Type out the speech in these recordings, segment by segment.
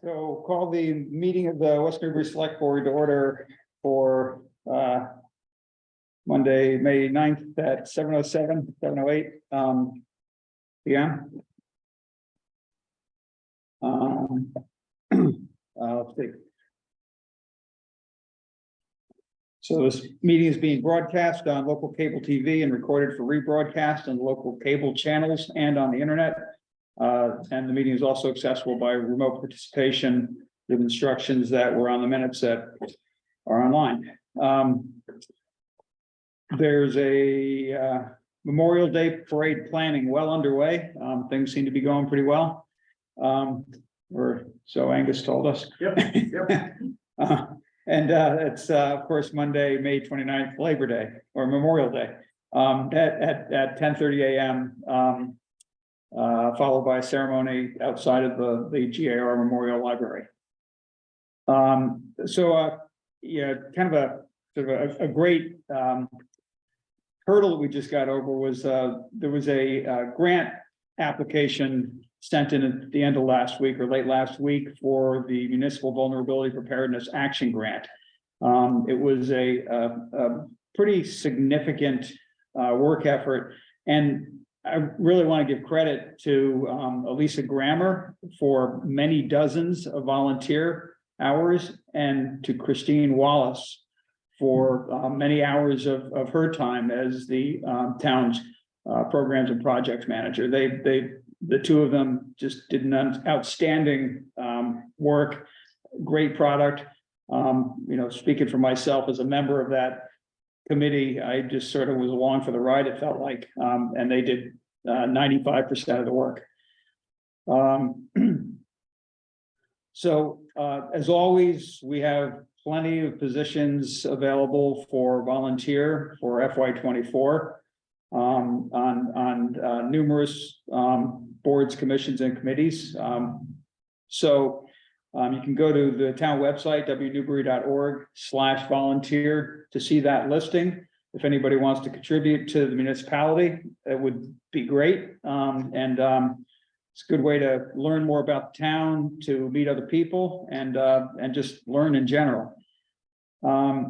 So call the meeting of the West Newbury Select Board to order for Monday, May 9th at 7:08 p.m. Let's see. So this meeting is being broadcast on local cable TV and recorded for rebroadcast on local cable channels and on the internet. And the meeting is also accessible by remote participation with instructions that were on the minutes that are online. There's a Memorial Day parade planning well underway. Things seem to be going pretty well. Or so Angus told us. Yep. And it's of course Monday, May 29th, Labor Day or Memorial Day at 10:30 a.m. Followed by a ceremony outside of the GAR Memorial Library. Yeah, kind of a sort of a great hurdle that we just got over was there was a grant application sent in at the end of last week or late last week for the Municipal Vulnerability Preparedness Action Grant. It was a pretty significant work effort, and I really want to give credit to Elisa Grammer for many dozens of volunteer hours and to Christine Wallace for many hours of her time as the town's programs and projects manager. The two of them just did an outstanding work, great product. Speaking for myself as a member of that committee, I just sort of was along for the ride, it felt like, and they did 95% of the work. So as always, we have plenty of positions available for volunteer for FY24 on numerous boards, commissions, and committees. You can go to the town website, wnewbury.org/volunteer, to see that listing. If anybody wants to contribute to the municipality, it would be great. It's a good way to learn more about the town, to meet other people, and just learn in general. I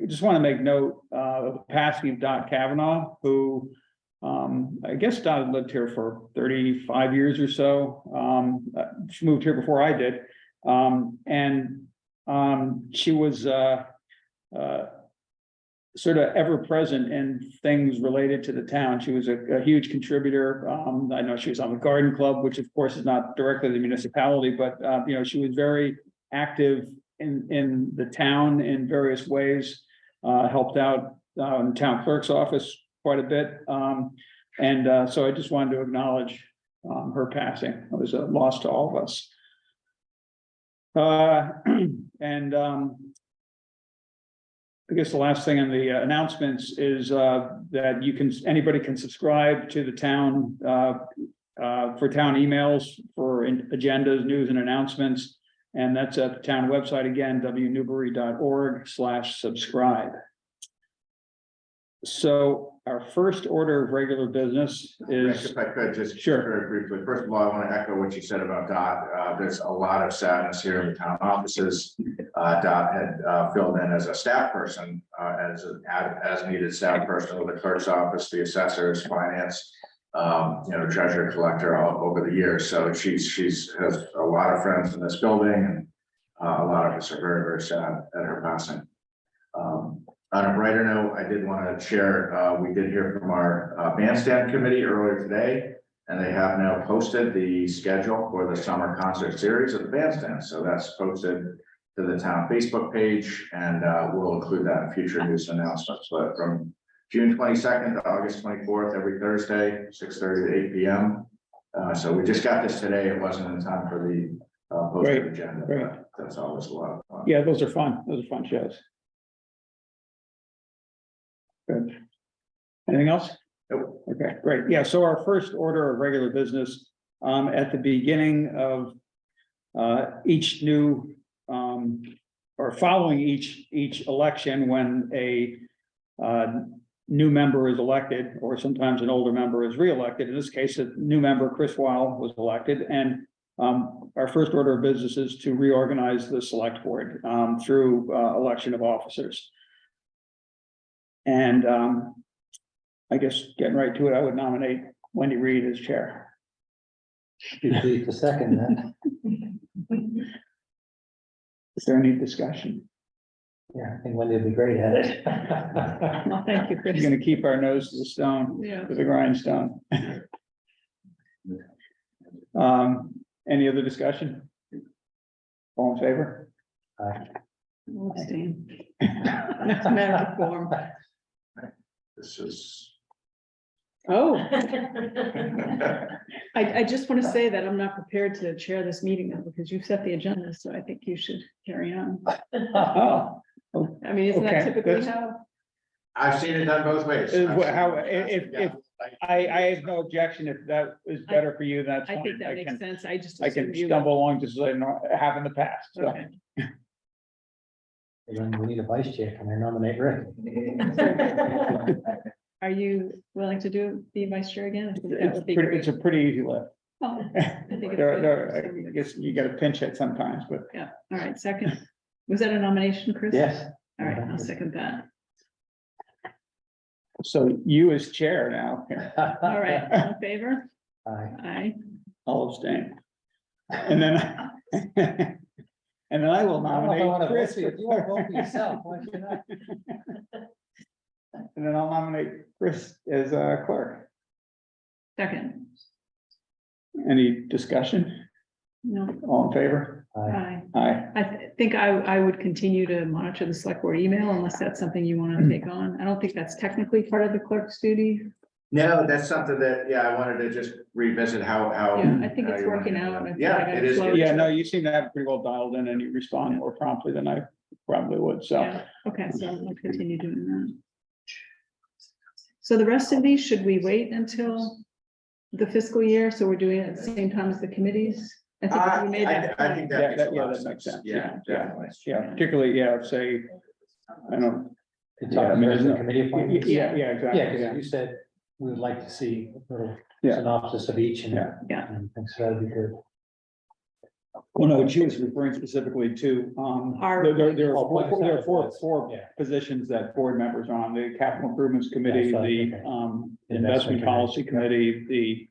just want to make note of the passing of Dot Kavanaugh, who I guess Dot had lived here for 35 years or so. She moved here before I did. She was sort of ever present in things related to the town. She was a huge contributor. I know she was on the garden club, which of course is not directly the municipality, but she was very active in the town in various ways, helped out in the town clerk's office quite a bit. So I just wanted to acknowledge her passing. It was a loss to all of us. I guess the last thing in the announcements is that anybody can subscribe to the town for town emails for agendas, news, and announcements. And that's at the town website again, wnewbury.org/subscribe. So our first order of regular business is. If I could just sure. very briefly. First of all, I want to echo what you said about Dot. There's a lot of sadness here in the town offices. Dot had filled in as a staff person, as needed staff person with the clerk's office, the assessors, finance, treasurer, collector all over the years. So she's has a lot of friends in this building, and a lot of us are very, very sad at her passing. On a brighter note, I did want to share, we did hear from our bandstand committee earlier today, and they have now posted the schedule for the summer concert series of the bandstand. So that's posted to the town Facebook page, and we'll include that in future news announcements. But from June 22nd to August 24th, every Thursday, 6:30 to 8 p.m. So we just got this today. It wasn't in time for the posted agenda. But that's always a lot of fun. Yeah, those are fun. Those are fun shows. Good. Anything else? Nope. Okay, great. Yeah, so our first order of regular business at the beginning of each new or following each election, when a new member is elected, or sometimes an older member is reelected. In this case, a new member, Chris Weil, was elected, and our first order of business is to reorganize the select board through election of officers. And I guess getting right to it, I would nominate Wendy Reed as chair. Be pleased to second that. Is there any discussion? Yeah, I think Wendy would be great at it. Well, thank you, We're Chris. gonna keep our nose to the stone, Yeah. to the grindstone. Any other discussion? All in favor? We'll abstain. It's a matter of form. This is. Oh, I just want to say that I'm not prepared to chair this meeting now because you've set the agenda, so I think you should carry on. Oh, I mean, isn't that Okay, typically that's- how? I've seen it done both ways. Is what- how- I've seen it done. if- I have no objection. If that is better for you, that's I fine. think that makes sense. I just. I can assumed you- stumble along just as I have in the past, so. Okay. We need a vice chair. Can I nominate Rick? Are you willing to be vice chair again? I think that It's would be pretty, great. it's a pretty easy lift. Oh, I think it's There, good. I guess you gotta pinch it sometimes, but Yeah, all right, second. Was that a nomination, Chris? Yes. All right, I'll second that. so you as chair now, All right, all in favor? Aye. Aye. I'll abstain. And then, and then I will I don't know if I wanna nominate vote Chris. for you. If you want to vote for yourself, why should I? And then I'll nominate Chris as clerk. Second. Any discussion? No, All in favor? Aye. aye. Aye. I think I would continue to monitor the select board email unless that's something you want to take on. I don't think that's technically part of the clerk's duty. No, that's something that, yeah, I wanted to just revisit how. Yeah, I think how it's you want working to do out. that. I think Yeah, I got it is. flow. it is. Yeah, no, you seem to have it pretty well dialed in and you respond more promptly than I probably would, so. Yeah, okay, so I'll continue doing that. So the rest of these, should we wait until the fiscal year? So we're doing it at the same time as the committees? I think we made that. I think Yeah, that makes a yeah, lot of that makes sense. Yeah, Yeah, definitely. Yeah, particularly, yeah, say, I don't, You're Yeah, I talking mean, about isn't the it- committee appointments? yeah, Yeah, exactly, because yeah. you said we would like to see a little Yeah. synopsis of each and. Yeah. Yeah. And things that'd be good. Well, no, she was referring specifically to, Our- there Oh, are four Yeah. positions that board members are on, the capital improvements committee, Yeah, I the, thought, okay. investment Investment policy committee, the,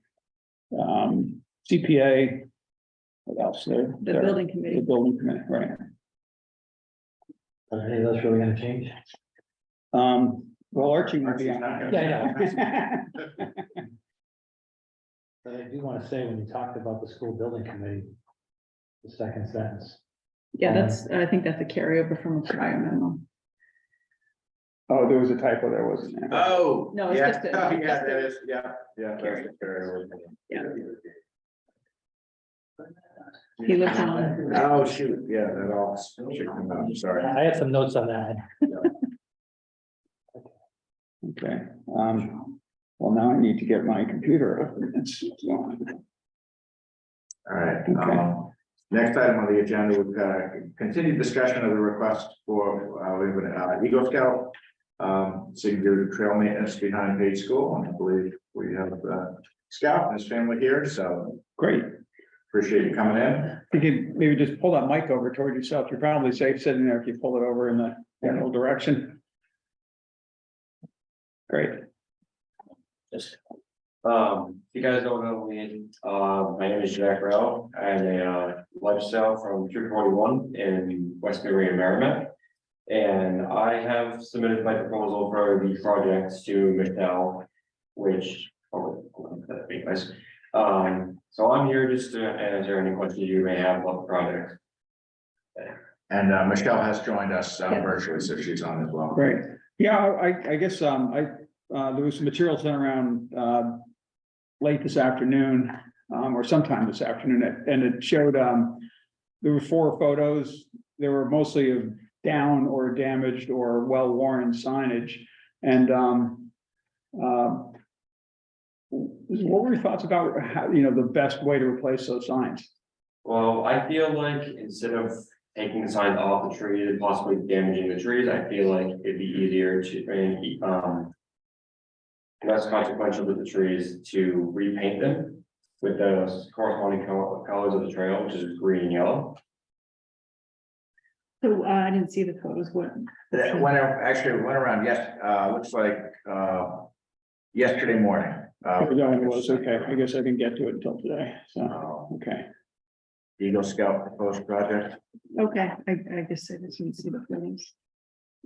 CPA. What else? The building The committee. building committee, right. Are any of those really gonna change? Well, Archie would be on. Archie's not Yeah, But I do want to say, when you talked about the school building committee, the second sentence. Yeah, I think that's a carryover from a prior memo. Oh, there was a typo there, wasn't there? Oh. No, it's yeah. just a- Oh, it's yeah, just a- that is, yeah, yeah. Carry. that's a carryover. Yeah. He lives on. Oh, shoot, yeah, that all should come out, I'm sorry. I had some notes on that. Okay, well, now I need to get my computer open. All right, Okay. next item on the agenda, we've got a continued discussion of the request for, we have an Eagle Scout. Signature trail maintenance behind Page School, and I believe we have Scout and his family here, so Great. appreciate you coming in. You can maybe just pull that mic over toward yourself. You're probably safe sitting there if you pull it over in the general direction. Great. You guys don't know me, my name is Jack Rowe. I'm a lifestyle from 241 in West Newbury and Merrimack. And I have submitted my proposal for the projects to Michelle, which, that'd be nice. So I'm here just to answer any questions you may have about the project. And Michelle has joined us virtually, so she's on as well. Great. Yeah, I guess, there was some material sent around, late this afternoon, or sometime this afternoon, and it showed, there were 4 photos. They were mostly of down or damaged or well-worn signage. And, what were your thoughts about how, the best way to replace those signs? Well, I feel like instead of taking the signs off the trees and possibly damaging the trees, I feel like it'd be easier to, less consequential to the trees to repaint them with the corresponding colors of the trail, which is green and yellow. So I didn't see the photos, what? That went, actually went around, looks like, yesterday morning. It was, okay, I guess I didn't get to it until today, so, okay. Eagle Scout proposed project. Okay, I guess I didn't see the photos.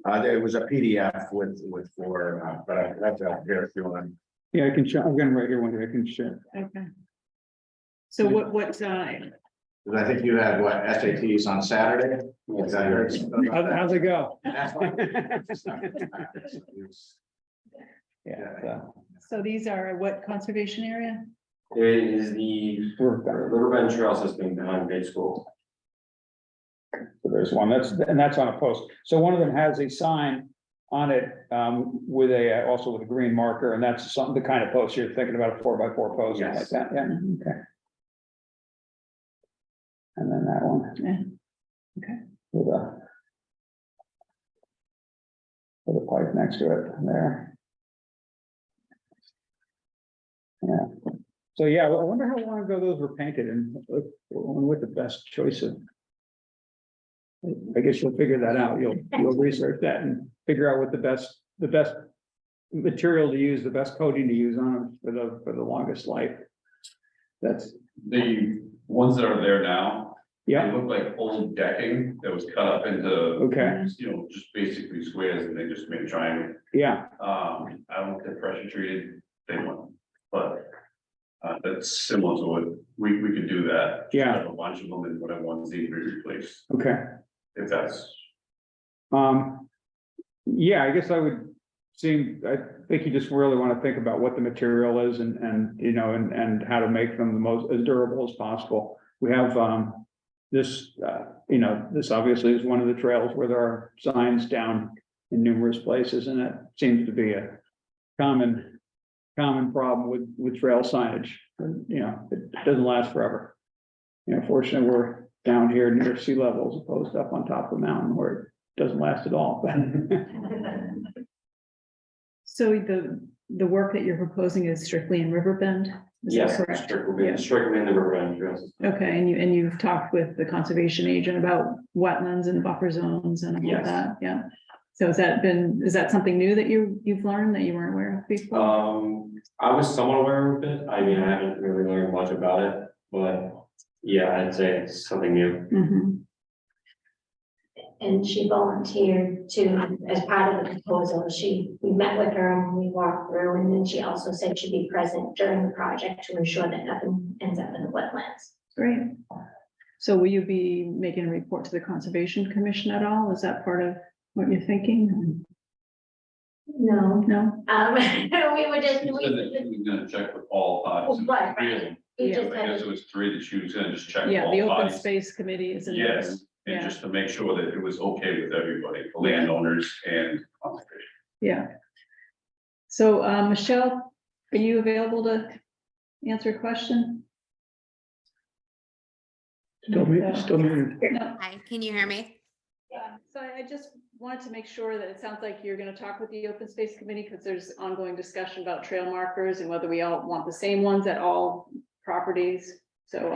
There was a PDF with four, but I that's out here if you want. Yeah, I can show, I've got them right here, one I can share. Okay. So what, Because I think you had what, SATs on Saturday? Yes. I heard something about How's it go? that. That's why- Yeah, so these are what conservation area? It is the so Riverbend Trail System behind Bay School. there's one, that's on a post. So one of them has a sign on it, with also with a green marker, and that's something, the kind of post you're thinking about, a 4x4 post, something like Yes. that, yeah, okay. And then that one. Yeah. Okay. With a pipe next to it there. Yeah, so yeah, I wonder how long ago those were painted and what the best choice of. I guess you'll figure that out, you'll research that and figure out what the best material to use, the best coating to use on them for the longest life. That's, The ones that are there now, they yeah, look like old decking that was cut up into, okay, just basically squares and they just made a triangle. yeah, I don't know if they're pressure treated, they won't, but that's similar to what we could do that. Yeah. Have a bunch of them and whatever ones need to be replaced, okay. if that's. Yeah, I guess I think you just really want to think about what the material is and, you know, and how to make them the most as durable as possible. We have, this, you know, this obviously is one of the trails where there are signs down in numerous places, and it seems to be a common problem with trail signage. You know, it doesn't last forever. You know, fortunately, we're down here near sea level as opposed to up on top of the mountain where it doesn't last at all. So the work that you're proposing is strictly in Riverbend? Is that Yes, correct? strictly in the Riverbend Trail System. Okay, and you've talked with the conservation agent about wetlands and buffer zones and all Yes. that, yeah. So is that something new that you've learned that you weren't aware of before? I was somewhat aware of it. I mean, I haven't really learned much about it, but yeah, I'd say it's something new. Mhm. And she volunteered to, as part of the proposal, we met with her and we walked through, and then she also said she'd be present during the project to ensure that nothing ends up in the wetlands. Great. So will you be making a report to the Conservation Commission at all? Is that part of what you're thinking? No, No? we were just, She said that she was gonna check with all parties. It was Right, three of them. we Yeah, just I guess had, it was three that she was gonna just check with Yeah, the all open parties. space committee is. Yes, Yeah. and just to make sure that it was okay with everybody, the landowners and conservation. Yeah. So, Michelle, are you available to answer a question? Still muted. No. Hi, can you hear me? So I just wanted to make sure that it sounds like you're gonna talk with the open space committee, because there's ongoing discussion about trail markers and whether we all want the same ones at all properties. So,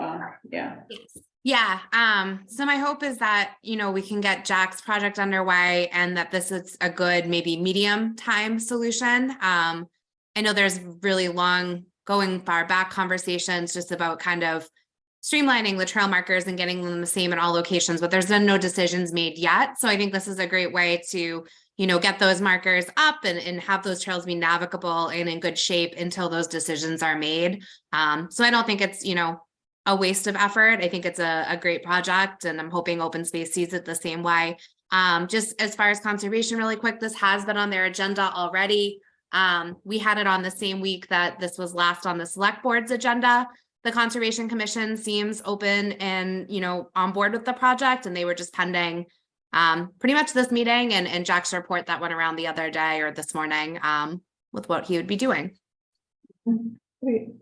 yeah. Yes. Yeah, so my hope is that, you know, we can get Jack's project underway and that this is a good, maybe medium time solution. I know there's really long going far back conversations just about kind of streamlining the trail markers and getting them the same in all locations, but there's been no decisions made yet. So I think this is a great way to, you know, get those markers up and have those trails be navigable and in good shape until those decisions are made. So I don't think it's, you know, a waste of effort. I think it's a great project, and I'm hoping open space sees it the same way. Just as far as conservation, really quick, this has been on their agenda already. We had it on the same week that this was last on the select board's agenda. The Conservation Commission seems open and, you know, on board with the project, and they were just pending pretty much this meeting and Jack's report that went around the other day or this morning with what he would be doing. Great.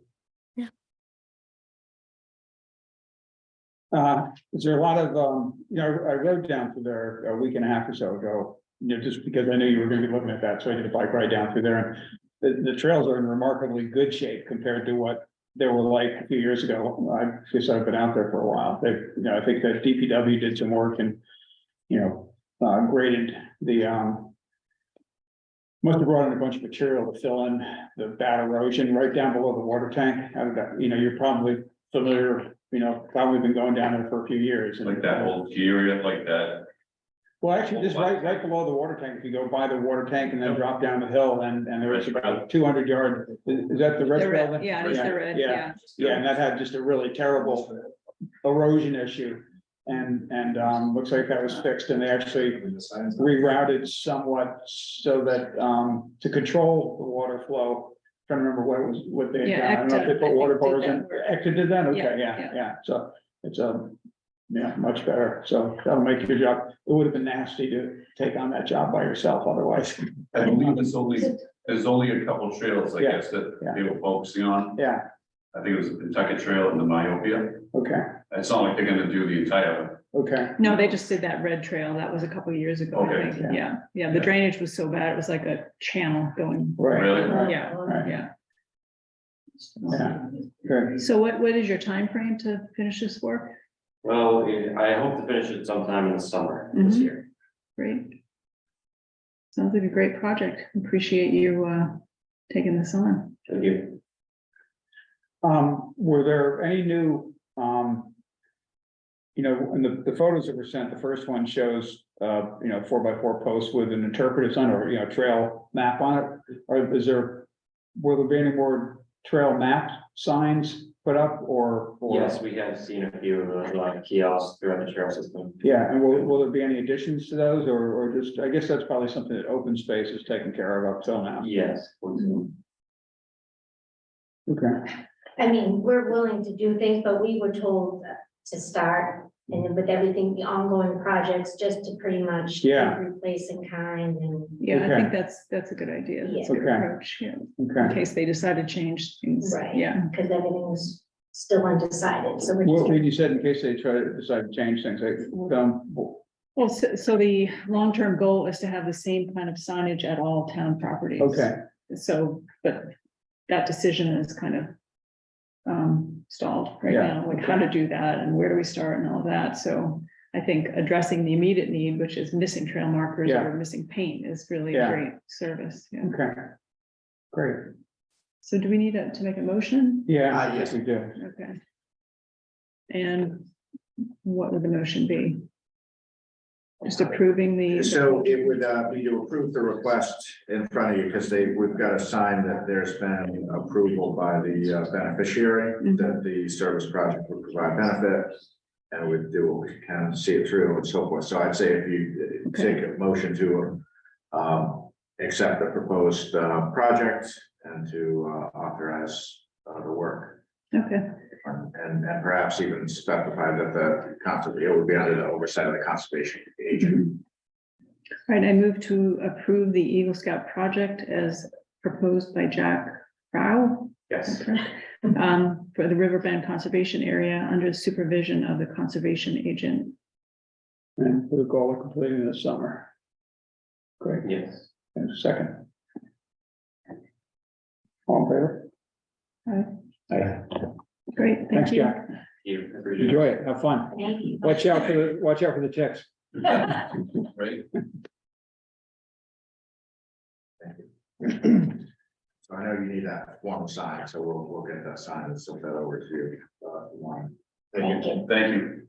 Is there a lot of, you know, I rode down through there a week and a half or so ago, you know, just because I knew you were gonna be looking at that, so I did a bike ride down through there. the trails are in remarkably good shape compared to what they were like a few years ago. I guess I've been out there for a while. They, you know, I think that DPW did some work and, you know, graded the, must have brought in a bunch of material to fill in the bad erosion right down below the water tank. You know, you're probably familiar, you know, probably been going down there for a few years. And, Like that whole area, like that. well, actually, just right below the water tank, if you go by the water tank and then drop down the hill and there was about 200 yards. Is that the red The trail? red, yeah, it's the red, Yeah. yeah. Yeah, and that had just a really terrible erosion issue. And looks like that was fixed and they actually rerouted somewhat so that, to control the water flow. Trying to remember what they had Yeah, done. I don't know if they ECTA, put I water think, did bars in. that work. ECTA did that? Okay, Yeah, yeah. So it's yeah, much better. So that'll make your job. It would have been nasty to take on that job by yourself otherwise. I believe there's only a couple trails, I Yeah, guess, that yeah. they were focusing on. Yeah, I think it was the Pentucket Trail and the Myopia. okay, It's not like they're gonna do the entire, okay. No, they just did that red trail. That was a couple of years ago, I Okay. think. Yeah, the drainage was so bad. It was like a channel going. Right. really. Yeah, Right. yeah. Yeah, good. So what is your time frame to finish this work? Well, I hope to finish it sometime in the summer this Mhm. year. Great. Sounds like a great project. Appreciate you taking this on. Thank you. Were there any new, you know, in the photos that were sent, the first one shows, you know, 4x4 posts with an interpretive sign or, you know, trail map on it. Or will there be any more trail map signs put up or? Yes, we have seen a few of those kiosks throughout the trail system. Yeah, and will there be any additions to those or just, I guess that's probably something that open space is taken care of up till now. Yes. Okay, I mean, we're willing to do things, but we were told to start, and then with everything, the ongoing projects, just to pretty much. Yeah. Replace in kind and. Yeah, I Okay. think that's a good idea. That's a good Okay. approach, yeah. In okay. case they decide to change things. Right. Yeah. Because everything's still undecided, so we're What just. when you said in case they try to decide to change things, like, Well, so the long-term goal is to have the same kind of signage at all town properties. okay, So, but that decision is kind of stalled right Yeah, now, like how to do that and where do we start and all of that. So I think addressing the immediate need, which is missing trail markers Yeah. or missing paint, is really Yeah. a great service. Yeah. okay. Great, So do we need to make a motion? yeah, Yes. we do. Okay. And what would the motion be? Just approving the. So it would be to approve the request in front of you, because we've got a sign that there's been approval by the beneficiary that the service project would provide benefit. And we do what we can, see it through and so forth. So I'd say if you take a motion to accept the proposed project and to authorize the work. Okay, And perhaps even specify that the it would be under the oversight of the conservation agent. all right, I move to approve the Eagle Scout project as proposed by Jack Rao. Yes. For the Riverbend Conservation Area under the supervision of the conservation agent. And for the goal of completing this summer. Great, Yes. and a second. All in favor? Aye. Great, Thanks, thank you. Jack. You appreciate it. Enjoy it, have fun. Thank you. Watch out for the ticks. right? So I know you need that formal sign, so we'll get that sign and send that over to you. Tomorrow. Thank you. Thank you.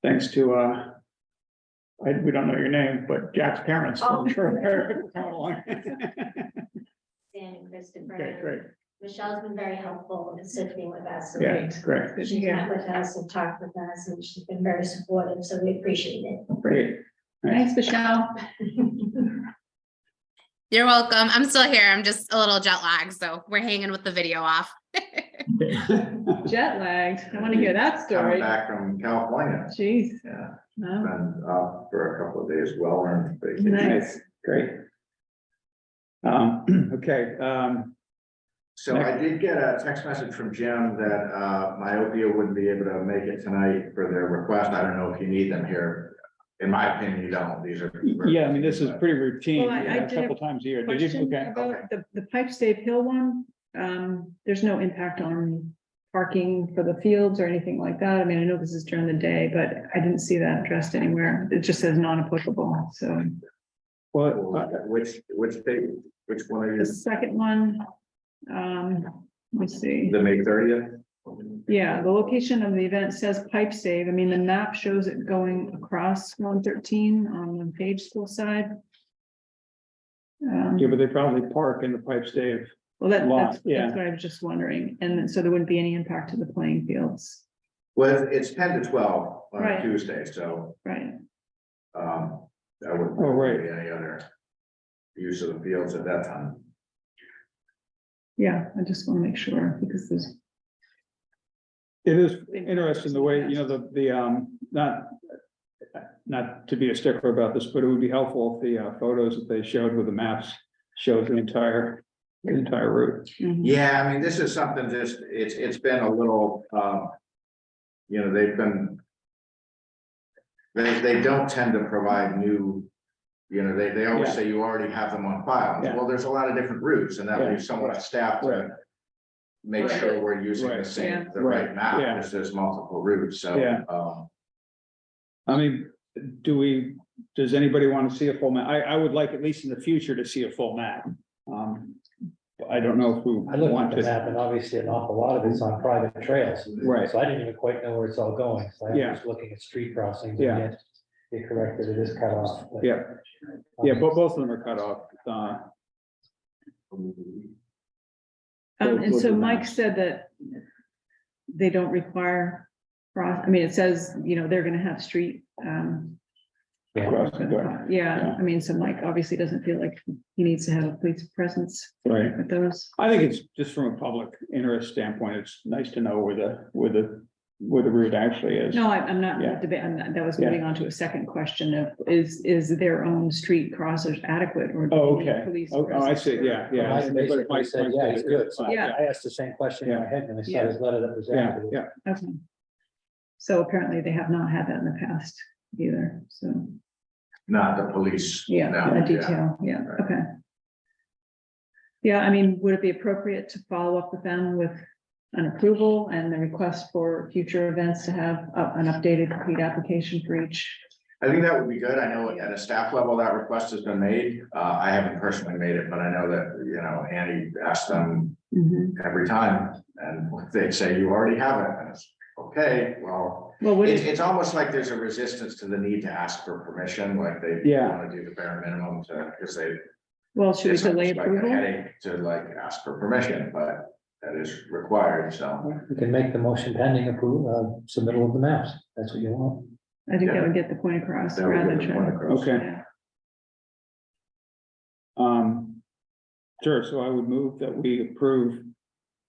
Thanks to, we don't know your name, but Jack's parents. Oh. Sure. Come along. Dan and Christopher. Okay, great, Michelle's been very helpful in assisting with us. yeah, great, Good to She's hear. met with us and talked with us, and she's been very supportive, so we appreciate it. great. Thanks, Michelle. You're welcome. I'm still here. I'm just a little jet lagged, so we're hanging with the video off. Jet lagged. I want to hear that Coming story. back from California. Jeez. Yeah, No. been for a couple of days, well-earned vacation. Nice. Great. Okay, So I did get a text message from Jim that Myopia wouldn't be able to make it tonight for their request. I don't know if you need them here In my opinion, you don't, these are. Yeah, I mean, this is pretty routine, Well, I a did have couple times a year. Did you? Question Okay. about the Pipe Stave Hill one, there's no impact on parking for the fields or anything like that. I mean, I know this is during the day, but I didn't see that addressed anywhere. It just says non-applicable, so. Well, Which date, which one are you, The second one, let's see, the May 30th? yeah, the location of the event says Pipe Stave. I mean, the map shows it going across 113 on the Page School side. yeah, but they probably park in the Pipe Stave. Well, Lot, yeah. that's what I was just wondering, and then, so there wouldn't be any impact to the playing fields, Well, it's 10 to 12 on Right. a Tuesday, so, right? I wouldn't. Oh, right. be Any other use of the fields at that time. Yeah, I just want to make sure, because there's, It is interesting the way, you know, not to be a stickler about this, but it would be helpful if the photos that they showed with the maps shows the entire route. mhm. Yeah, I mean, this is something just, it's been a little, you know, they've been. They don't tend to provide new, you know, they always Yeah. say you already have them on file. Yeah. Well, there's a lot of different routes and that Yeah. leaves someone on staff Right. to. Make sure we're using the Right. same, the Right. right map, Yeah. because there's multiple routes, so. Yeah. I mean, does anybody want to see a full map? I would like, at least in the future, to see a full map. I don't know if we I looked want at the to. map and obviously an awful lot of it's on private trails. Right. So I didn't even quite know where it's all going. So I Yeah. was looking at street crossings. Yeah. And yet you're correct that it is cut off. but- Yeah, yeah, but both of them are cut off. And so Look at Mike that. said that they don't require cross, I mean, it says, you know, they're gonna have street, Yeah. Cross the door. yeah, I mean, so Mike obviously doesn't feel like he needs to have a police presence Right. with those. I think it's just from a public interest standpoint, it's nice to know where the route actually is. No, I'm not Yeah. debating, that was Yeah. moving on to a second question of, is their own street crossers adequate or? do Oh, they need okay. police Oh, I presence see, or- yeah, yeah. Mike basically said, yeah, it's good. So Yeah. I asked the same question in my head when I saw his letter that was Yeah, after. yeah, Okay. So apparently they have not had that in the past either, so, Not the police. yeah, no, the detail, yeah, Right. okay. Yeah, I mean, would it be appropriate to follow up with them with an approval and the request for future events to have an updated complete application for each? I think that would be good. I know at a staff level, that request has been made. I haven't personally made it, but I know that, you know, Annie asked them Mhm. every time and they'd say, you already have it. And it's, okay, well, Well, what it's is, almost like there's a resistance to the need to ask for permission, like they Yeah. want to do the bare minimum to, because they. well, should we it's delay almost like a approval? headache to like ask for permission, but that is required, so. You can make the motion pending approval, submittal of the maps. That's what you want. I think that Yeah. would get the point across That would rather get than the point trying. across. okay. Yeah. Sure, so I would move that we approve,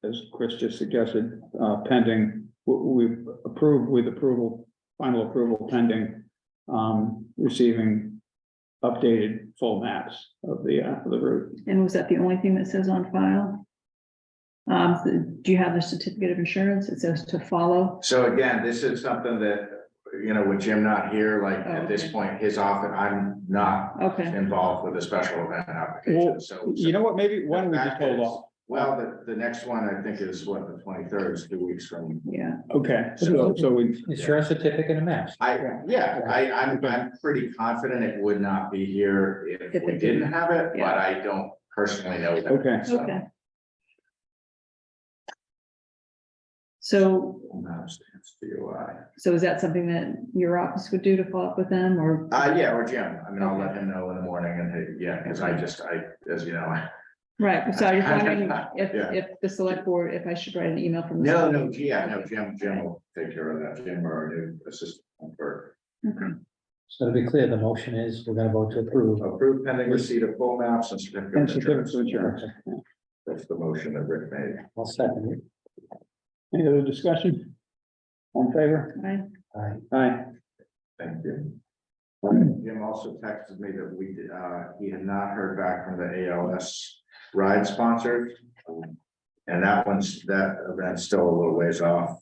as Chris just suggested, pending, we approve with approval, final approval pending, receiving updated full maps of the route. And was that the only thing that says on file? Do you have the certificate of insurance? It says to follow. So again, this is something that, you know, with Jim not here, like Oh, at this okay. point, his office, I'm not Okay, involved with the special event Well, application, so. you know what, maybe, why don't we just hold off? Well, the next one, I think is what, the 23rd is 2 weeks from. yeah, Okay, so we, Insurance certificate of maps. I'm pretty confident it would not be here if If we it didn't didn't. have it, Yeah. but I don't personally know that. Okay. so. okay. So, Maps, DOI. so is that something that your office would do to follow up with them or? Yeah, or Jim, I mean, I'll let him know in the morning and, yeah, because as you know, Right, so I was wondering if, Yeah. if the select board, if I should write an email from. the no, select- Jim will take care of that, Jim, our new assistant. For Okay. So to be clear, the motion is we're gonna vote to approve. approved pending receipt of full maps and certificate and of certificates of insurance. insurance. That's the motion that Rick made. I'll second it. Any other discussion? On favor? Right. Aye. Aye. Thank you. Jim also texted me that he had not heard back from the ALS ride sponsors. And that event's still a little ways off.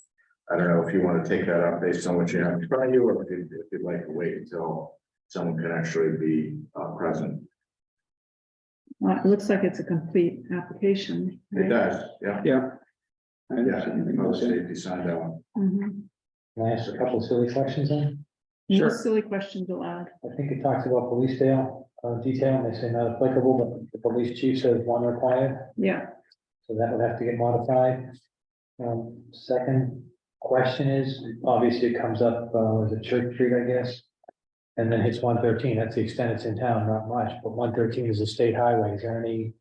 I don't know if you want to take that up based on what you have in front of you, or if you'd like to wait until someone can actually be present. Well, it looks like it's a complete application. It right? does, yeah. Yeah. I didn't Yeah, see anything public else in. safety signed out. Mhm. Can I ask a couple of silly questions then? No Sure. silly questions allowed. I think it talks about police detail, and they say not applicable, but the police chief says one required, Yeah, so that would have to get modified. Second question is, obviously it comes up, was it Church Street, I guess? And then hits 113, that's the extent it's in town, not much, but 113 is a state highway, is there any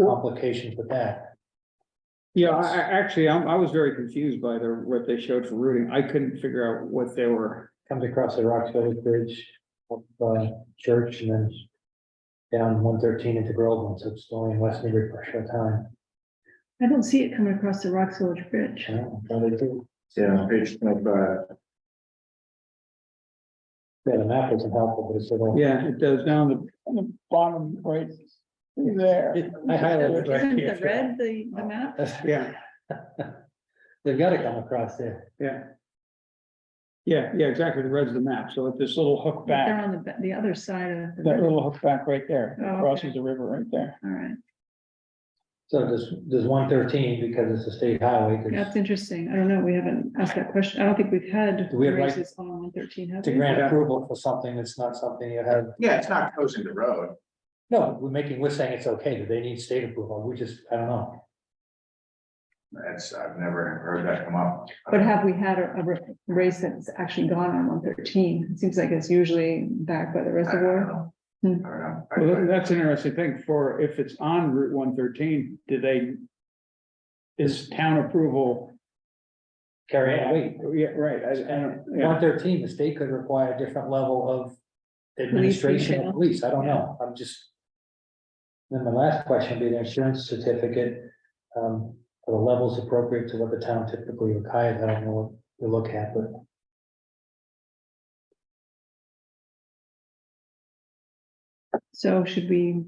complications with that? Yeah, I was very confused by what they showed for routing. I couldn't figure out what they were. Comes across the Rocks Village Bridge, up, Church, and then down 113 into Groveland, so it's only in West Newbury for a short time. I don't see it coming across the Rocks Village Bridge. Yeah, probably do. Yeah, page 25. Yeah, the map isn't helpful, but it's a little. Yeah, it does down on the bottom right there. I highlighted it right Isn't here. the red the map? Yeah, They've got to come across there. yeah. Yeah, exactly. The red's the map. So it's this little hook They're back, on the other side of the. that river. little hook back right there, Oh, okay. crosses the river right there. All right, So does 113, because it's a state highway, that's interesting. I don't know. We haven't asked that question. I don't think we've had Do we have right races on 113, have to we? grant approval for something that's not something you have. Yeah, it's not closing the road. No, we're saying it's okay. Do they need state approval? I don't know. I've never heard that come up. But have we had a race that's actually gone on 113? It seems like it's usually back by the I don't reservoir. know. Hmm. I don't know. Well, that's an interesting thing for if it's on Route 113, is town approval? Carry on, wait. Yeah, right. I don't, yeah. 113, the state could require a different level of administration detail. of police. I don't know. I'm just. Then the last question would be the insurance certificate. For the levels appropriate to what the town typically requires. I don't know what we look at, but. So should we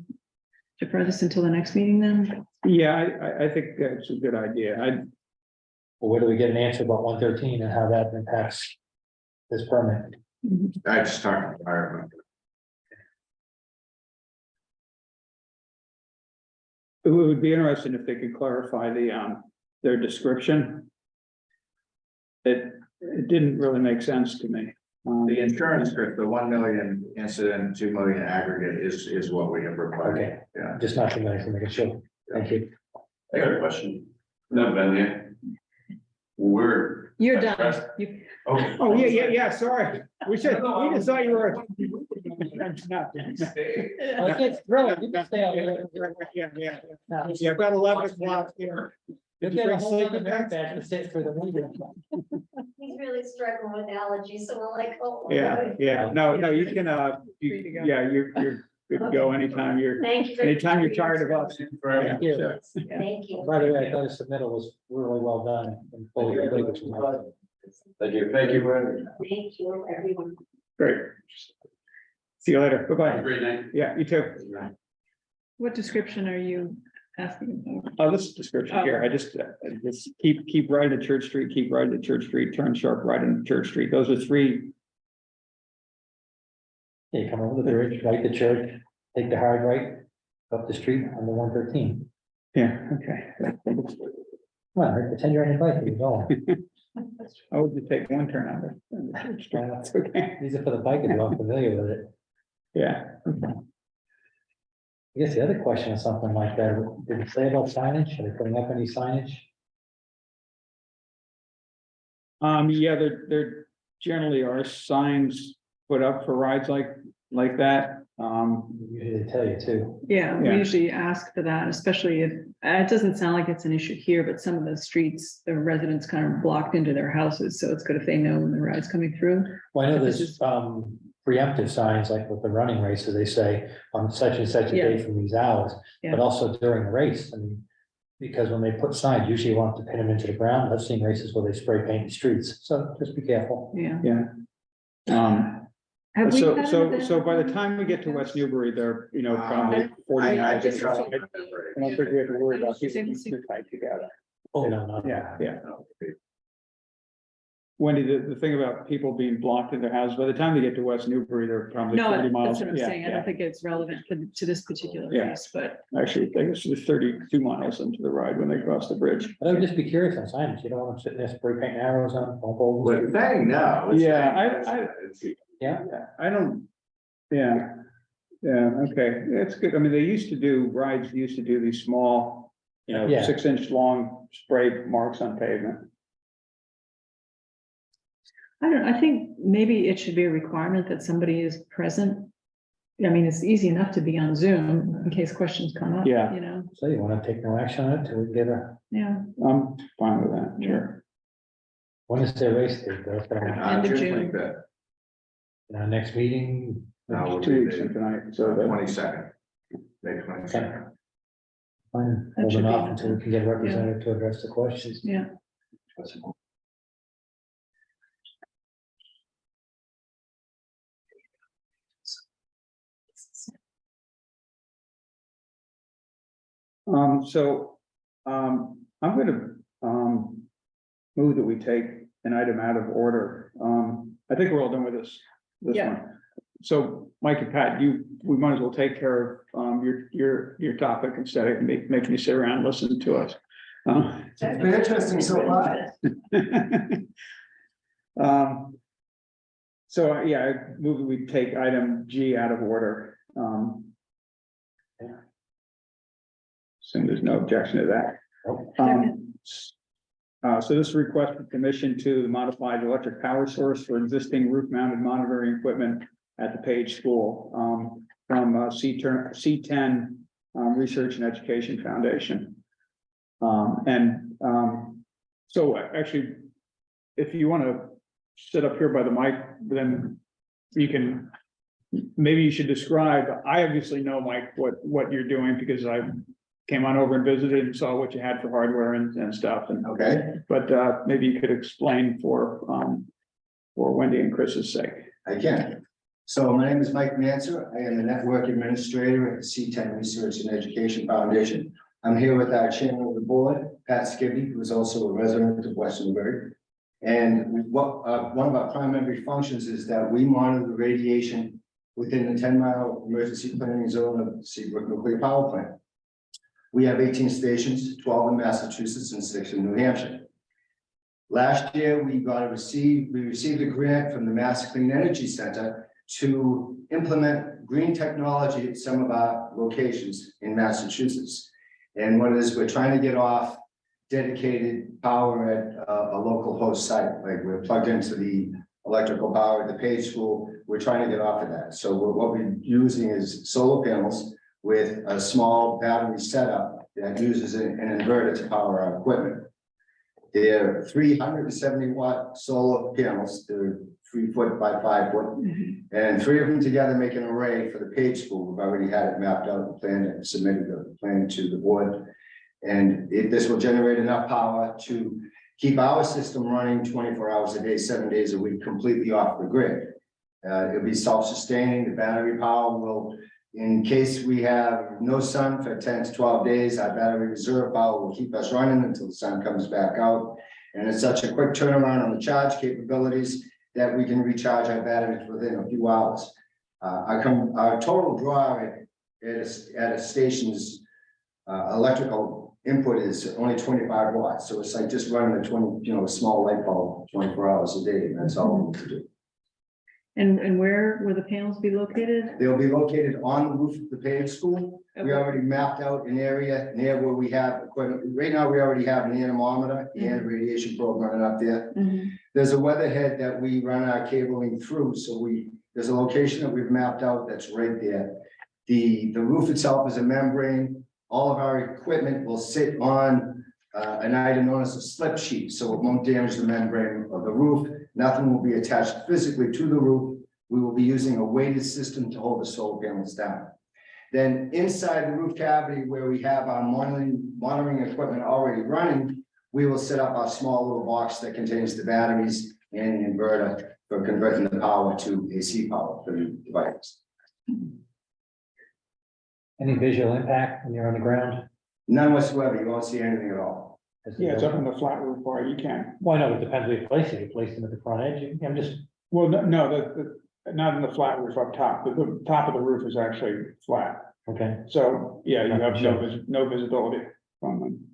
defer this until the next meeting then? Yeah, I think that's a good idea. Well, where do we get an answer about 113 and how that impacts this permit? I just talked to the fire. It would be interesting if they could clarify their description. It didn't really make sense to me. The insurance script, the 1 million incident, 2 million aggregate is what we have required. Okay, Yeah. just not to make it sure. Thank you. I got a question. Never been there. Where? You're done. You, Okay. Oh, yeah, sorry. We just thought you were. Okay, really, you can stay out here. Yeah, about 11 o'clock here. You'll get a whole other back to sit for the meeting. He's really struggling with allergies, so we're like, oh. Yeah, no, you can, Free to go. you're good to go anytime Thank you. anytime you're tired of us. Thank you. Yeah. Thank you. By the way, I thought the submittal was really well done and fully completed. Thank you, thank you. Thank you, everyone. Great. See you later. Have a Bye-bye. great night. Yeah, you too. what description are you asking about? Oh, this description here, I just keep riding to Church Street, keep riding to Church Street, turn sharp right into Church Street. Those are three. You come over the bridge, right to church, take the hard right, up the street on the 113. Yeah, okay. Come on, Rick, pretend you're on your bike, you're going. I would just take one turn on the Church Street. That's okay. These are for the bikers who aren't familiar with it. Yeah. I guess the other question is something like that, did it say about signage? Are they putting up any signage? Yeah, there generally are signs put up for rides like that. Usually they tell you too. Yeah, we Yeah. usually ask for that, especially if, it doesn't sound like it's an issue here, but some of the streets, the residents kind of blocked into their houses, so it's good if they know when the ride's coming through. Well, I know This there's is- preemptive signs, like with the running races, they say on such and such a day from these hours, Yeah. but also during the race, I mean. Because when they put signs, usually you want to pin them into the ground. I've seen races where they spray paint the streets, so just be careful. Yeah. Yeah. Have we So, had an so, event so by the like time we get to that? West Newbury, they're, probably I 49. just. I don't think we have to worry about people too tight together. Oh, no, no. Yeah, yeah. Wendy, the thing about people being blocked in their houses, by the time they get to West Newbury, they're probably No, 30 that's miles. what I'm Yeah, saying. I yeah. don't think it's relevant to this particular Yeah. case, but Actually, I think it's 32 miles into the ride when they cross the bridge. But I would just be curious on signs, you don't want them sitting there spray painting arrows on, bump We're saying no. It's Yeah, saying- yeah. Yeah, I don't, yeah, yeah, okay, that's good. I mean, they used to do, rides used to do these small, Yeah. 6-inch long spray marks on pavement. I think maybe it should be a requirement that somebody is present. I mean, it's easy enough to be on Zoom in case questions come up. Yeah. You know, So you wanna take no action on it till we get yeah, I'm fine with that, sure. when is their race date? That's what I'm- End of June June. 25th. Our next meeting, Will Two be weeks the from tonight, so the 22nd. May 22nd. fine, That should holding be off enough until we can get a Yeah. representative to address the questions. yeah. So, I'm gonna, move that we take an item out of order. I think we're all done with this Yeah. one. So Mike and Pat, we might as well take care of, your topic instead of making you sit around and listen to us. It's been interesting so far. So, yeah, I move that we take item G out of order. Assume there's no objection to that. So this request for permission to modify the electric power source for existing roof mounted monitoring equipment at the Page School, from C10 Research and Education Foundation. So actually, if you want to sit up here by the mic, then you can, maybe you should describe, I obviously know, Mike, what you're doing because I came on over and visited and saw what you had for hardware and stuff. And Okay, but maybe you could explain for Wendy and Chris's sake. I can. So my name is Mike Manser. I am the network administrator at the C10 Research and Education Foundation. I'm here with our chairman of the board, Pat Skibby, who is also a resident of West Newbury. And what one of our primary functions is that we monitor the radiation within the 10-mile emergency planning zone of Seabrook Nuclear Power Plant. We have 18 stations, 12 in Massachusetts and 6 in New Hampshire. Last year, we received a grant from the Mass Clean Energy Center to implement green technology at some of our locations in Massachusetts. And what it is, we're trying to get off dedicated power at a local host site, like we're plugged into the electrical power at the Page School. We're trying to get off of that. So what we're using is solar panels with a small battery setup that uses an inverter to power our equipment. They're 370-watt solar panels. They're 3 foot by 5 foot, and 3 of them together make an array for the Page School. We've already had it mapped out and planned and submitted the plan to the board. And this will generate enough power to keep our system running 24 hours a day, 7 days a week, completely off the grid. It'll be self-sustaining. The battery power will, in case we have no sun for 10 to 12 days, our battery reserve power will keep us running until the sun comes back out. And it's such a quick turnaround on the charge capabilities that we can recharge our batteries within a few hours. Our total draw at a station's electrical input is only 25 watts. So it's like just running a small light bulb 24 hours a day. And that's all we need to do. And where will the panels be located? They'll be located on the roof of the Page School. We already mapped out an area near where we have equipment. Right now, we already have an anemometer and a radiation probe running up there. There's a weatherhead that we run our cabling through. So there's a location that we've mapped out that's right there. The roof itself is a membrane. All of our equipment will sit on an item known as a slip sheet, so it won't damage the membrane of the roof. Nothing will be attached physically to the roof. We will be using a weighted system to hold the solar panels down. Then inside the roof cavity where we have our monitoring equipment already running, we will set up our small little box that contains the batteries and an inverter for converting the power to AC power for the devices. Any visual impact when you're on the ground? None whatsoever. You won't see anything at all. as the Yeah, it's up building? on the flat roof bar, you can. Well, no, it depends where you place it. You place them at the front edge. I'm just, Well, no, not in the flat roof up top, the top of the roof is actually flat. okay, So, yeah, you have Sure. no visibility from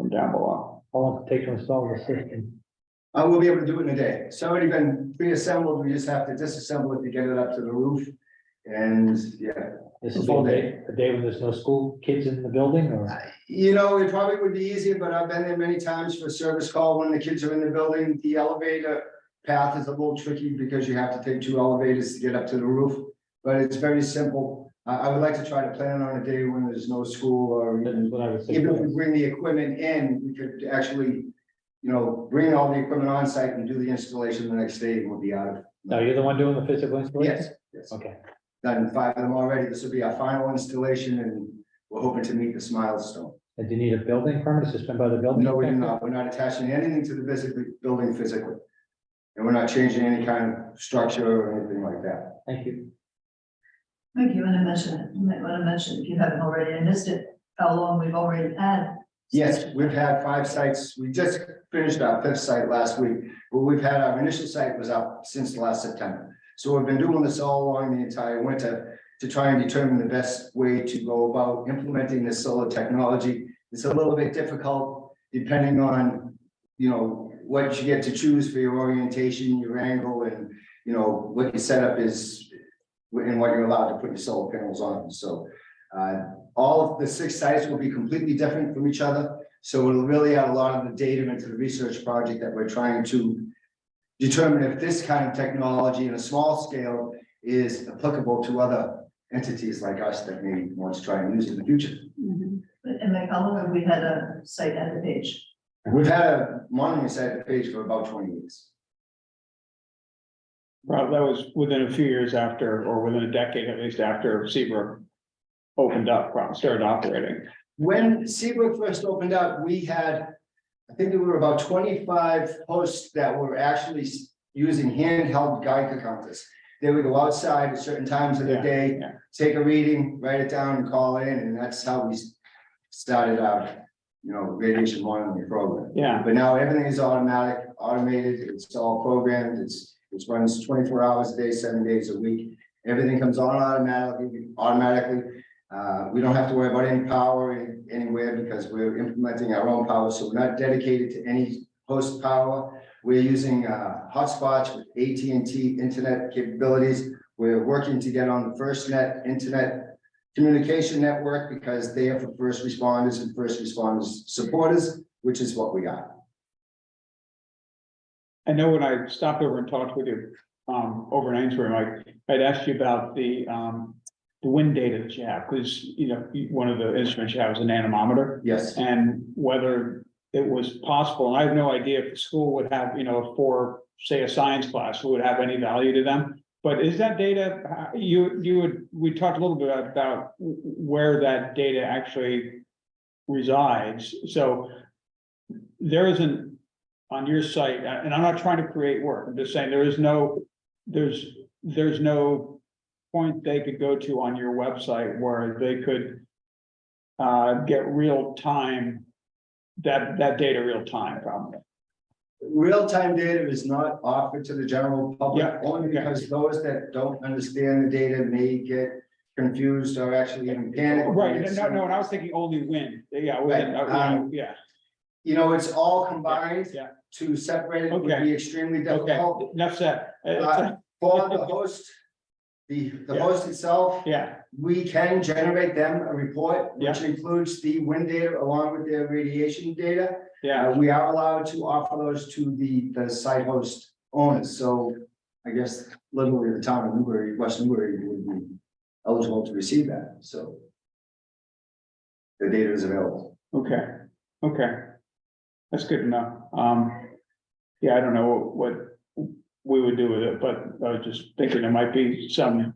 down below. how long does it take to install the system? We'll be able to do it in a day. It's already been pre-assembled. We just have to disassemble it to get it up to the roof. And yeah, This is Full a day when there's no school kids in the building or? it probably would be easier, but I've been there many times for service call when the kids are in the building. The elevator path is a little tricky because you have to take 2 elevators to get up to the roof. But it's very simple. I would like to try to plan on a day when there's no school or That's even what I was even if we thinking. bring the equipment in, we could actually, bring all the equipment on site and do the installation the next day and we'll be out of. No, you're the one doing the physical installation? Yes, yes. Okay, Done 5 of them already. This will be our final installation and we're hoping to meet this milestone. and do you need a building permit? Is this been by the building? No, we do inspector? not. We're not attaching anything to the building physically. And we're not changing any kind of structure or anything like that. Thank you. Mike, you want to mention it, you might want to mention, if you haven't already, I missed it, how long we've already had. Yes, we've had 5 sites. We just finished our 5th site last week. But we've had our initial site was up since last September. So we've been doing this all along the entire winter to try and determine the best way to go about implementing this solar technology. It's a little bit difficult depending on, what you get to choose for your orientation, your angle, and, what your setup is and what you're allowed to put your solar panels on. So all of the 6 sites will be completely different from each other. So it'll really add a lot of the data into the research project that we're trying to determine if this kind of technology in a small scale is applicable to other entities like us that may want to try and use it in the future. And Mike, how long have we had a site at the page? We've had a monitoring site at the page for about 20 years. Well, that was within a few years after, or within a decade at least after Seabrook opened up, started operating. When Seabrook first opened up, we had, I think there were about 25 hosts that were actually using handheld Geiger counters. They would go outside at certain times of the Yeah, day, yeah. take a reading, write it down and call in, and that's how we started our, radiation monitoring program. Yeah, But now everything is automated, it's all programmed, it runs 24 hours a day, 7 days a week. Everything comes on automatically. We don't have to worry about any power anywhere because we're implementing our own power, so we're not dedicated to any host power. We're using hotspots with AT&T internet capabilities. We're working to get on the FirstNet internet communication network because they are for first responders and first responders supporters, which is what we are. I know when I stopped over and talked with you, over in Amesbury, Mike, I'd asked you about the wind data that you have, because, one of the instruments you have is an anemometer. Yes. And whether it was possible, and I have no idea if the school would have, for, say, a science class, would have any value to them. But is that data, we talked a little bit about where that data actually resides. So there isn't on your site, and I'm not trying to create work, I'm just saying there's no point they could go to on your website where they could get real time, that data real time probably. Real-time data is not offered to the general public, Yeah, only okay. because those that don't understand the data may get confused or actually even panic. Right, no, and I was thinking only wind, yeah, Right, yeah, It's all combined. yeah, To separate it would Okay. be extremely okay, difficult. enough said. For the host, the Yeah. host itself, Yeah, we can generate them a report, which Yeah. includes the wind data along with their radiation data. yeah, We are allowed to offer those to the site host owners, so I guess literally the town of Newbury, West Newbury would be eligible to receive that, so. The data is available. okay. That's good to know. Yeah, I don't know what we would do with it, but I was just thinking there might be some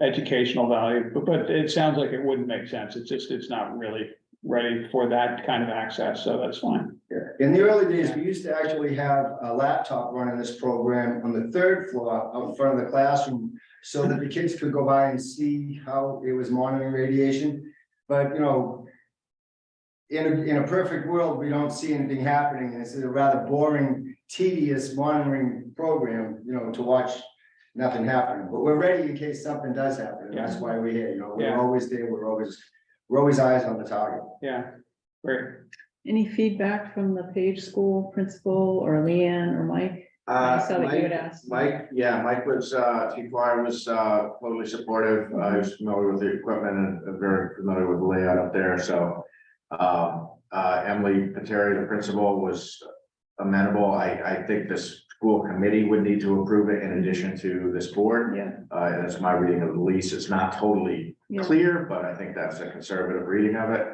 educational value, but it sounds like it wouldn't make sense. It's not really ready for that kind of access, so that's fine. Yeah. In the early days, we used to actually have a laptop running this program on the 3rd floor out in front of the classroom so that the kids could go by and see how it was monitoring radiation. But, in a perfect world, we don't see anything happening, and it's a rather boring, tedious monitoring program, to watch nothing happen, but we're ready in case something does happen, and that's why we're here, we're Yeah. always there, we're always eyes on the target. Yeah, great. Any feedback from the Page School principal or Leanne or Mike? I saw that you had asked. Mike was, Chief Dwyer was, totally supportive. He was familiar with the equipment and very familiar with the layout up there, so. Emily Pateri, the principal, was amenable. I think this school committee would need to approve it in addition to this board. Yeah. That's my reading of the lease. It's not totally Yeah. clear, but I think that's a conservative reading of it.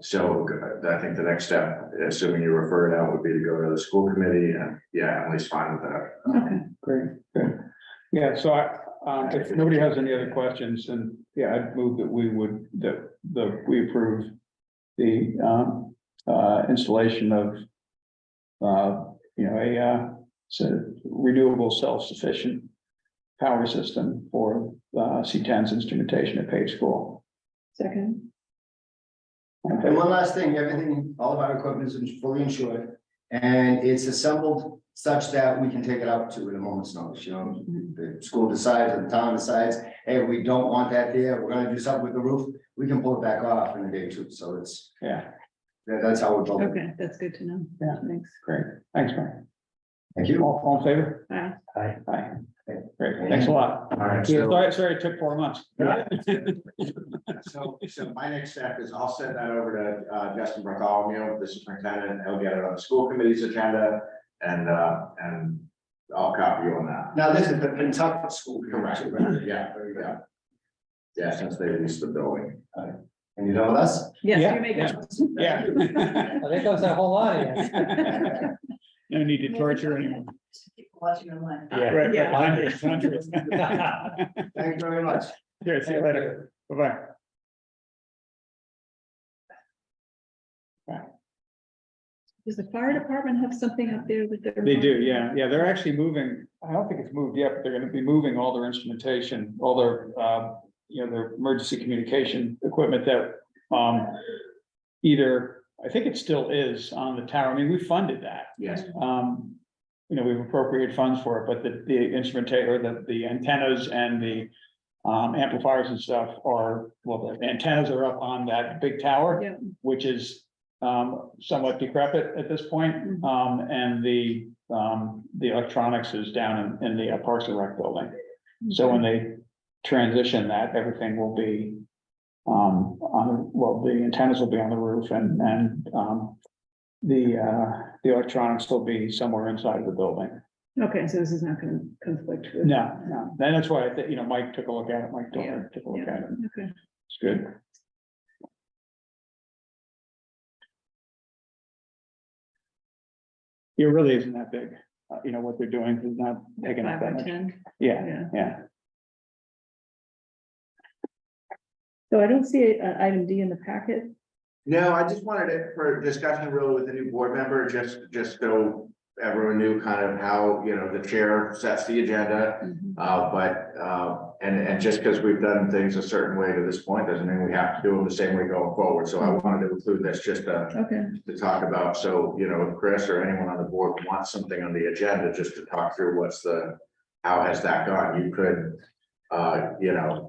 So I think the next step, assuming you refer it out, would be to go to the school committee, and Emily's fine with that. Okay. Great, good. Yeah, so if nobody has any other questions, then I'd move that we approve the installation of renewable self-sufficient power system for C10's instrumentation at Page School. Second. And one last thing, all of our equipment is fully insured, and it's assembled such that we can take it out to at a moment's notice, the school decides, or the town decides, hey, we don't want that there, we're gonna do something with the roof, we can pull it back off in a day or two, so that's how we're built. Okay, that's good to know. Yeah. Thanks. Great, thanks, Mike. Thank you. All in favor? Bye. Aye. Great, thanks a lot. All right, Sorry it took 4 months. So my next step is I'll send that over to Justin Bartholomew, the superintendent. He'll get it on the school committee's agenda, and I'll copy you on that. Now, this is the Pentucket School. Correct. Yeah, since they leased the building. And you know with us? Yes, you make it. Yeah. There goes that whole audience. No need to torture anyone. Keep watching online. Right, Yeah. hundreds. Thank you very much. Here, see you later. Bye-bye. Does the fire department have something up there that they're? They do, yeah, they're actually moving, I don't think it's moved yet, but they're gonna be moving all their instrumentation, all their, their emergency communication equipment that, either, I think it still is on the tower, I mean, we funded that. Yes. We've appropriated funds for it, but the instrumentation, or the antennas and the amplifiers and stuff are, well, the antennas are up on that big tower. Yeah. Which is somewhat decrepit at this point, and the electronics is down in the Parks and Rec building. So when they transition that, everything will be the antennas will be on the roof, and the electronics will be somewhere inside of the building. Okay, so this is not gonna conflict with. No, and that's why Mike took a look at it. Mike took Yeah, a look at it. Okay. It's good. It really isn't that big. What they're doing is not taking up 5 that by much. 10. Yeah, yeah. So I don't see item D in the packet. No, I just wanted it for discussion really with the new board member, just so everyone knew kind of how, the chair sets the agenda. And just because we've done things a certain way to this point, doesn't mean we have to do them the same way going forward. So I wanted to include this just Okay. to talk about. So, if Chris or anyone on the board wants something on the agenda, just to talk through how has that gone? You could,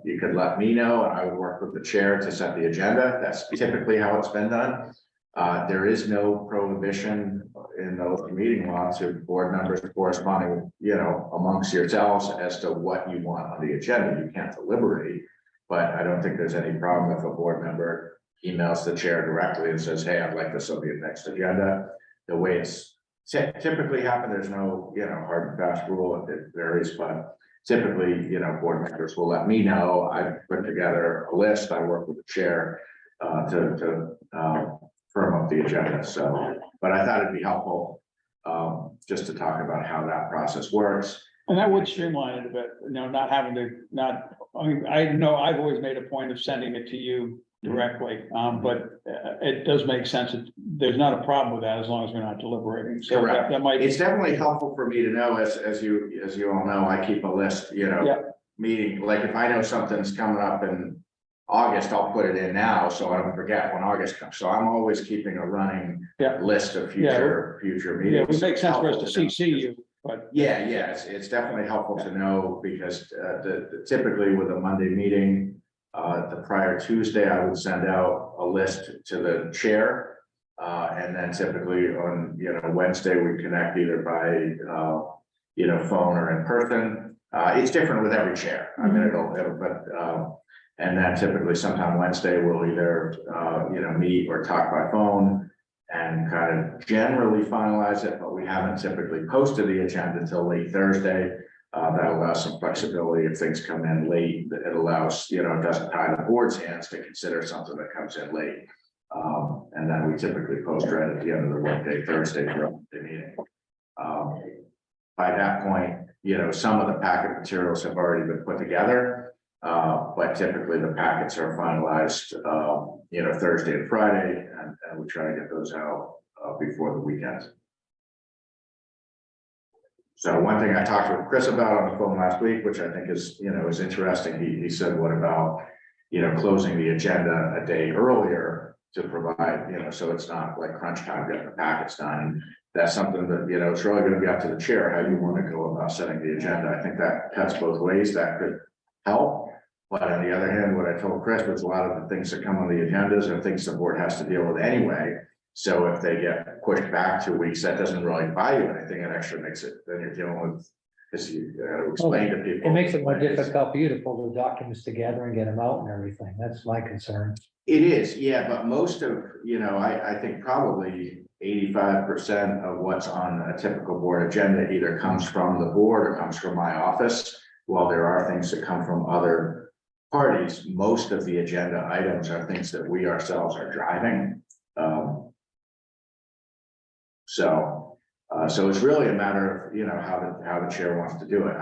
you could let me know, and I would work with the chair to set the agenda. That's typically how it's been done. There is no prohibition in the open meeting law to board members corresponding, amongst yourselves as to what you want on the agenda. You can't deliberate, but I don't think there's any problem if a board member emails the chair directly and says, hey, I'd like this on the next agenda. The way it's typically happened, there's no, hard and fast rule. It varies, but typically, board members will let me know. I put together a list. I work with the chair to firm up the agenda. So, but I thought it'd be helpful just to talk about how that process works. And that would streamline it a bit, not having to, I know I've always made a point of sending it to you directly, but it does make sense. There's not a problem with that as long as we're not deliberating. So Correct. that might. It's definitely helpful for me to know, as you all know, I keep a list, meeting, like if I know something's coming up in August, I'll put it in now, so I don't forget when August comes. So I'm always keeping a running Yeah. list of future Yeah, meetings. it would make sense for us to Helpful know. CC you, but. Yeah, it's definitely helpful to know because typically with a Monday meeting, the prior Tuesday, I would send out a list to the chair. And then typically on, Wednesday, we connect either by, phone or in person. It's different with every chair. I mean, and then typically sometime Wednesday, we'll either, meet or talk by phone and kind of generally finalize it, but we haven't typically posted the agenda until late Thursday. That allows some flexibility if things come in late. It allows, it doesn't tie the board's hands to consider something that comes in late. And then we typically post right at the end of the workday, Thursday for the meeting. By that point, some of the packet materials have already been put together. But typically the packets are finalized, Thursday and Friday, and we try to get those out before the weekend. So one thing I talked with Chris about on the phone last week, which I think is, is interesting. He said, what about, closing the agenda a day earlier to provide, so it's not like crunch time getting the packets done. That's something that, it's really going to be up to the chair, how you want to go about setting the agenda. I think that cuts both ways. That could help. But on the other hand, what I told Chris was a lot of the things that come on the agendas are things the board has to deal with anyway. So if they get pushed back 2 weeks, that doesn't really buy you anything. It actually makes it, then you're dealing with, because you explain to people. It makes it more difficult for you to pull the documents together and get them out and everything. That's my concern. It is, yeah, but most of, I think probably 85% of what's on a typical board agenda either comes from the board or comes from my office. While there are things that come from other parties, most of the agenda items are things that we ourselves are driving. So it's really a matter of, how the chair wants to do it.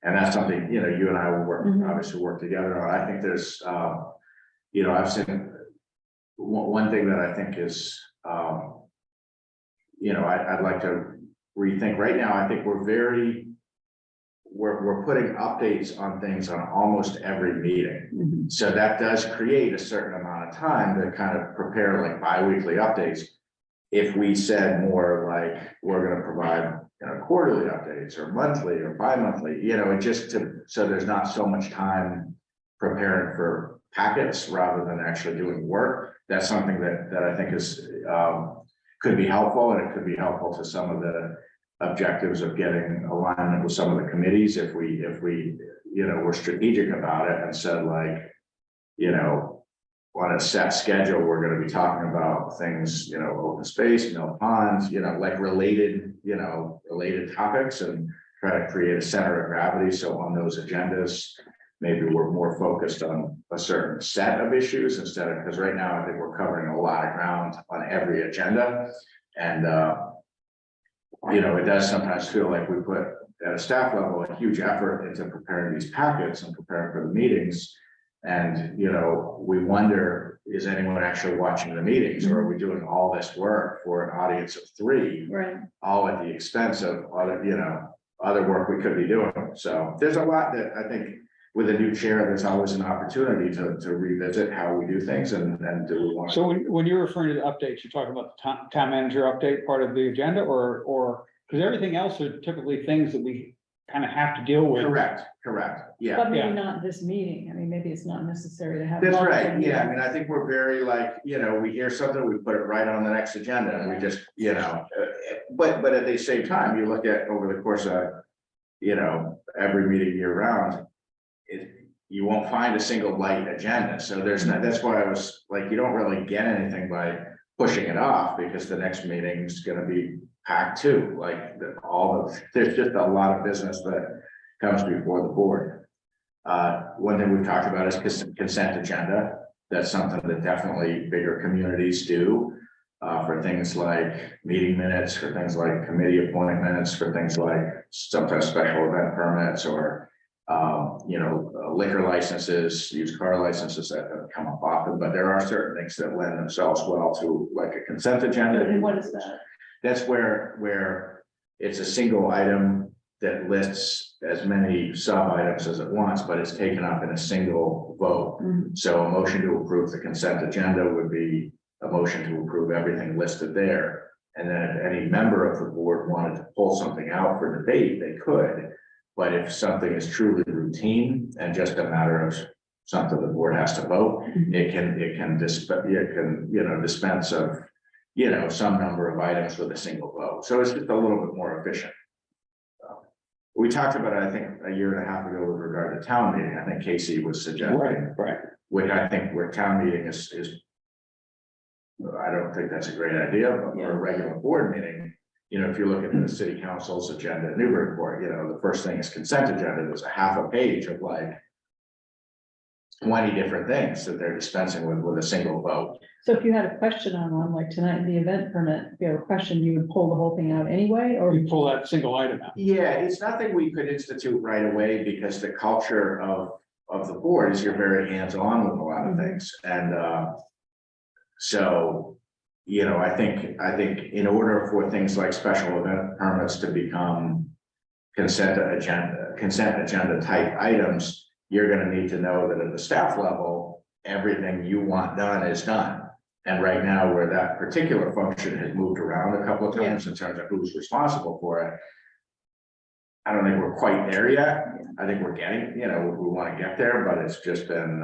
And that's something, you and I will work, obviously work together on. I think there's, I've seen one thing that I think is, I'd like to rethink right now. I think we're putting updates on things on almost every meeting. So that does create a certain amount of time to kind of prepare like bi-weekly updates. If we said more like, we're going to provide, quarterly updates or monthly or bi-monthly, so there's not so much time preparing for packets rather than actually doing work. That's something that I think is, could be helpful, and it could be helpful to some of the objectives of getting alignment with some of the committees. If we, we're strategic about it and said like, on a set schedule, we're going to be talking about things, open space, mill ponds, like related topics, and try to create a center of gravity. So on those agendas, maybe we're more focused on a certain set of issues instead of, because right now I think we're covering a lot of ground on every agenda. And, it does sometimes feel like we put at a staff level a huge effort into preparing these packets and preparing for the meetings. And, we wonder, is anyone actually watching the meetings, or are we doing all this work for an audience of 3? Right. All at the expense of other work we could be doing. So there's a lot that I think with a new chair, there's always an opportunity to revisit how we do things and do we want. So when you're referring to the updates, you're talking about the town manager update part of the agenda, or, because everything else are typically things that we kind of have to deal with. Correct, yeah. But maybe Yeah. not this meeting. I mean, maybe it's not necessary to have. That's multiple right, yeah, I meetings. mean, I think we're very like, we hear something, we put it right on the next agenda, and we just, but at the same time, you look at over the course of, every meeting year round, you won't find a single light agenda, so there's not, that's why I was like, you don't really get anything by pushing it off, because the next meeting is gonna be packed too, like there's just a lot of business that comes before the board. One thing we've talked about is consent agenda. That's something that definitely bigger communities do, for things like meeting minutes, for things like committee appointments, for things like sometimes special event permits, or liquor licenses, used car licenses that come up often. But there are certain things that lend themselves well to like a consent agenda. And what is that? That's where it's a single item that lists as many sub items as it wants, but it's taken up in a single vote. Mhm. So a motion to approve the consent agenda would be a motion to approve everything listed there. And then if any member of the board wanted to pull something out for debate, they could. But if something is truly routine and just a matter of something the board has to vote, it can dispense of, some number of items with a single vote. So it's just a little bit more efficient. We talked about it, I think, a year and a half ago with regard to town meeting. I think Casey was suggesting, Right. which I think where town meeting is. I don't think that's a great idea, but for a regular board meeting, if you look at the city council's agenda at Newbury Port, the first thing is consent agenda. There's a half a page of like 20 different things that they're dispensing with a single vote. So if you had a question on one, like tonight, the event permit, if you have a question, you would pull the whole thing out anyway, or? You pull that single item out. Yeah, it's nothing we could institute right away because the culture of the board is you're very hands-on with a lot of things. And so, I think in order for things like special event permits to become consent agenda type items, you're gonna need to know that at the staff level, everything you want done is done. And right now, where that particular function has moved around a couple of times in terms of who's responsible for it, I don't think we're quite there yet. I think we're getting, we want to get there, but it's just been,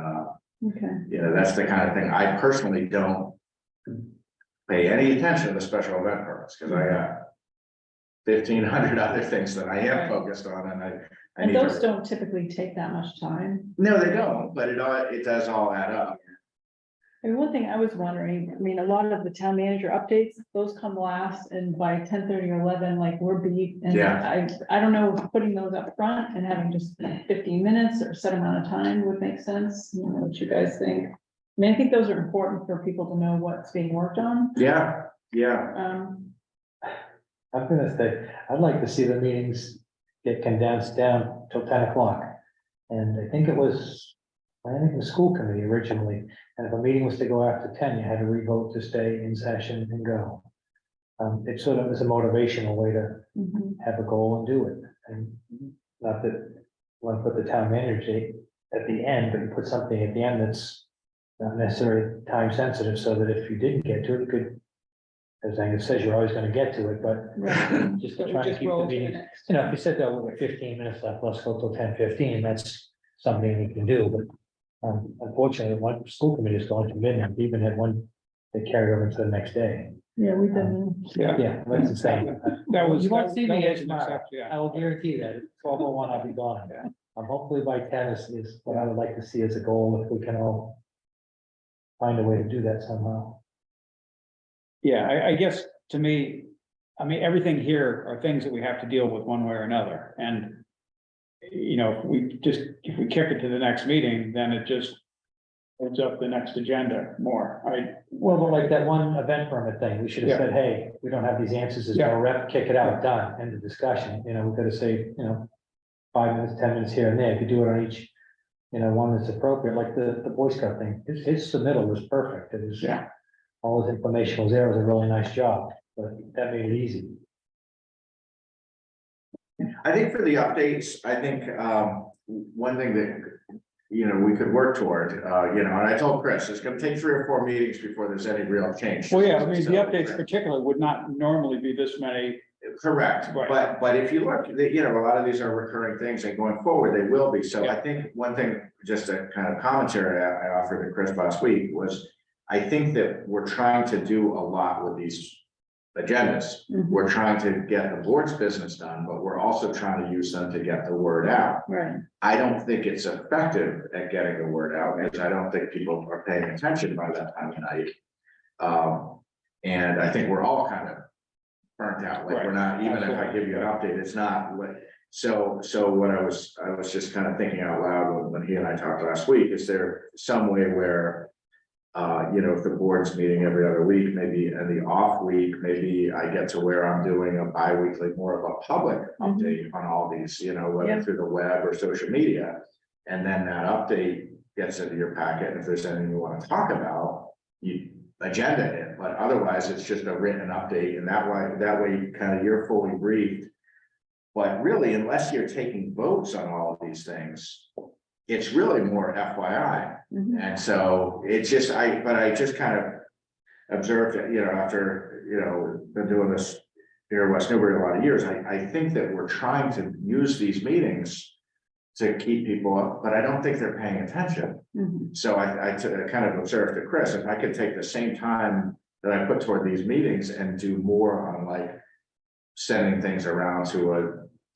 Okay. that's the kind of thing I personally don't pay any attention to the special event permits, because I got 1,500 other things that I am Right. focused on, and I And need those to. don't typically take that much time. No, they don't, but it does all add up. And one thing I was wondering, a lot of the town manager updates, those come last, and by 10:30 or 11, like we're beat. And Yeah. I don't know if putting those up front and having just 15 minutes or set amount of time would make sense. What you guys think? I think those are important for people to know what's being worked on. Yeah. I'm gonna say, I'd like to see the meetings get condensed down till 10 o'clock. And I think the school committee originally, and if a meeting was to go after 10, you had to revote to stay in session and go. It sort of is a motivational way to Mhm. have a goal and do it. And not that, want to put the town manager date at the end, but you put something at the end that's not necessarily time sensitive, so that if you didn't get to it, you could, as Angus says, you're always gonna get to it, but Right. just So to we try and just keep the roll to the meeting. next. If you said that with 15 minutes left, let's go till 10:15, that's something we can do, but unfortunately, one school committee is going to midnight, we even had one that carried over into the next day. Yeah, we've done. Yeah, that's insane. That was. You won't see me that was as tomorrow. accept- Yeah. I will guarantee that, 12:01, I'll be gone. Yeah. Hopefully by 10 is what I would like to see as a goal, if we can all find a way to do that somehow. Yeah, I guess to me, everything here are things that we have to deal with one way or another, and. If we kick it to the next meeting, then it just opens up the next agenda more. Well, but like that one event permit thing, we should have said, hey, we don't have these answers, there's no rep, kick it out, done, end of discussion, we could have saved, 5 minutes, 10 minutes here and there, if you do it on each. One that's appropriate, like the Boy Scout thing, his submittal was perfect, it was. Yeah. All his information was there, it was a really nice job, but that made it easy. I think for the updates, I think, one thing that, we could work toward, and I told Chris, it's gonna take 3 or 4 meetings before there's any real change. Well, yeah, the updates particularly would not normally be this many. Correct, Right. but if you look, a lot of these are recurring things, and going forward, they will be. So Yeah. I think one thing, just a kind of commentary I offered to Chris last week was, I think that we're trying to do a lot with these agendas. Mhm. We're trying to get the board's business done, but we're also trying to use them to get the word out. Right. I don't think it's effective at getting the word out, because I don't think people are paying attention by that time of night. And I think we're all kind of burnt out, like we're not, even if I give you an update, it's not what. So what I was just kind of thinking out loud when he and I talked last week, is there some way where, if the board's meeting every other week, maybe in the off week, maybe I get to where I'm doing a bi-weekly, more of a public update on all these, whether Yeah. through the web or social media. And then that update gets into your packet, and if there's anything you want to talk about, you agenda it, but otherwise it's just a written update, and that way kind of you're fully briefed. But really, unless you're taking votes on all of these things, it's really more FYI. Mhm. And so it's just, I just kind of observed, after, been doing this here in West Newbury a lot of years, I think that we're trying to use these meetings to keep people up, but I don't think they're paying attention. Mhm. So I kind of observed to Chris, if I could take the same time that I put toward these meetings and do more on like sending things around to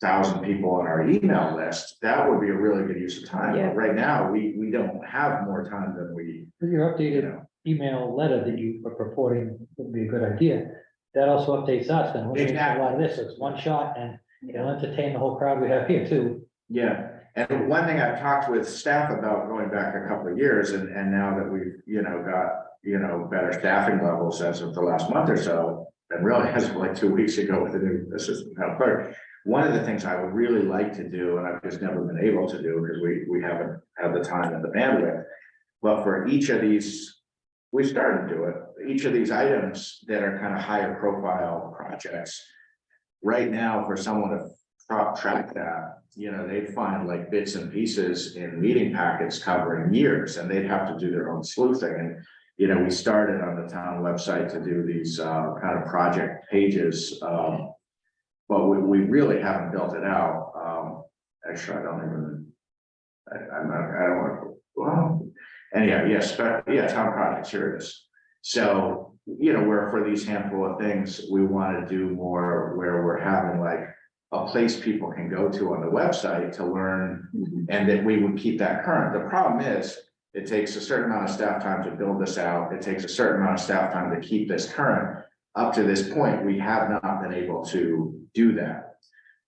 1,000 people on our email list, that would be a really good use of time. Yeah. But right now, we don't have more time than we, Your you updated know. email letter that you are purporting would be a good idea. That also updates us, and we're doing a lot of this, so it's one shot, and it'll entertain the whole crowd we have here too. Yeah, and one thing I've talked with staff about going back a couple of years, and now that we've, got, better staffing levels as of the last month or so, and really as of like 2 weeks ago with the new assistant town clerk. One of the things I would really like to do, and I've just never been able to do because we haven't had the time and the bandwidth. But for each of these, we started to do it, each of these items that are kind of higher profile projects. Right now, for someone to track that, they'd find like bits and pieces in meeting packets covering years, and they'd have to do their own sleuthing. And, we started on the town website to do these kind of project pages. But we really haven't built it out. Actually, I don't even, I don't want to, well, anyhow, yes, but yeah, town projects, here it is. So, where for these handful of things, we want to do more where we're having like a place people can go to on the website to learn, and that we would keep that current. The problem is, it takes a certain amount of staff time to build this out. It takes a certain amount of staff time to keep this current. Up to this point, we have not been able to do that.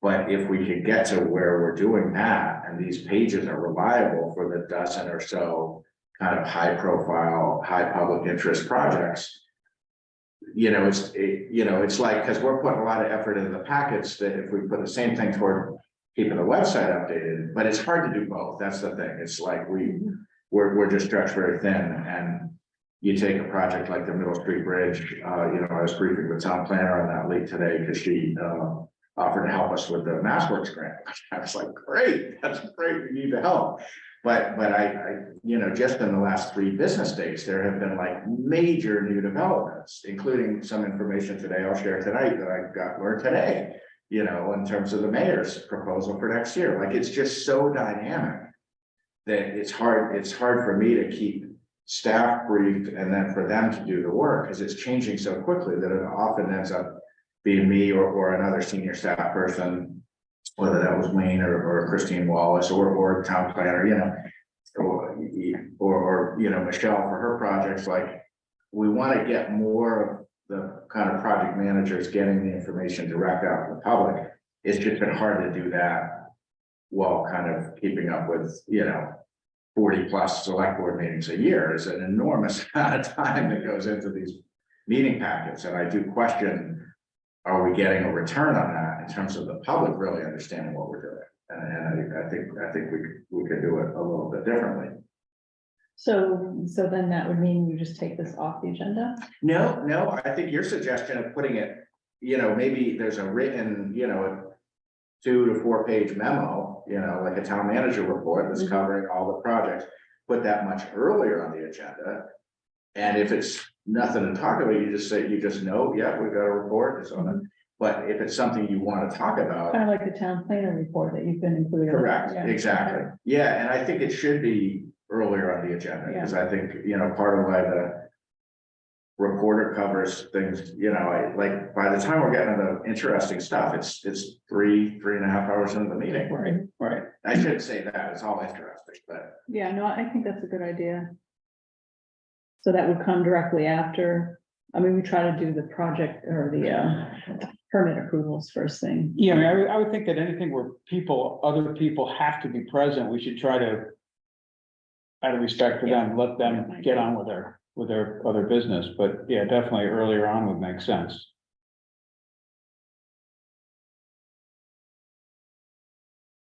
But if we could get to where we're doing that, and these pages are reliable for the dozen or so kind of high profile, high public interest projects, it's like, because we're putting a lot of effort into the packets, that if we put the same thing toward keeping the website updated, but it's hard to do both. That's the thing. It's like we're just stretched very thin, and you take a project like the Middle Street Bridge, I was briefing the town planner on that late today because she offered to help us with the MassWorks grant. I was like, great, that's great, we need the help. But I just in the last 3 business days, there have been like major new developments, including some information today I'll share tonight that I got learned today, in terms of the mayor's proposal for next year. Like, it's just so dynamic that it's hard for me to keep staff briefed and then for them to do the work, because it's changing so quickly that it often ends up being me or another senior staff person, whether that was Wayne or Christine Wallace or town planner, or Michelle for her projects. Like, we want to get more of the kind of project managers getting the information direct out to the public. It's just been hard to do that while kind of keeping up with, 40 plus select board meetings a year is an enormous amount of time that goes into these meeting packets. And I do question, are we getting a return on that in terms of the public really understanding what we're doing? And I think we could do it a little bit differently. So then that would mean you just take this off the agenda? No, I think your suggestion of putting it, maybe there's a written, 2 to 4 page memo, like a town manager report that's covering all the projects, put that much earlier on the agenda. And if it's nothing to talk about, you just know, yeah, we've got a report, it's on it. But if it's something you want to talk about. Kind of like the town planner report that you've been including. Correct, Yeah. exactly. Yeah, and I think it should be earlier on the agenda, because I think, part of why the reporter covers things, like by the time we're getting to the interesting stuff, it's 3.5 hours into the meeting. Right. I shouldn't say that, it's all interesting, but Yeah, no, I think that's a good idea. So that would come directly after, we try to do the project or the permit approvals first thing. Yeah, I would think that anything where other people have to be present, we should try to, out of respect for them, let them get on with their other business. But yeah, definitely earlier on would make sense.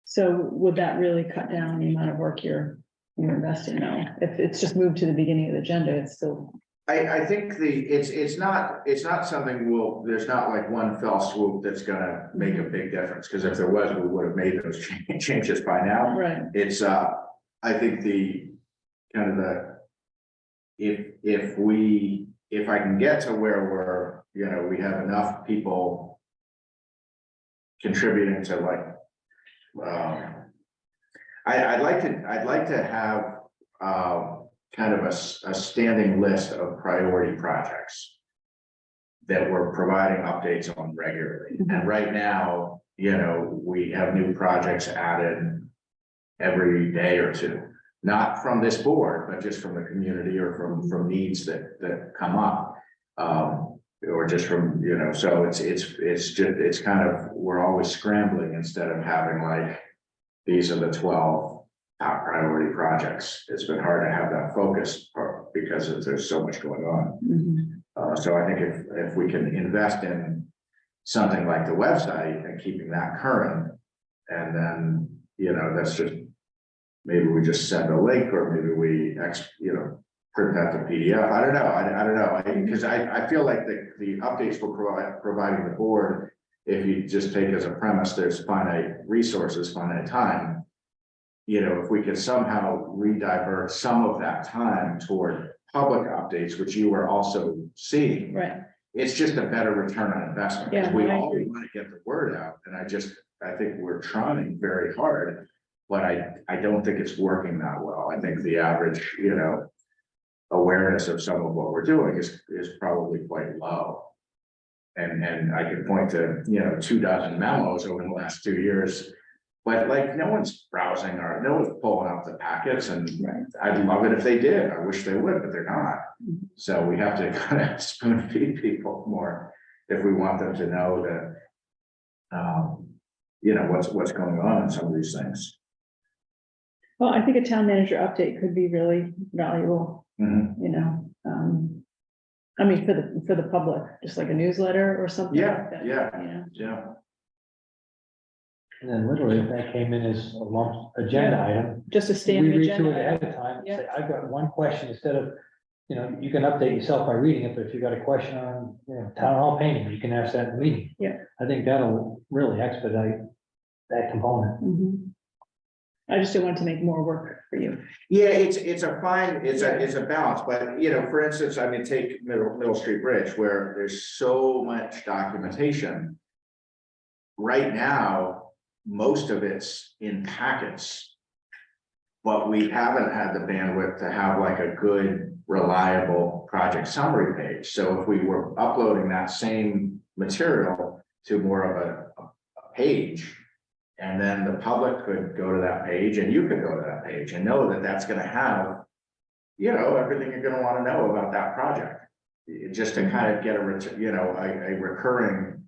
So would that really cut down the amount of work you're investing now? If it's just moved to the beginning of the agenda, it's still I think it's not something there's not like one fell swoop that's gonna make a big difference, because if there was, we would have made those changes by now. Right. It's, I think the, kind of the, if I can get to where we have enough people contributing to like, I'd like to have, kind of a standing list of priority projects that we're providing updates on regularly. And right now, we have new projects added every day or two, not from this board, but just from the community or from needs that come up. Or just from, so it's kind of, we're always scrambling instead of having like, these are the 12 top priority projects. It's been hard to have that focus because there's so much going on. So I think if we can invest in something like the website and keeping that current, and then, that's just, maybe we just send a link, or maybe we, print out the PDF. I don't know. Because I feel like the updates we're providing the board, if you just take as a premise, there's finite resources, finite time. If we could somehow redivert some of that time toward public updates, which you are also seeing. Right. It's just a better return on investment. Yeah, We I all agree. want to get the word out, and I think we're trying very hard, but I don't think it's working that well. I think the average, awareness of some of what we're doing is probably quite low. And I could point to, 24 memos over the last 2 years, but like, no one's browsing or no one's pulling out the packets, and Right. I'd love it if they did. I wish they would, but they're not. So we have to kind of spoon feed people more if we want them to know that, what's going on in some of these things. Well, I think a town manager update could be really valuable, I mean, for the public, just like a newsletter or something like that. Yeah. And then literally, if that came in as a lump agenda item, Just to stay on we the read through it agenda. ahead of time, and Yeah. say, I've got one question, instead of, you can update yourself by reading it, but if you got a question on, town hall painting, you can ask that in the meeting. Yeah. I think that'll really expedite that component. Mhm. I just didn't want to make more work for you. Yeah, it's a fine, it's a balance, but for instance, I mean, take Middle Street Bridge, where there's so much documentation. Right now, most of it's in packets. But we haven't had the bandwidth to have like a good, reliable project summary page. So if we were uploading that same material to more of a page, and then the public could go to that page, and you could go to that page and know that that's gonna have, everything you're gonna wanna know about that project. Just to kind of get a recurring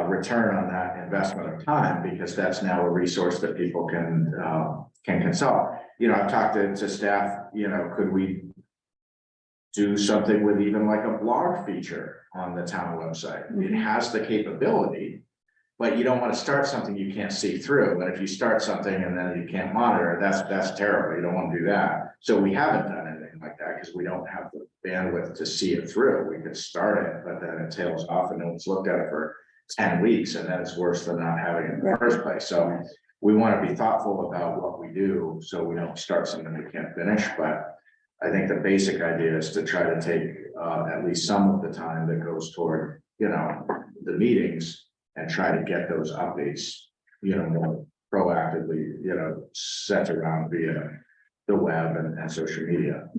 return on that investment of time, because that's now a resource that people can consult. I've talked to staff, could we do something with even like a blog feature on the town website? It has the capability. But you don't want to start something you can't see through. But if you start something and then you can't monitor, that's terrible. You don't want to do that. So we haven't done anything like that because we don't have the bandwidth to see it through. We could start it, but then it tails off and no one's looked at it for 10 weeks, and then it's worse than not having it in the first place. So we want to be thoughtful about what we do so we don't start something we can't finish. But I think the basic idea is to try to take at least some of the time that goes toward, the meetings, and try to get those updates, more proactively, sent around via the web and social media.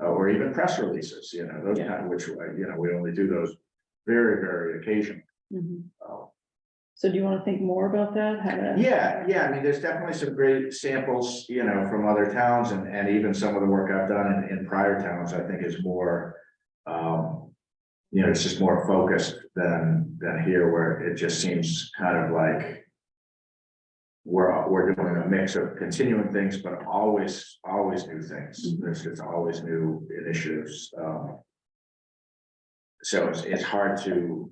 Or even press releases, those kind of, which, we only do those very, very occasionally. So do you want to think more about that? How to? Yeah, I mean, there's definitely some great samples, from other towns, and even some of the work I've done in prior towns, I think is more, it's just more focused than here, where it just seems kind of like we're doing a mix of continuing things, but always new things. There's just always new initiatives. So it's hard to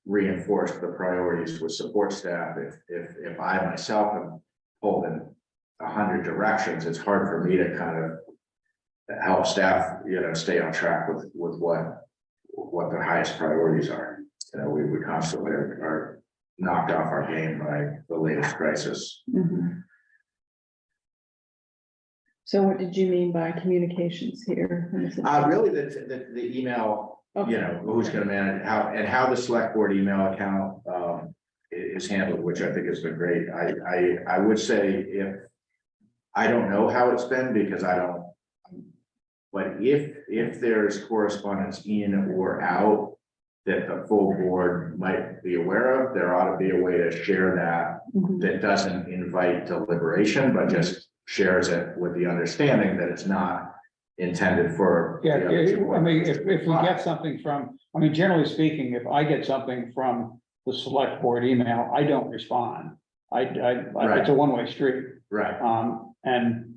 reinforce the priorities with support staff. If I myself am pulled in 100 directions, it's hard for me to kind of help staff, stay on track with what the highest priorities are. We constantly are knocked off our game by the latest crisis. Mhm. So what did you mean by communications here? Really, the email, who's gonna manage how the select board email account is handled, which I think has been great. I would say if I don't know how it's been because I don't, but if there's correspondence in or out that the full board might be aware of, there ought to be a way to share that Mhm. that doesn't invite deliberation, but just shares it with the understanding that it's not intended for. Yeah, the other two I mean, boards. if we get something from, I mean, generally speaking, if I get something from the select board email, I don't respond. It's a one-way street. Right, And,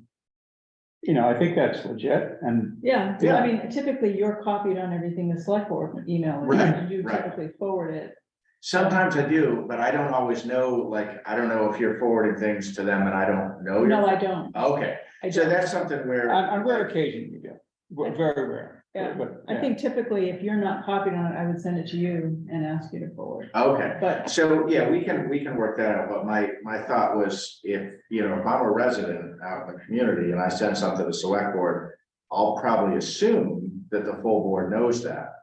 I think that's legit and, Yeah, Yeah. I mean, typically you're copied on everything the select board email, is, Right, and you right. typically forward it. sometimes I do, but I don't always know, like, I don't know if you're forwarding things to them and I don't know. No, you're- I don't. Okay, I so don't. that's something where. on rare occasion you do, very rare. Yeah, But, I think typically if you're not copied on it, I would send it to you and ask you to forward, Okay, but so, yeah, we can work that out, but my thought was if I'm a resident out in the community and I send something to the select board, I'll probably assume that the full board knows that.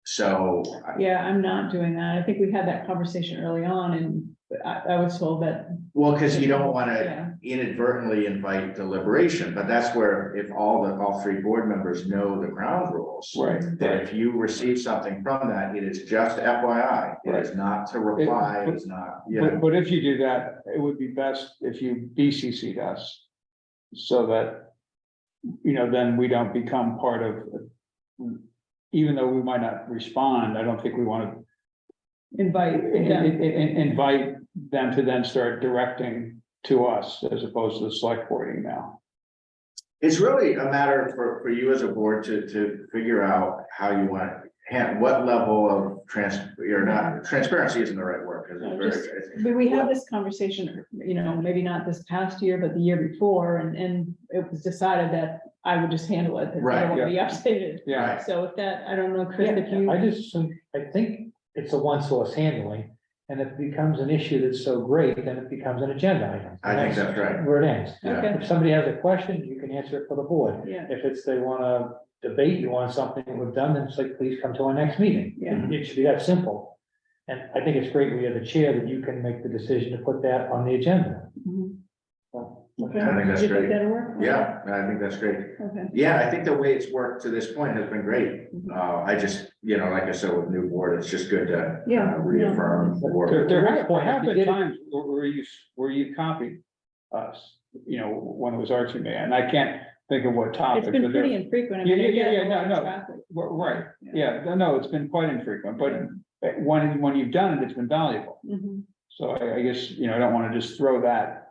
So, yeah, I'm not doing that. I think we had that conversation early on and I was told that. well, because you don't want Yeah. to inadvertently invite deliberation, but that's where if all three board members know the ground rules. right, That if you receive something from that, it is just FYI, it is not to reply, it is not, but if you do that, it would be best if you BCC'd us. So that, then we don't become part of, even though we might not respond, I don't think we want to Invite them. invite them to then start directing to us as opposed to the select board email. It's really a matter for you as a board to figure out how you want what level of transparency isn't the right word. Because it's very. We had this conversation, maybe not this past year, but the year before, and it was decided that I would just handle it. That Right, it won't be updated. Yeah, So if that, I don't know, Chris, if you. I think it's a one source handling, and if it becomes an issue that's so great, then it becomes an agenda item. I think that's right. Where it ends. Yeah. Okay, If somebody has a question, you can answer it for the board. yeah, If it's, they wanna debate, you want something we've done, then it's like, please come to our next meeting. Yeah. It should be that simple. And I think it's great we have the chair that you can make the decision to put that on the agenda. Mhm. So, Okay. I think that's Did you great. that'll work? Yeah, I think that's great. Okay. Yeah, I think the way it's worked to this point has been great. I just, like I said, with new board, it's just good to Yeah, reaffirm. there have been times where you copied us, when it was Archie May, and I can't think of what topic. It's been but there- pretty infrequent. I Yeah, mean, yeah, we get yeah, a no, lot of no. traffic. Right, yeah, no, it's been quite infrequent, but when you've done it, it's been valuable. Mhm. So I guess, I don't want to just throw that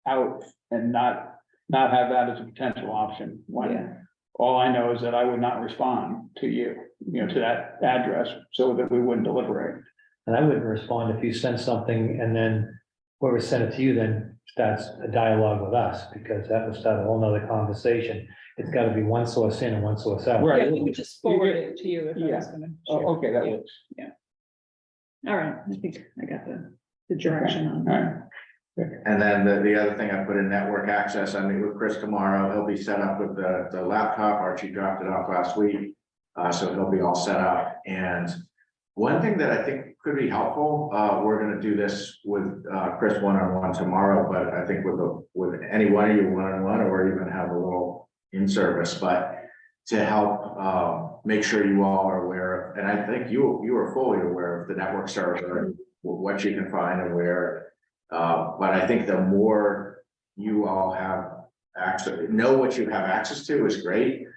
out and not have that as a potential option. Yeah. When all I know is that I would not respond to you, to that address so that we wouldn't deliberate. And I wouldn't respond if you send something and then whoever sent it to you then starts a dialogue with us, because that would start a whole nother conversation. It's gotta be one source in and one source out. Right. Yeah, we would just forward it to you if I was gonna. share. Oh, okay, that Yeah. works. All right, I think I got the direction on All that. right. And then the other thing I put in network access, I meet with Chris tomorrow, he'll be set up with the laptop, Archie dropped it off last week. So he'll be all set up, and one thing that I think could be helpful, we're gonna do this with Chris one-on-one tomorrow, but I think with any one of you one-on-one, or even have a little in-service, but to help make sure you all are aware of, and I think you are fully aware of the network server, what you can find and where. But I think the more you all have access, know what you have access to is great.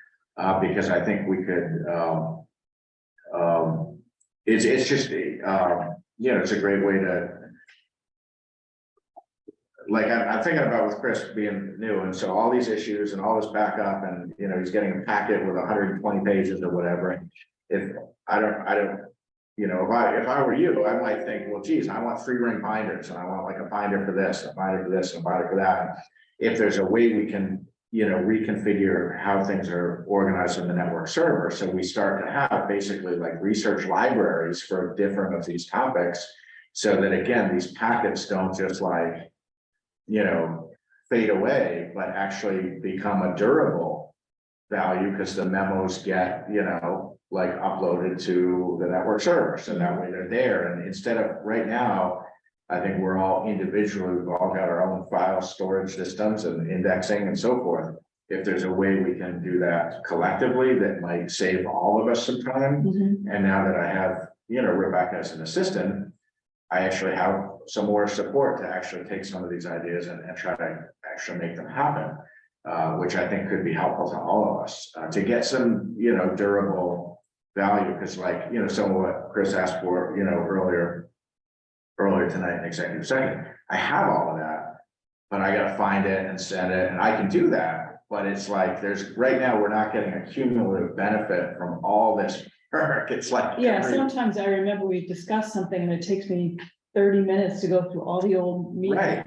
Because I think we could, it's just, it's a great way to. Like I'm thinking about with Chris being new, and so all these issues and all this backup, and he's getting a packet with 120 pages or whatever. If I don't. If I were you, I might think, well, geez, I want 3-ring binders and I want like a binder for this, a binder for this, and a binder for that. If there's a way we can reconfigure how things are organized in the network server. So we start to have basically like research libraries for different of these topics. So that again, these packets don't just like, fade away, but actually become a durable value because the memos get, like uploaded to the network server. So that way they're there. And instead of right now, I think we're all individually, we've all got our own file storage systems and indexing and so forth. If there's a way we can do that collectively, that might save all of us some time. And now that I have, Rebecca as an assistant, I actually have some more support to actually take some of these ideas and try to actually make them happen. Which I think could be helpful to all of us, to get some, durable value, because like, some of what Chris asked for, earlier tonight in executive session, I have all of that, but I gotta find it and send it, and I can do that, but it's like, right now, we're not getting a cumulative benefit from all this work. It's like. Yeah, sometimes I remember we discussed something and it takes me 30 minutes to go through all the old meeting, Right.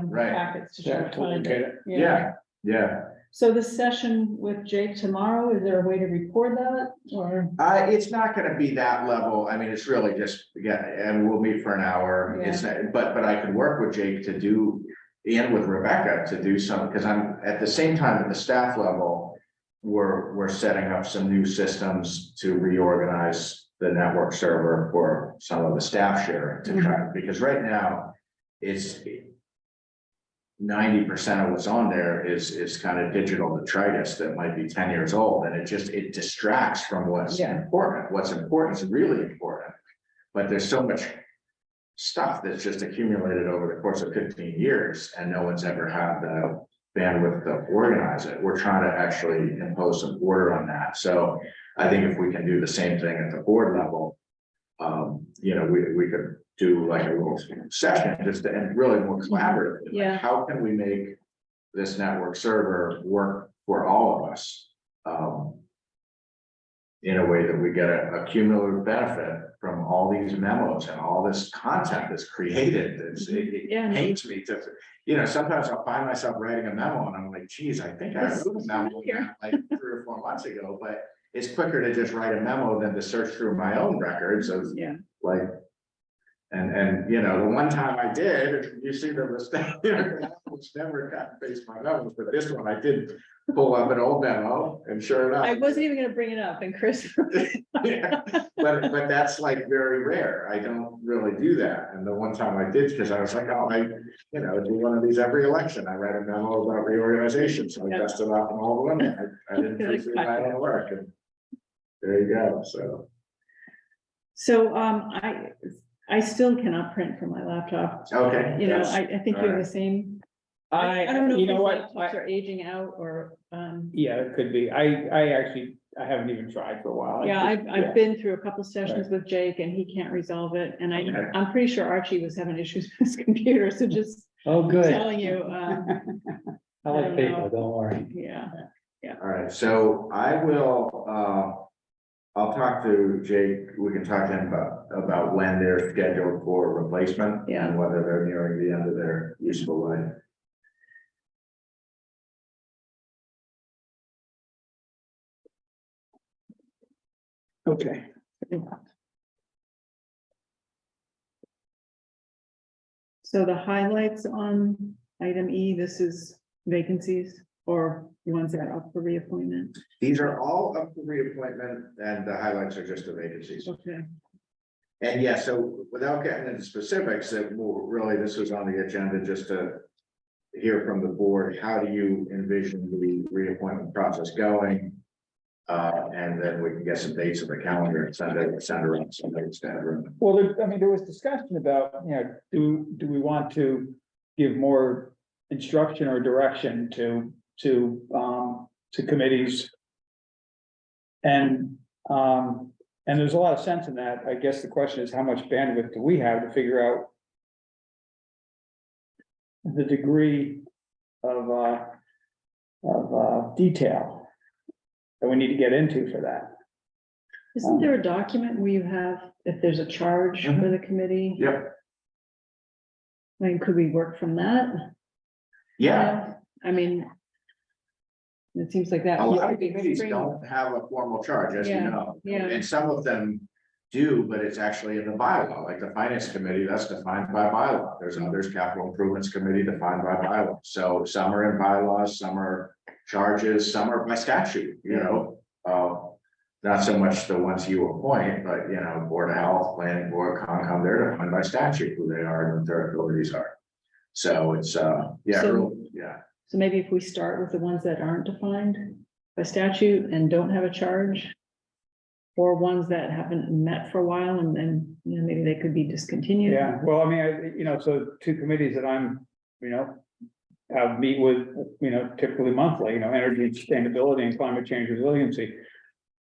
Right. packets to try to find Okay. it. Yeah. So the session with Jake tomorrow, is there a way to record that or? It's not gonna be that level. I mean, it's really just, and we'll meet for an hour. Yeah. It's, but I could work with Jake to do, and with Rebecca to do some, because I'm at the same time at the staff level, we're setting up some new systems to reorganize the network server for some of the staff sharing to try, because right now it's 90% of what's on there is kind of digital detritus that might be 10 years old, and it distracts from what's important. What's important is really important, but there's so much stuff that's just accumulated over the course of 15 years, and no one's ever had the bandwidth to organize it. We're trying to actually impose some order on that. So I think if we can do the same thing at the board level, we could do like a little session and really more collaborative. Like, Yeah. how can we make this network server work for all of us? In a way that we get a cumulative benefit from all these memos and all this content that's created. It pains me to, sometimes I'll find myself writing a memo and I'm like, geez, I think I wrote a memo like 3 or 4 months ago, but it's quicker to just write a memo than to search through my own records of like, and the one time I did, you see the mistake, which never got faced my memos, but this one I did pull up an old memo and sure enough. I wasn't even gonna bring it up and Chris. Yeah, but that's like very rare. I don't really do that. And the one time I did, because I was like, oh, I do one of these every election. I write a memo about reorganization. So I dusted off on all of them. I didn't do my own work. And there you go. So, I still cannot print from my laptop. Okay. I think you're the same. I don't know. You if know these what? laptops are aging out or, Yeah, it could be. I haven't even tried for a while. yeah, I've been through a couple sessions with Jake and he can't resolve it. And Okay. I'm pretty sure Archie was having issues with his computer. So just Oh, good. telling you, I I like don't paper, know. don't worry. yeah. All right. So I will, I'll talk to Jake. We can talk to him about when they're scheduled for replacement and whether they're nearing the end of their useful life. Okay. So the highlights on item E, this is vacancies or ones that are up for reappointment. These are all up for reappointment and the highlights are just the vacancies. Okay. And yeah, so without getting into specifics, this was on the agenda just to hear from the board. How do you envision the reappointment process going? And then we can get some dates of the calendar and send around some dates to everyone. Well, there was discussion about, do we want to give more instruction or direction to committees? And there's a lot of sense in that. I guess the question is, how much bandwidth do we have to figure out the degree of detail that we need to get into for that? Isn't there a document where you have, if there's a charge for the committee? Yep. I mean, could we work from that? Yeah. I mean, It sees like that. A lot of would be committees framework. don't have a formal charge, as you Yeah, know. yeah. And some of them do, but it's actually in the bylaw, like the finance committee, that's defined by bylaw. There's others, capital improvements committee defined by bylaw. So some are in bylaws, some are charges, some are by statute, you know? Not so much the ones you appoint, but you know, Board of Health, Planning Board, Concom, they're defined by statute who they are and what their authorities are. So it's, yeah, So- yeah. So maybe if we start with the ones that aren't defined by statute and don't have a charge. Or ones that haven't met for a while and then, you know, maybe they could be discontinued. Yeah, well, I mean, so two committees that I'm, meet with, typically monthly, energy and sustainability and climate change resiliency.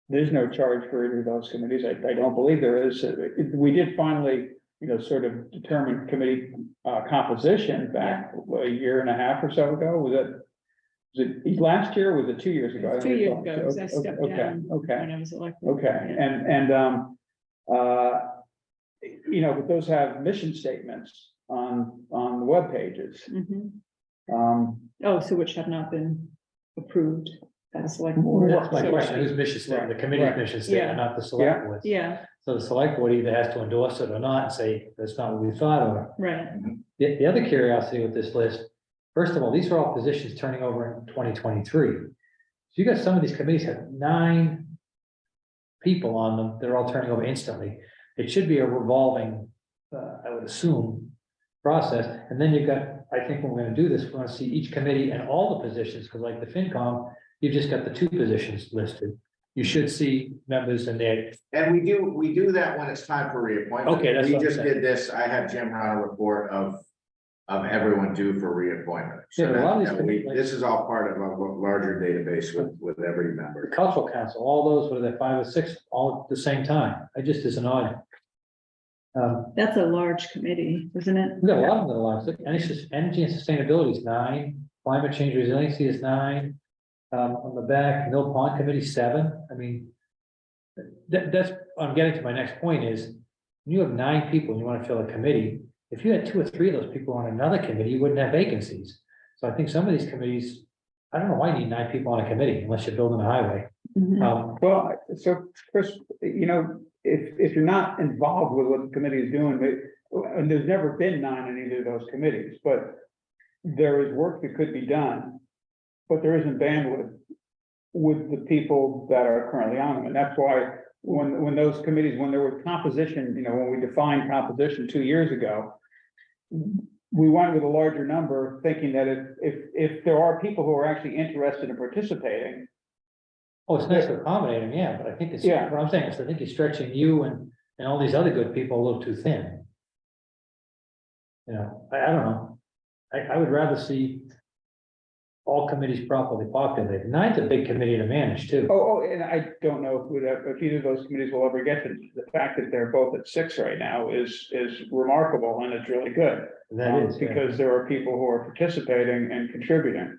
There's no charge for either of those committees. I don't believe there is. We did finally, sort of determine committee composition back a year and a half or so ago. Was it last year or was it 2 years ago? I don't 2 years recall. ago, because I stepped Okay, down okay. when I was elected. Okay, Yeah. but those have mission statements on the web pages. Mhm. Oh, So which have not been approved by the select board. That's my So- question, whose mission statement, the committee's Right. mission statement, not the select board. Yeah, So the select board either has to endorse it or not and say, that's not what we thought, or right, the other curiosity with this list. First of all, these are all positions turning over in 2023. So you got some of these committees have 9 people on them, they're all turning over instantly. It should be a revolving, I would assume, process. And then you've got, I think when we're gonna do this, we're gonna see each committee and all the positions, because like the FinCom, you've just got the 2 positions listed. You should see members in there. And we do that when it's time for reappointment. Okay, that's We what I'm just saying. did this, I had Jim run a report of everyone due for reappointment. Yeah, So but a lot of these that we- committees- this is all part of a larger database with every The member. cultural council, all those, what are they, 5 or 6, all at the same time. I just is an odd. that's a large committee, isn't it? We got a lot of them that are large. Look, energy and sustainability is 9, climate change resiliency is 9. On the back, Mill Pond Committee 7. I mean. That's, I'm getting to my next point is, when you have 9 people and you want to fill a committee, if you had 2 or 3 of those people on another committee, you wouldn't have vacancies. So I think some of these committees, I don't know why you need 9 people on a committee unless you're building a highway. Mhm. well, so Chris, if you're not involved with what the committee is doing, and there's never been 9 in either of those committees, but there is work that could be done, but there isn't bandwidth with the people that are currently on them. And that's why when those committees, when there was composition, when we defined composition 2 years ago, we went with a larger number, thinking that if there are people who are actually interested in participating. Oh, it's nice to accommodate them, yeah, but I think it's, Yeah. what I'm saying is I think you're stretching you and all these other good people a little too thin. I don't know. I would rather see all committees properly populated. 9's a big committee to manage too. And I don't know if either of those committees will ever get to the fact that they're both at 6 right now is remarkable, and it's really good. That is, yeah. Because there are people who are participating and contributing.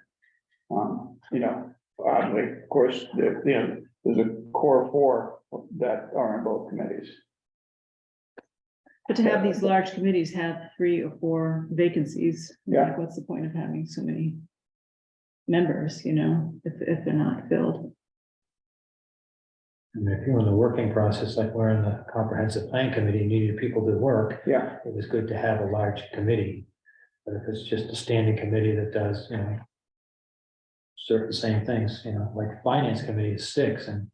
Oddly, of course, there's a core of 4 that are in both committees. But to have these large committees have 3 or 4 vacancies. Yeah. like, what's the point of having so many members, if they're not filled? I mean, if you're in the working process, like we're in the comprehensive plan committee, and needed people to work, Yeah, it was good to have a large committee. But if it's just a standing committee that does, certain same things, like finance committee is 6, and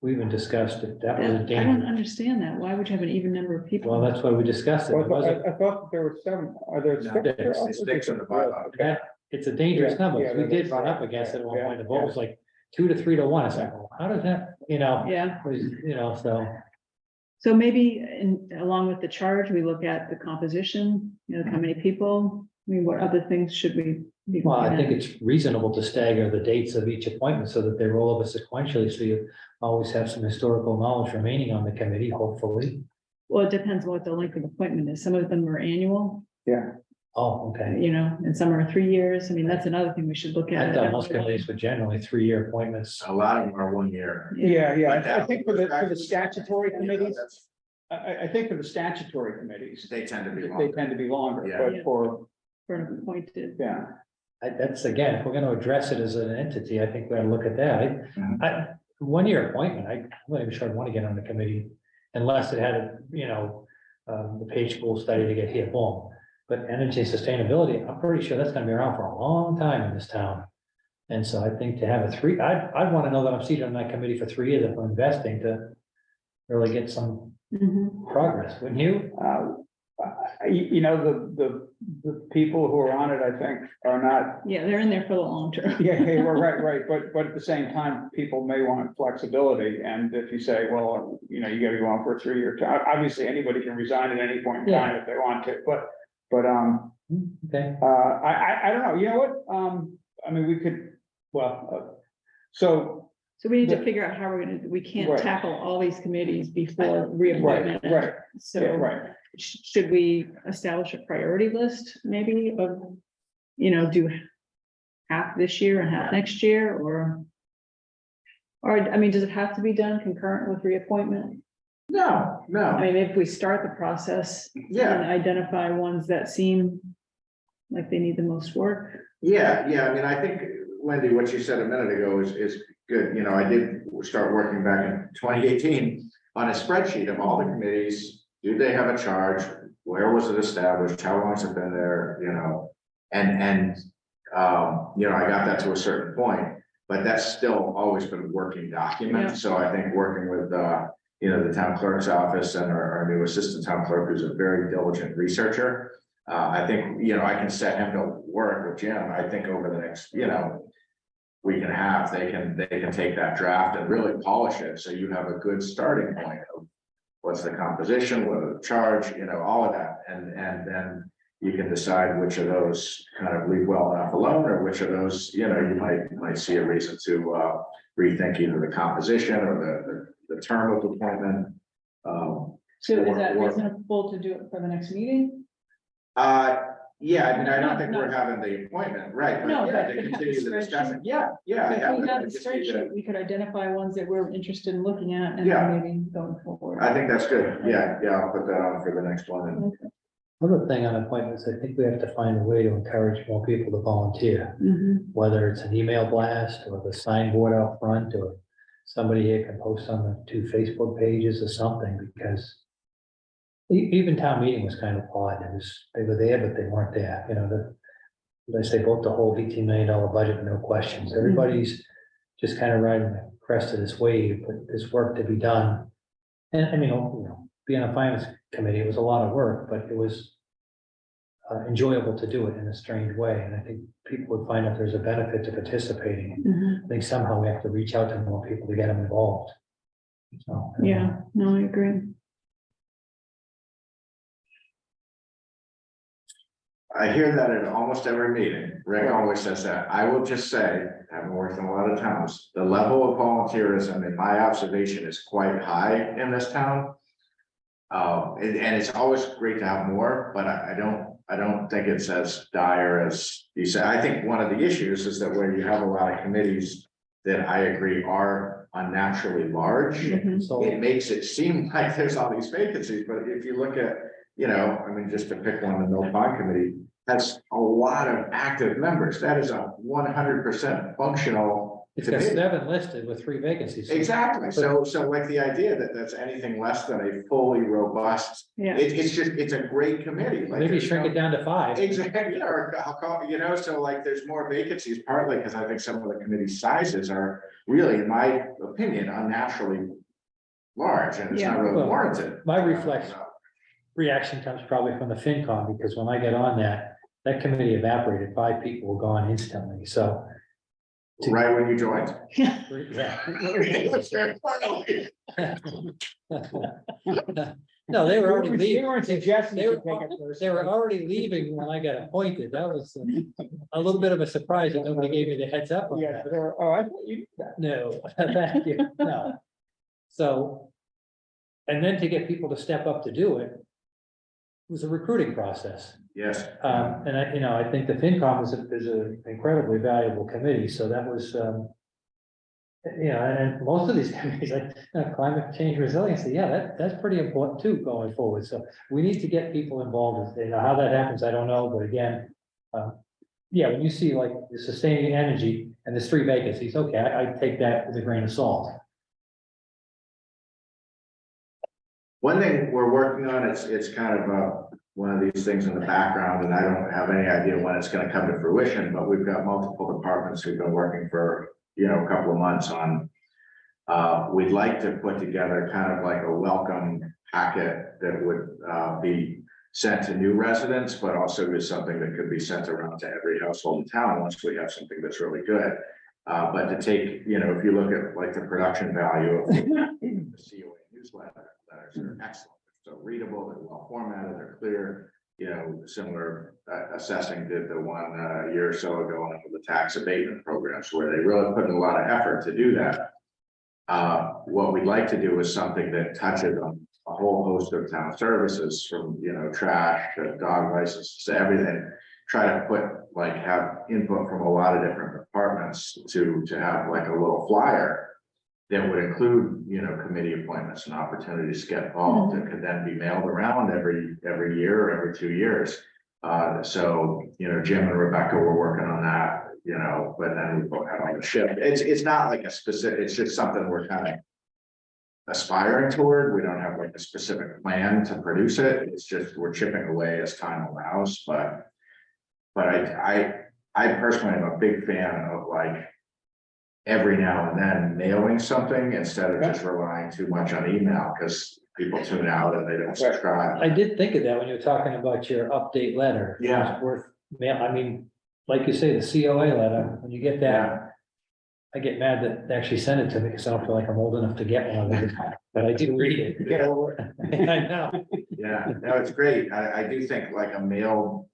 we even discussed if that was a I don't danger. understand that. Why would you have an even number of people? Well, that's why we discussed it. It wasn't, I thought that there were 7, are there 6? It's 6 in the bylaw. that, it's a dangerous Yeah, number. yeah, We that did is run up right. against it at one Yeah, point. The vote was like 2 to 3 to 1. It's like, well, how does that, Yeah, so. so maybe along with the charge, we look at the composition, how many people, I mean, what other things should we be? Well, I looking think at? it's reasonable to stagger the dates of each appointment so that they roll over sequentially, so you always have some historical knowledge remaining on the committee, hopefully. Well, it depends what the length of appointment is. Some of them are annual, Yeah, Oh, okay. and some are 3 years. I mean, that's another thing we should look I at. thought most committees were generally 3-year appointments. A lot of them are 1 year. I think for the statutory committees, I think for the statutory committees, They tend to be they longer. tend to be longer, Yeah. but for, For an appointed, yeah. that's again, if we're gonna address it as an entity, I think we ought to look at that. Mhm. One-year appointment, I'm not even sure I'd want to get on the committee unless it had a, the page school study to get here, boom. But energy sustainability, I'm pretty sure that's gonna be around for a long time in this town. And so I think to have I'd want to know that I'm seated on that committee for 3 years if I'm investing to really get some progress, wouldn't you? The people who are on it, I think, are not, Yeah, they're in there for the long term. yeah, we're right, but at the same time, people may want flexibility, and if you say, well, you gotta be on for a 3-year term, obviously, anybody can resign at any point in time if they want to, but, Okay, I don't know, you know what, I mean, we could, so, So we need to figure out how we can't Right. tackle all these committees before right, reappointment. right, yeah, So right. should we establish a priority list maybe of, do half this year and half next year, or I mean, does it have to be done concurrent with reappointment? No, I no, mean, if we start the process yeah. and identify ones that seem like they need the most work. Yeah, I mean, I think, Wendy, what you said a minute ago is good. I did start working back in 2018 on a spreadsheet of all the committees. Do they have a charge? Where was it established? How long has it been there? I got that to a certain point, but that's still always been a working document. Yeah. So I think working with, the town clerk's office and our new assistant town clerk, who's a very diligent researcher. I think, I can set him to work with Jim. I think over the next, week and a half, they can take that draft and really polish it. So you have a good starting point of what's the composition, what are the charge, all of that. And then you can decide which of those kind of leave well enough alone, or which of those, you might see a reason to rethink either the composition or the term of appointment. So is that Or- reasonable to do it for the next meeting? Yeah, I mean, I don't think No. we're having the appointment, right? No, yeah, but to we have continue the the discussion. spreadsheet. Yeah. If we have the just need to- spreadsheet, we could identify ones that we're interested in looking at and Yeah. then maybe going forward. I think that's good. Yeah, I'll put that on for the next one. And another thing on appointments, I think we have to find a way to encourage more people to volunteer. Mhm. Whether it's an email blast or the signboard out front, or somebody here can post on the 2 Facebook pages or something, because even town meeting was kind of odd. They were there, but they weren't there, they say vote to hold $18 million budget, no questions. Everybody's just kind of riding the crest of this wave, but there's work to be done. And I mean, being on a finance committee, it was a lot of work, but it was enjoyable to do it in a strange way. And I think people would find that there's a benefit to participating. Mhm. I think somehow we have to reach out to more people to get them involved. So, Yeah, no, I agree. I hear that at almost every meeting. Rick always says that. I will just say, having worked in a lot of towns, the level of volunteerism in my observation is quite high in this town. And it's always great to have more, but I don't think it's as dire as you say. I think one of the issues is that where you have a lot of committees that I agree are unnaturally large, Mhm. So, it makes it seem like there's all these vacancies, but if you look at, just to pick one, the Mill Pond Committee has a lot of active members. That is a 100% functional it's got committee. 7 listed with 3 vacancies. Exactly. So like the idea that that's anything less than a fully robust, Yeah. it's a great committee. Like, Maybe there's shrink no- it down to 5. Exactly, or I'll call, so like there's more vacancies, partly because I think some of the committee sizes are really, in my opinion, unnaturally large, and it's not really Well, warranted. my reflex reaction comes probably from the FinCom, because when I get on that committee evaporated, 5 people were gone instantly, so. Right when you joined. Yeah. No, they were already We leaving. weren't suggesting They you were, should take it first. they were already leaving when I got appointed. That was a little bit of a surprise that nobody gave me the heads up on Yeah, that. I thought you did that. No, thank you, no. So, and then to get people to step up to do it was a recruiting process. Yes. And I think the FinCom is an incredibly valuable committee, so that was, and most of these committees, like climate change resiliency, yeah, that's pretty important too, going forward. So we need to get people involved. How that happens, I don't know, but again, yeah, when you see like the sustaining energy and there's 3 vacancies, okay, I take that with a grain of salt. One thing we're working on, it's kind of one of these things in the background, and I don't have any idea when it's gonna come to fruition, but we've got multiple departments who've been working for, a couple of months on. We'd like to put together kind of like a welcome packet that would be sent to new residents, but also is something that could be sent around to every household in town once we have something that's really good. But to take, if you look at like the production value of the COA newsletter, letters are excellent. They're so readable, they're well formatted, they're clear. Similar assessing did the one a year or so ago on the tax abatement programs where they really put in a lot of effort to do that. What we'd like to do is something that touches on a whole host of town services from, trash to dog licenses to everything. Try to have input from a lot of different departments to have like a little flyer that would include, committee appointments and opportunities to get involved. It could then be mailed around every year or every 2 years. So, Jim and Rebecca were working on that, but then we both had on the ship. It's not like a specific, it's just something we're kind of aspiring toward. We don't have like a specific plan to produce it. It's just we're chipping away as time allows. But I personally am a big fan of like every now and then mailing something instead of just relying too much on email because people tune out and they don't subscribe. I did think of that when you were talking about your update letter. Yeah. It's worth mail, I mean, like you say, the COA letter, when you get that, I get mad that they actually sent it to me because I don't feel like I'm old enough to get one of them, but I did read it. I know. Yeah, no, it's great. I do think like a mail,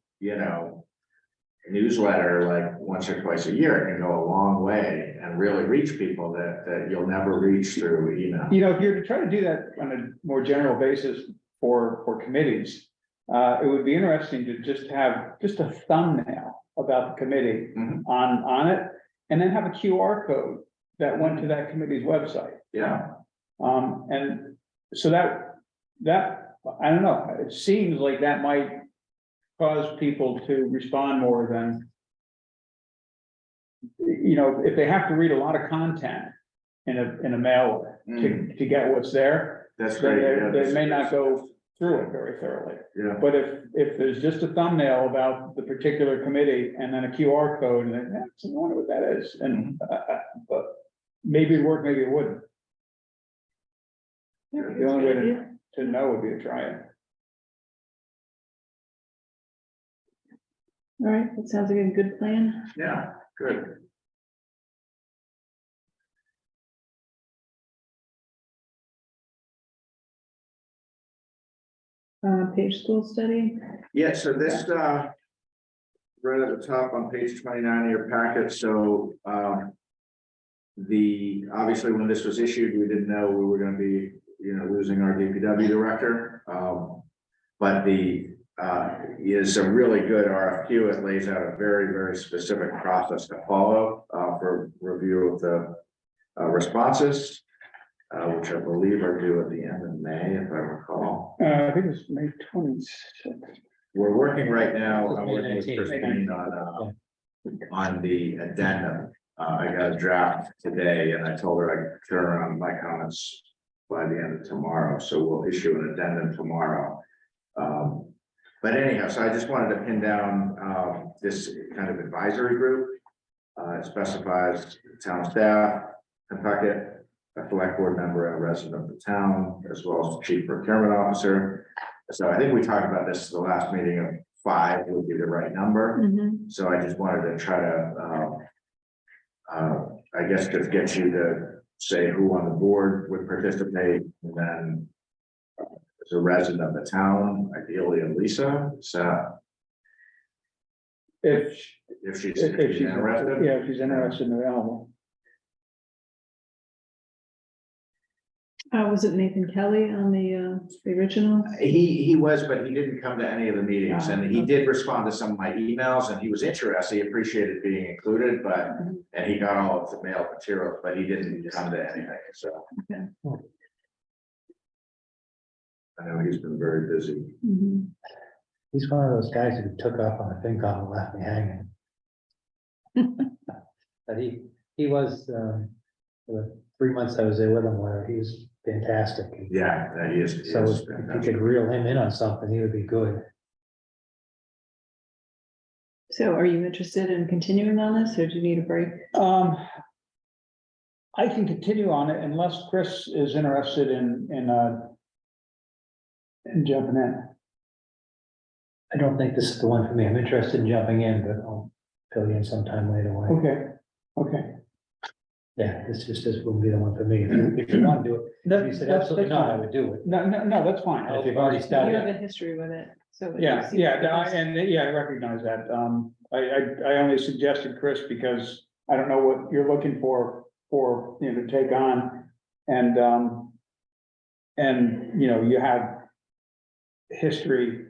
newsletter, like once or twice a year can go a long way and really reach people that you'll never reach through email. If you're to try to do that on a more general basis for committees, it would be interesting to just have just a thumbnail about the committee on it, and then have a QR code that went to that committee's website. Yeah. And so that I don't know, it seems like that might cause people to respond more than, if they have to read a lot of content in a mailer to get what's there, That's then great. they may not go through it very thoroughly. Yeah. But if there's just a thumbnail about the particular committee and then a QR code, and then, I wonder what that is, and but maybe it'd work, maybe it wouldn't. The only way to know would be to try it. All right, that sounds like a good plan. Yeah, good. Page school study. Yeah, so this, right at the top on page 29 of your packet, so, obviously when this was issued, we didn't know we were gonna be, losing our DPW director. But is a really good RFQ. It lays out a very, very specific process to follow, for review of the, responses. Which I believe are due at the end of May, if I recall. I think it's May 26th. We're working right now, I'm May working with 19th. Christine on the addendum. I got a draft today and I told her I could turn around my comments by the end of tomorrow, so we'll issue an addendum tomorrow. But anyhow, so I just wanted to pin down this kind of advisory group. It specifies town staff, Kentucky, a select board member and a resident of the town, as well as the chief procurement officer. So I think we talked about this the last meeting of 5 would be the right number. So I just wanted to try to, I guess, just get you to say who on the board would participate, and then as a resident of the town, ideally Elisa, so If she's she's interested. Yeah, if she's interested and available. Was it Nathan Kelly on the original? He was, but he didn't come to any of the meetings, and he did respond to some of my emails, and he was interested. He appreciated being included, but, and he got all of the mail materials, but he didn't come to anything, so. Okay. I know he's been very busy. He's one of those guys who took off on a thing called and left me hanging. But he was, the 3 months I was there with him, where he was fantastic. Yeah, he is. he So is if you fantastic. could reel him in on something, he would be good. So are you interested in continuing on this, or do you need a break? I can continue on it unless Chris is interested in jumping in. I don't think this is the one for me. I'm interested in jumping in, but I'll fill you in sometime later. Okay, okay. Yeah, this just will be the one for me. If you want to do it, if you said absolutely not, I would do it. No, that's fine. If you've already You started. have a history with it, so. that Yeah, you see yeah, the no, best- and yeah, I recognize that. I only suggested Chris because I don't know what you're looking for, you know, to take on. And, you know, you have history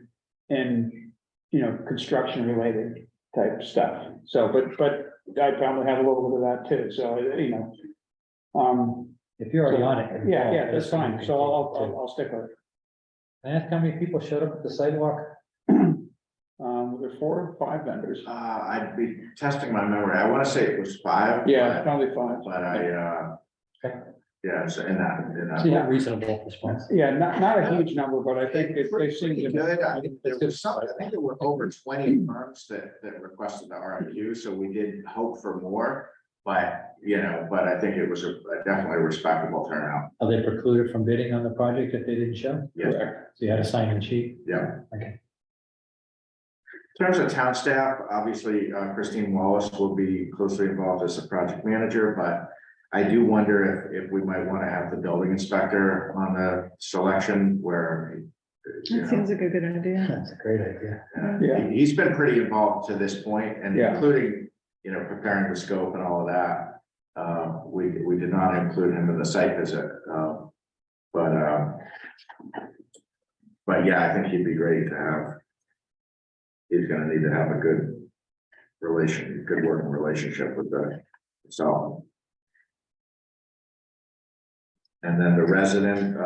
in, you know, construction related type stuff. So, but I probably have a little bit of that too. So, you know, If you're already on it. yeah, that's fine. So I'll stick with it. Can I ask how many people showed up at the sidewalk? There's 4 or 5 vendors. I'd be testing my memory. I want to say it was 5. Yeah, probably 5. But Okay. yeah, so in that. So yeah, reasonable response. Yeah, not a huge number, but I think they seem Pretty to. good. I think there was some, I think there were over 20 firms that requested the RFQ, so we did hope for more. But, you know, I think it was a definitely a respectable turnout. Are they precluded from bidding on the project if they didn't show? Yes. So you had a sign-in sheet? Yeah. Okay. In terms of town staff, obviously Christine Wallace will be closely involved as a project manager, but I do wonder if we might want to have the building inspector on the selection where. you That know, seems like a good idea. That's a great idea. Yeah. He's been pretty involved to this point, and Yeah. including, you know, preparing the scope and all of that. We did not include him in the site visit, but yeah, I think he'd be great to have. He's gonna need to have a good working relationship with the consultant. And then the resident,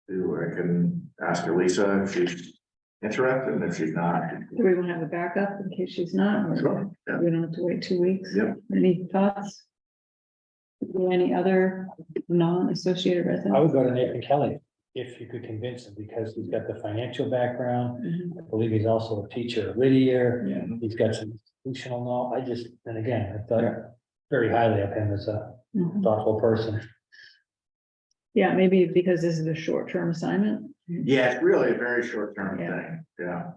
who I can ask Elisa if she's interested, and if she's not. Do we want to have a backup in case she's not, or Sure, yeah. we don't have to wait 2 weeks? Yep. Any thoughts? Any other non-associated I residents? would go to Nathan Kelly if you could convince him, because he's got the financial background. Mhm. I believe he's also a teacher at Whittier. Yeah. He's got some institutional knowledge. And again, I Yeah. thought very highly of him as a Mhm. thoughtful person. Yeah, maybe because this is a short-term assignment. Yeah, it's really a very short-term Yeah. thing, yeah.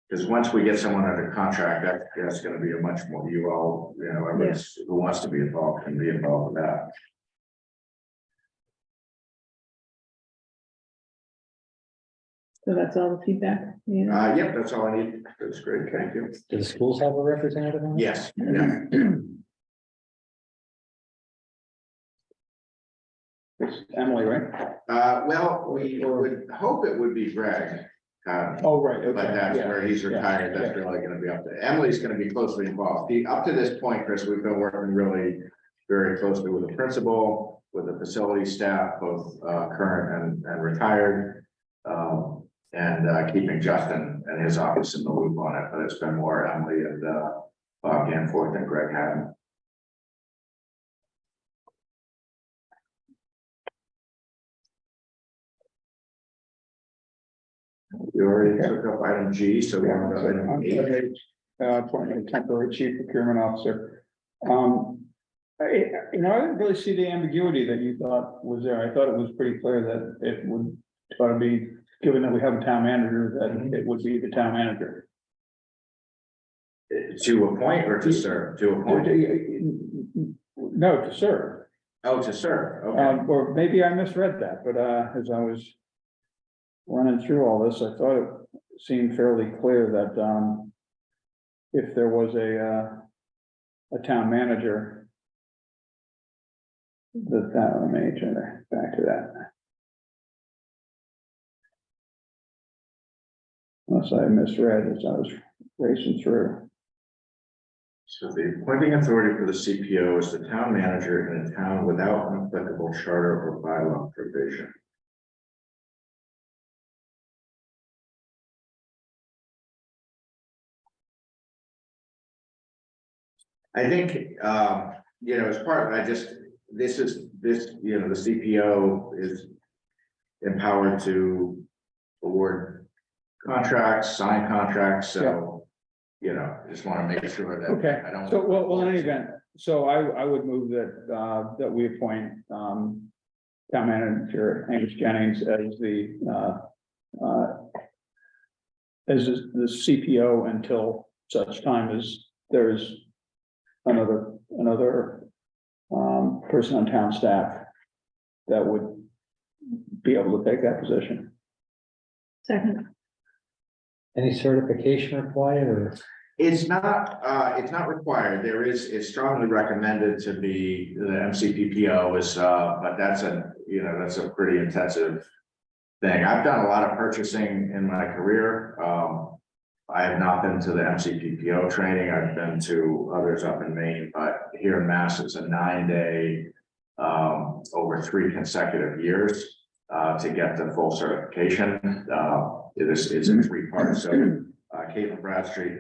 Because once we get someone under contract, that's gonna be a much more, you all, you know, everyone who wants to be involved can be involved with that. So that's all the feedback. Yep, that's all I need. That's great, thank you. Do the schools have a representative on it? Yes, yeah. It's Emily, right? Well, we would hope it would be Greg. Oh, right, okay. But that's yeah, where he's yeah, retired, that's yeah. really gonna be up to, Emily's gonna be closely involved. Up to this point, Chris, we've been working really very closely with the principal, with the facility staff, both current and retired. And keeping Justin and his office in the loop on it, but it's been more Emily and Bob Danforth and Greg Haddon. You already took up item G, so we're on to item H. Appointment of temporary chief procurement officer. I didn't really see the ambiguity that you thought was there. I thought it was pretty clear that it would try to be, given that we have a town manager, that it would be the town manager. To appoint or to serve? To appoint? No, to serve. Oh, to serve, okay. Or maybe I misread that, but as I was running through all this, I thought it seemed fairly clear that if there was a town manager, let me turn back to that. Unless I misread as I was racing through. So the appointing authority for the CPO is the town manager in a town without an applicable charter or bylaw provision. I think, as part of, the CPO is empowered to award contracts, sign contracts, so, just want to make sure that. Okay, I don't. so, well, in any event, so I would move that, that we appoint, town manager Angus Jennings as the CPO until such time as there's another person on town staff that would be able to take that position. Second, Any certification required or? It's not required. It's strongly recommended to be the MCPPO but that's a pretty intensive thing. I've done a lot of purchasing in my career. I have not been to the MCPPO training. I've been to others up in Maine, but here in Mass, it's a 9-day, over 3 consecutive years, to get the full certification. It's a 3-part. So Caitlin Bradstreet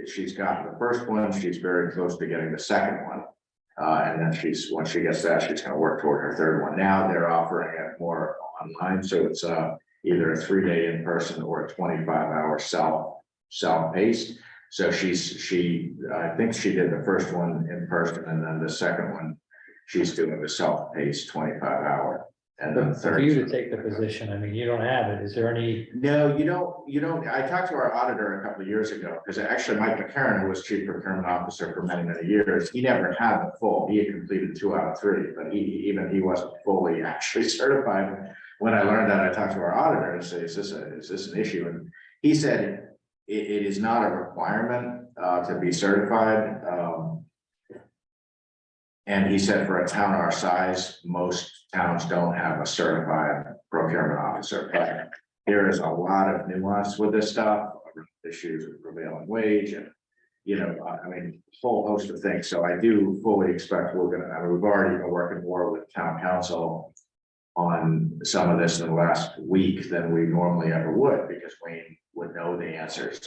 she's gotten the first one. She's very close to getting the second one. And then once she gets that, she's going to work toward her third one. Now they're offering it more online. So it's either a 3-day in person or a 25-hour self-paced. So I think she did the first one in person, and then the second one, she's doing the self-paced 25-hour. And then For you to take the position, I mean, you don't have it. Is there any? No, you don't. I talked to our auditor a couple of years ago, because actually Mike McCarron, who was chief procurement officer for many, many years, he never had the full, he had completed 2 out of 3, but he wasn't fully actually certified. When I learned that, I talked to our auditor and said, is this an issue? And he said, it is not a requirement to be certified. And he said, for a town our size, most towns don't have a certified procurement officer. But there is a lot of nuance with this stuff, issues with prevailing wage and, a whole host of things. So I do fully expect we've already been working more with town council on some of this in the last week than we normally ever would, because Wayne would know the answers.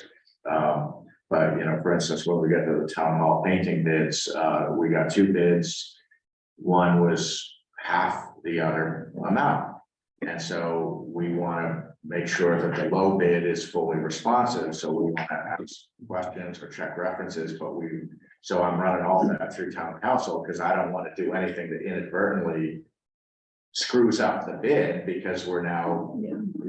But, for instance, when we get to the town hall painting bids, we got 2 bids. One was half the other amount. And so we want to make sure that the low bid is fully responsive. So we want to ask questions or check references, so I'm running all that through town council, because I don't want to do anything that inadvertently screws up the bid, because we're now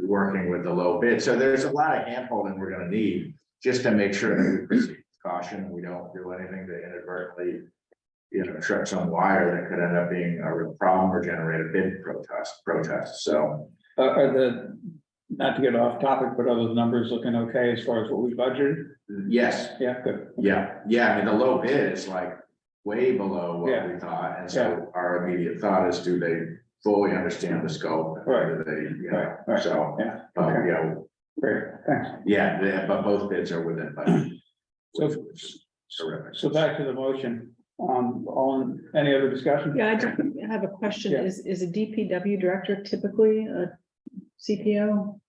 working with the low bid. So there's a lot of handholding we're going to need, just to make sure that we proceed with caution. We don't do anything that inadvertently, trip some wire that could end up being a real problem or generate a bid protest. So, Not to get off topic, but are those numbers looking okay as far as what we budgeted? yes, Yeah, good. yeah. The low bid is like way below what we thought. And so our immediate thought is, do they fully understand the scope? Right. Do they, Right. So, Yeah. okay. Great, thanks. But both bids are within budget. So, which is terrific. so back to the motion. Any other discussion? yeah, I just have a question. Yeah. Is a DPW director typically a CPO?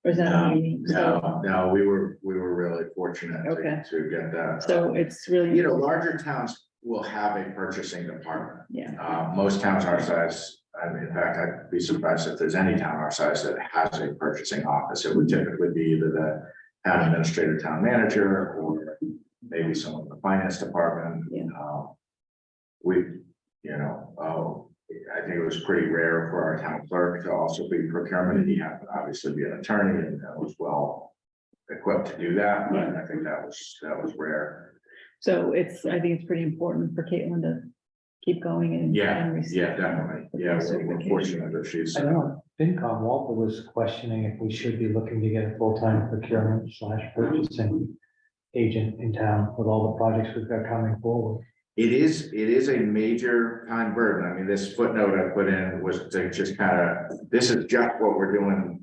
Or is that a meeting? No, we were really fortunate Okay. to get that. So it's really. Larger towns will have a purchasing department. Yeah, Most towns our size, in fact, I'd be surprised if there's any town our size that has a purchasing office. It would typically be either the town administrator, town manager, or maybe someone in the finance department. Yeah. I think it was pretty rare for our town clerk to also be procurement. He happened to obviously be an attorney and was well equipped to do that, but I think that was rare. so I think it's pretty important for Caitlin to keep going and. and receive Definitely. the Yeah, we're certification. fortunate that she's. I know FinCom Walter was questioning if we should be looking to get a full-time procurement / purchasing agent in town with all the projects we've got coming forward. It is a major time burden. I mean, this footnote I put in was to just this is just what we're doing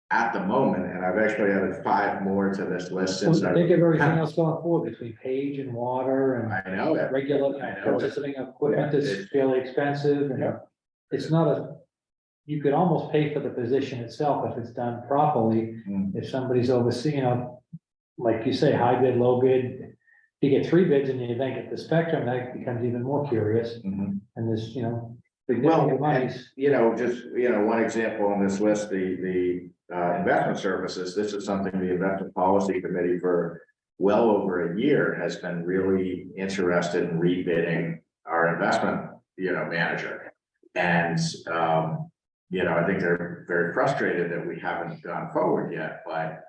at the moment, and I've actually added 5 more to this list since I. Think of everything else going forward between page and water and I know it. regular, I know it. purchasing equipment that's Yeah. fairly expensive and it's not you could almost pay for the position itself if it's done properly. Mm. If somebody's overseeing, like you say, high bid, low bid, you get 3 bids and you then get the spectrum, that becomes even more curious, Mhm. and there's, you know. Well, significant and, monies. you know, just, you know, one example on this list, the investment services, this is something the investment policy committee for well over a year has been really interested in rebidding our investment, you know, manager. And, you know, I think they're very frustrated that we haven't gone forward yet, but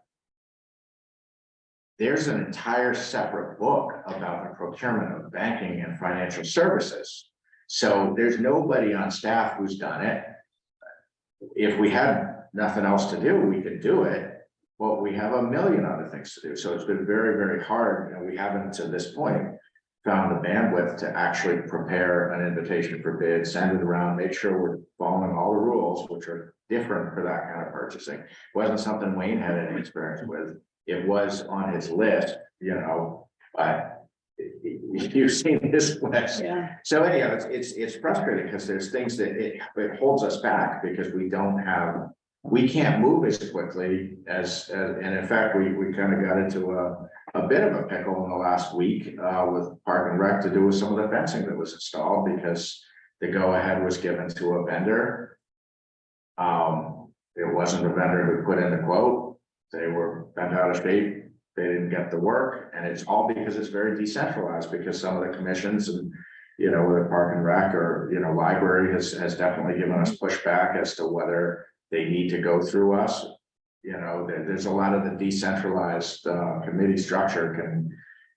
there's an entire separate book about the procurement of banking and financial services. So there's nobody on staff who's done it. If we had nothing else to do, we could do it, but we have a million other things to do. So it's been very, very hard, and we haven't to this point found the bandwidth to actually prepare an invitation for bid, send it around, make sure we're following all the rules, which are different for that kind of purchasing. It wasn't something Wayne had any experience with. It was on his list, you know, but you've seen this list. Yeah. So anyhow, it's frustrating because there's things that it holds us back because we can't move as quickly as, and in fact, we kind of got into a bit of a pickle in the last week with Park and Rec to do with some of the fencing that was installed because the go-ahead was given to a vendor. It wasn't a vendor who put in the quote. They were bent out of shape. They didn't get the work, and it's all because it's very decentralized, because some of the commissions and, you know, the Park and Rec or, you know, library has definitely given us pushback as to whether they need to go through us. You know, there's a lot of the decentralized committee structure can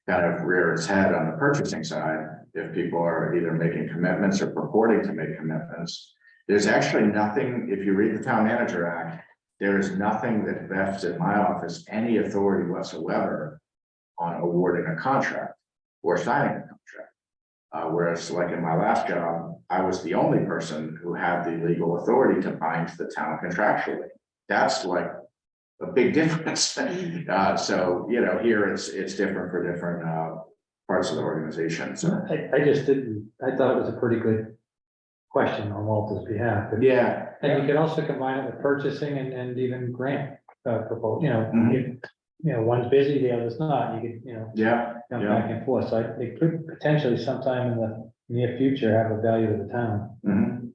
kind of rear its head on the purchasing side if people are either making commitments or purporting to make commitments. There's actually nothing, if you read the Town Manager Act, there is nothing that vests in my office any authority whatsoever on awarding a contract or signing a contract. Whereas like in my last job, I was the only person who had the legal authority to bind the town contractually. That's like a big difference. So, you know, here it's different for different parts of the organization. So, I thought it was a pretty good question on Walter's behalf. But- yeah. And you could also combine it with purchasing and even grant proposal, you know, Mhm. you know, one's busy, the other's not, you could, you know, Yeah. jump back and forth. So it could potentially sometime in the near future have a value to the town. Mhm.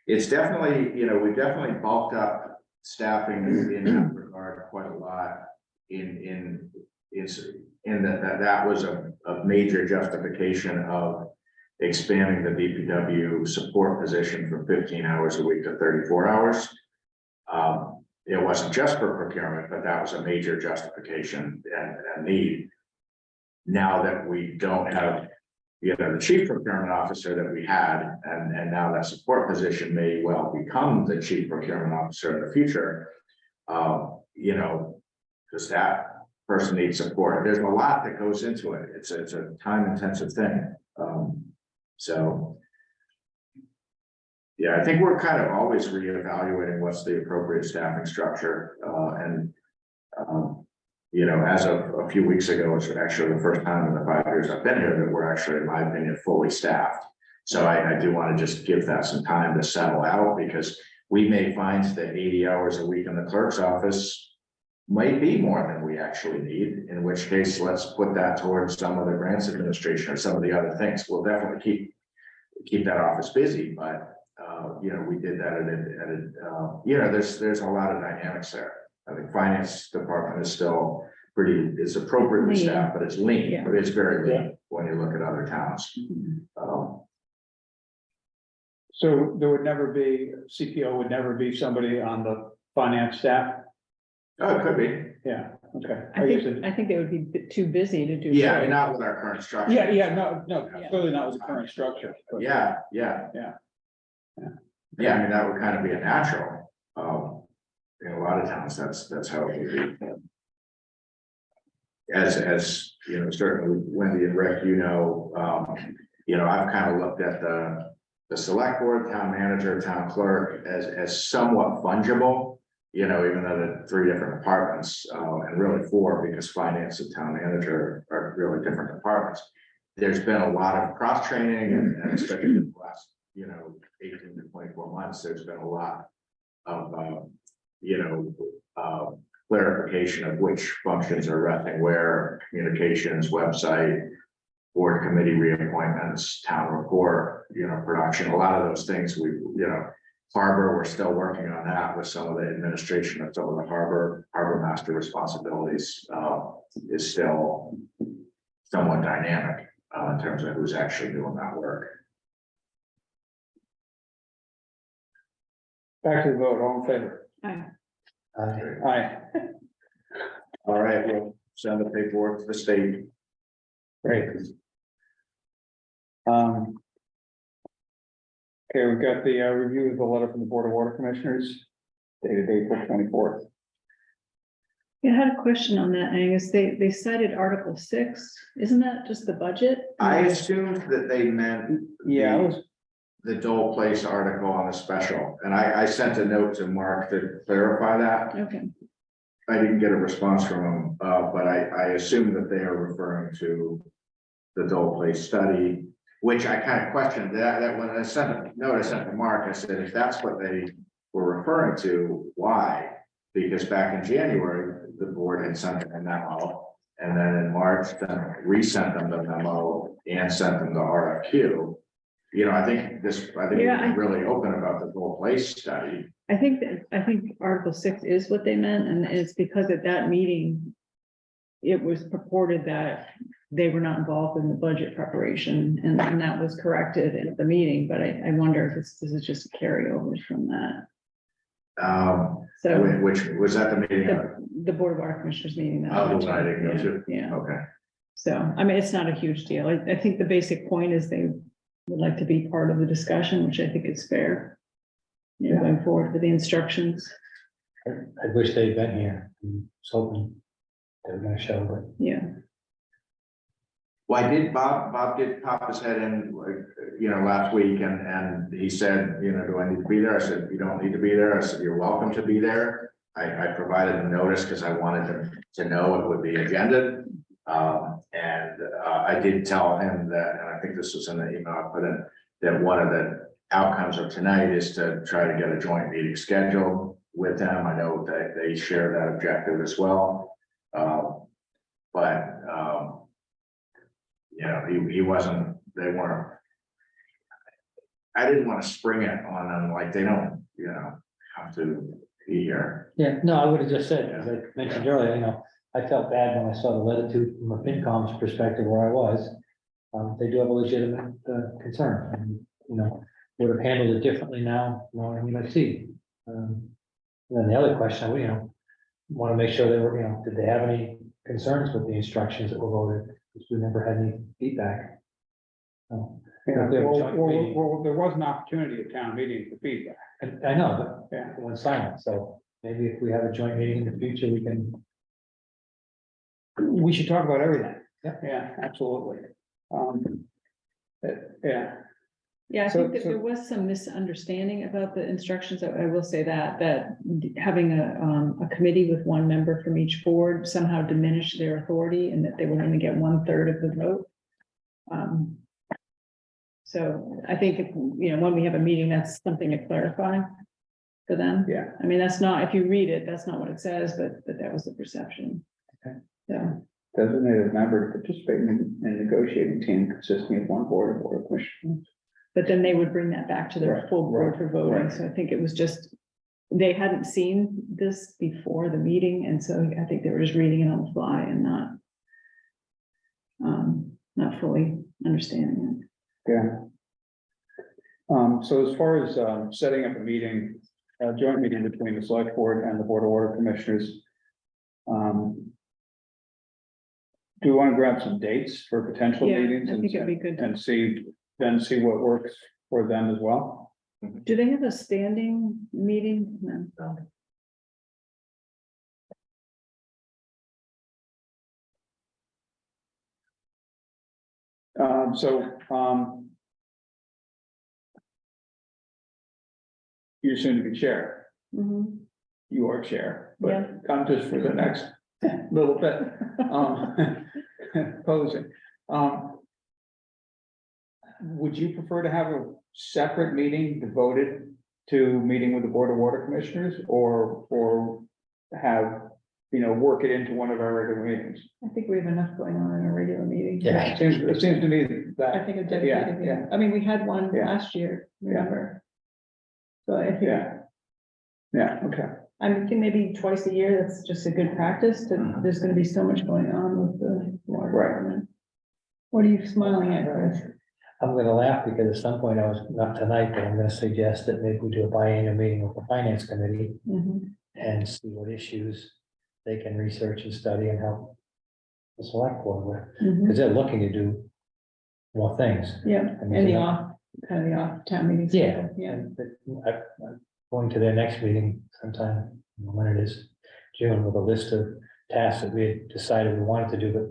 It's definitely, you know, we've definitely bulked up staffing in that regard quite a lot in that was a major justification of expanding the DPW support position from 15 hours a week to 34 hours. It wasn't just for procurement, but that was a major justification and need. Now that we don't have, you know, the chief procurement officer that we had, and now that support position may well become the chief procurement officer in the future. You know, because that person needs support. There's a lot that goes into it. It's a time intensive thing. So. Yeah, I think we're kind of always reevaluating what's the appropriate staffing structure, you know, as of a few weeks ago, it's actually the first time in the 5 years I've been here that we're actually, in my opinion, fully staffed. So I do want to just give that some time to settle out, because we may find that 80 hours a week in the clerk's office might be more than we actually need, in which case let's put that towards some of the grants administration or some of the other things. We'll definitely keep that office busy, but you know, we did that you know, there's a lot of dynamics there. I think finance department is still is appropriately Lean. staffed, but it's lean, Yeah. but it's very lean when you look at other towns. So there would never be, CPO would never be somebody on the finance staff? Oh, it could be. Yeah, okay. I think they would be too busy to do. Yeah, both. not with our current structure. Yeah, no, Yeah. clearly not with the current structure. but- Yeah. Yeah, I mean, that would kind of be a natural. In a lot of towns, that's how it would be. As you know, certainly Wendy and Rick, you know, I've kind of looked at the select board, town manager, town clerk as somewhat fungible. You know, even though they're 3 different departments, and really 4, because finance and town manager are really different departments. There's been a lot of cross training, and especially in the last, 18 to 24 months, there's been a lot of, clarification clarification of which functions are resting where, communications, website, board committee reappointments, town report, production, a lot of those things harbor, we're still working on that with some of the administration of some of the harbor master responsibilities, is still somewhat dynamic, in terms of who's actually doing that work. Back to the vote, all in favor? Aye. Aye, All right, we'll send the paperwork to the state. great. Okay, we've got the review of the letter from the Board of Water Commissioners dated April 24th. Yeah, I had a question on that, Angus. They cited Article 6. Isn't that just the budget? I assumed that they meant Yeah, it was, the Dole Place article on the special, and I sent a note to Mark to clarify that. Okay, I didn't get a response from him, but I assume that they are referring to the Dole Place study, which I kind of questioned that when I sent a note, I sent to Mark, I said, if that's what they were referring to, why? Because back in January, the board had sent them a memo, and then in March, then resent them the memo and sent them the RFQ. I think Yeah, we're really open about the Dole Place study. I think Article 6 is what they meant, and it's because at that meeting, it was purported that they were not involved in the budget preparation, and that was corrected at the meeting, but I wonder if this is just carryovers from that. So Which was at the meeting. the Board of Water Commissioners meeting. that Oh, the mentioned. one I didn't go to? Yeah, Okay. so, I mean, it's not a huge deal. I think the basic point is they would like to be part of the discussion, which I think is fair. Going forward for the instructions, I wish they'd been here. I was hoping they were gonna show, but yeah. Well, Bob did pop his head in, last week and he said, do I need to be there? I said, you don't need to be there. I said, you're welcome to be there. I provided a notice because I wanted them to know it would be agended. I did tell him that, and I think this was in the email I put in, that one of the outcomes of tonight is to try to get a joint meeting scheduled with them. I know that they share that objective as well. He wasn't, they weren't. I didn't want to spring it on them like they don't, have to be here. yeah, no, I would have just said, as I mentioned earlier, I felt bad when I saw the latitude from a FinCom's perspective where I was. They do have a legitimate concern and, would have handled it differently now, knowing what I see. And then the other question, want to make sure they were, did they have any concerns with the instructions that were voted? Because we never had any feedback. So, yeah, if we have a joint meeting- well, there was an opportunity at town meeting for feedback. I know, but Yeah. it went silent, so maybe if we have a joint meeting in the future, we can. We should talk about everything. Yeah. Yeah, absolutely. Yeah, Yeah, I So- think that so- there was some misunderstanding about the instructions. I will say that having a committee with one member from each board somehow diminished their authority and that they were gonna get 1/3 of the vote. So I think if, when we have a meeting, that's something to clarify for them. yeah. I mean, that's not, if you read it, that's not what it says, but that was the perception. Okay. So, Designated member to participate in a negotiating team consisting of one board of commissioners. but then they would bring that back to their Right, full board right, for voting, right. so I think it was just. They hadn't seen this before the meeting, and so I think they were just reading it on the fly and not fully understanding Yeah. So as far as setting up a meeting, a joint meeting between the select board and the Board of Water Commissioners. Do you want to grab some dates for potential it. Yeah, meetings? I think it'd be good. And see what works for them as well? Do they have a standing meeting? No. You're soon to be chair, Mhm. you are chair, Yeah. but come just for the next little bit. Posing. Would you prefer to have a separate meeting devoted to meeting with the Board of Water Commissioners or have, work it into one of our regular meetings. I think we have enough going on in a regular meeting. Yeah. It seems to me I that, think a yeah, dedicated, yeah, I mean, we had one Yeah. last year, remember? So I think, yeah, okay. I think maybe twice a year, that's just a good practice, there's gonna be so much going on with the water Right. department. What are you smiling at, Chris? I'm gonna laugh because at some point I was, not tonight, but I'm gonna suggest that maybe we do a biannual meeting with the finance committee Mhm. and see what issues they can research and study and help the select board with, Mhm. because they're looking to do more things. Yeah, I mean, and the you know- off, kind of the off town meetings. Yeah, Yeah, and I'm going to their next meeting sometime, I don't know when it is, June, with a list of tasks that we had decided we wanted to do, but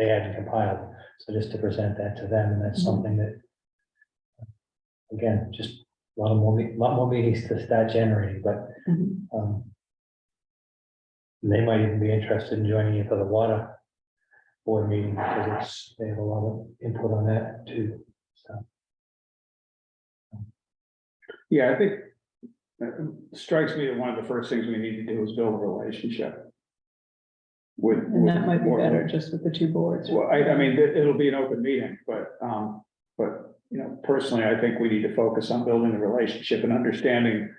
they hadn't compiled. So just to present that to them, and that's Mhm. something that, again, just a lot more meetings to start generating, but Mhm. they might even be interested in joining you for the water board meeting, because they have a lot of input on that too, so. Yeah, I think it strikes me that one of the first things we need to do is build a relationship. With. and that might be with- better just with the two boards. Well, I mean, it'll be an open meeting, but, personally, I think we need to focus on building a relationship and understanding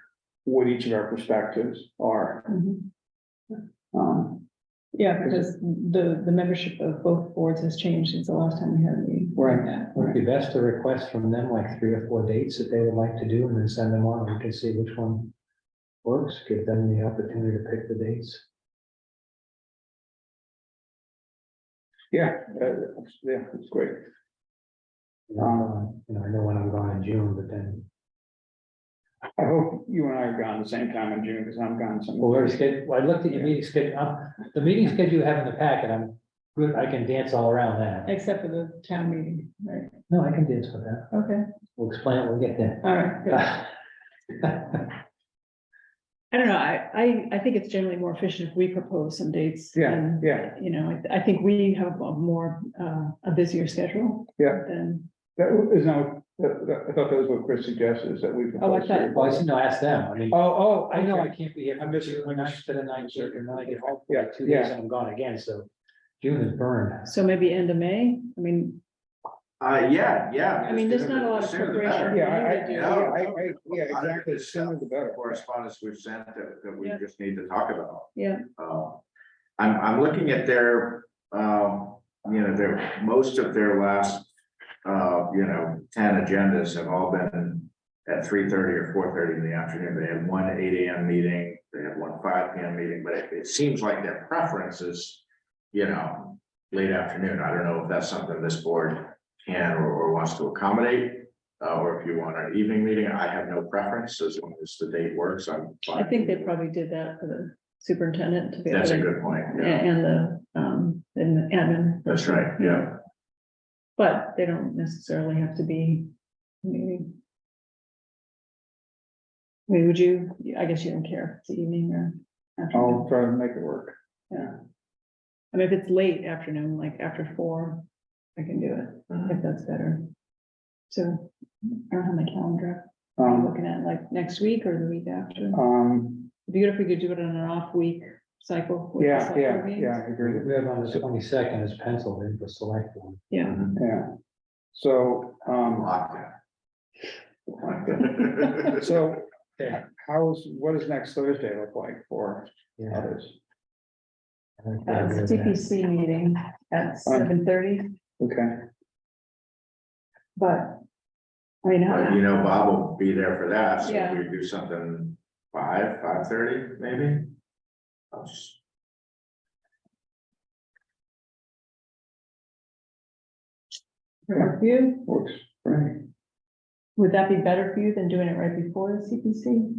what each of our perspectives are. Mhm. Um, Yeah, because the membership of both boards has changed since the last time we had a meeting. Right. Yeah. Would it be best to request from them like 3 or 4 dates that they would like to do and then send them on, we can see which one works, give them the opportunity to pick the dates. yeah, it's great. I know when I'm gone in June, but then, I hope you and I are gone the same time in June, because I'm gone well, somewhere. I looked at your meeting schedule, the meeting schedule you have in the packet, I'm good, I can dance all around that. Except for the town meeting, right? No, I can dance with that, Okay, we'll explain it when we get there. all right, good. I don't know, I think it's generally more efficient if we propose some dates. Yeah, and, yeah. I think we have a more, a busier schedule. Yeah. Than, That is not, I thought that was what Chris suggested, is that we. Oh, I thought- Well, I said, no, ask them, I mean. Oh, I know I okay. can't be here I'm from just- June 9th to the 9th, and then I get home for Yeah, like 2 days yeah. and I'm gone again, so June is burned. so maybe end of May, I mean, Yeah. I mean, there's not a lot of The sooner the preparation. better. Yeah, exactly, the sooner the better. Correspondence we've sent that we Yeah. just need to talk about. yeah, I'm looking at their, most of their last, 10 agendas have all been at 3:30 or 4:30 in the afternoon. They have one 8 AM meeting, they have one 5 PM meeting, but it seems like their preference is, late afternoon. I don't know if that's something this board can or wants to accommodate, or if you want an evening meeting. I have no preference as long as the date works. I'm I fine. think they probably did that for the superintendent to be able That's a to. good point. Yeah, And the admin. that's right. Yeah. But they don't necessarily have to be, maybe. I mean, would you, I guess you don't care if it's the evening or afternoon. I'll try to make it work. Yeah. I mean, if it's late afternoon, like after 4, I can do it, if that's better. So, I don't have my calendar. I'm looking at like next week or the week after. It'd be good if we could do it on an off week cycle. with the Yeah, select board meetings. I agree. We have on the 22nd is penciled in for select one. Yeah, Yeah. So, Lockdown. so what does next Thursday look like for Yeah. others? CPC meeting at 7:30, Okay, but. I mean, Bob will be there for that, so Yeah. if we do something 5:30, maybe. I'll just, for you, works for me. would that be better for you than doing it right before the CPC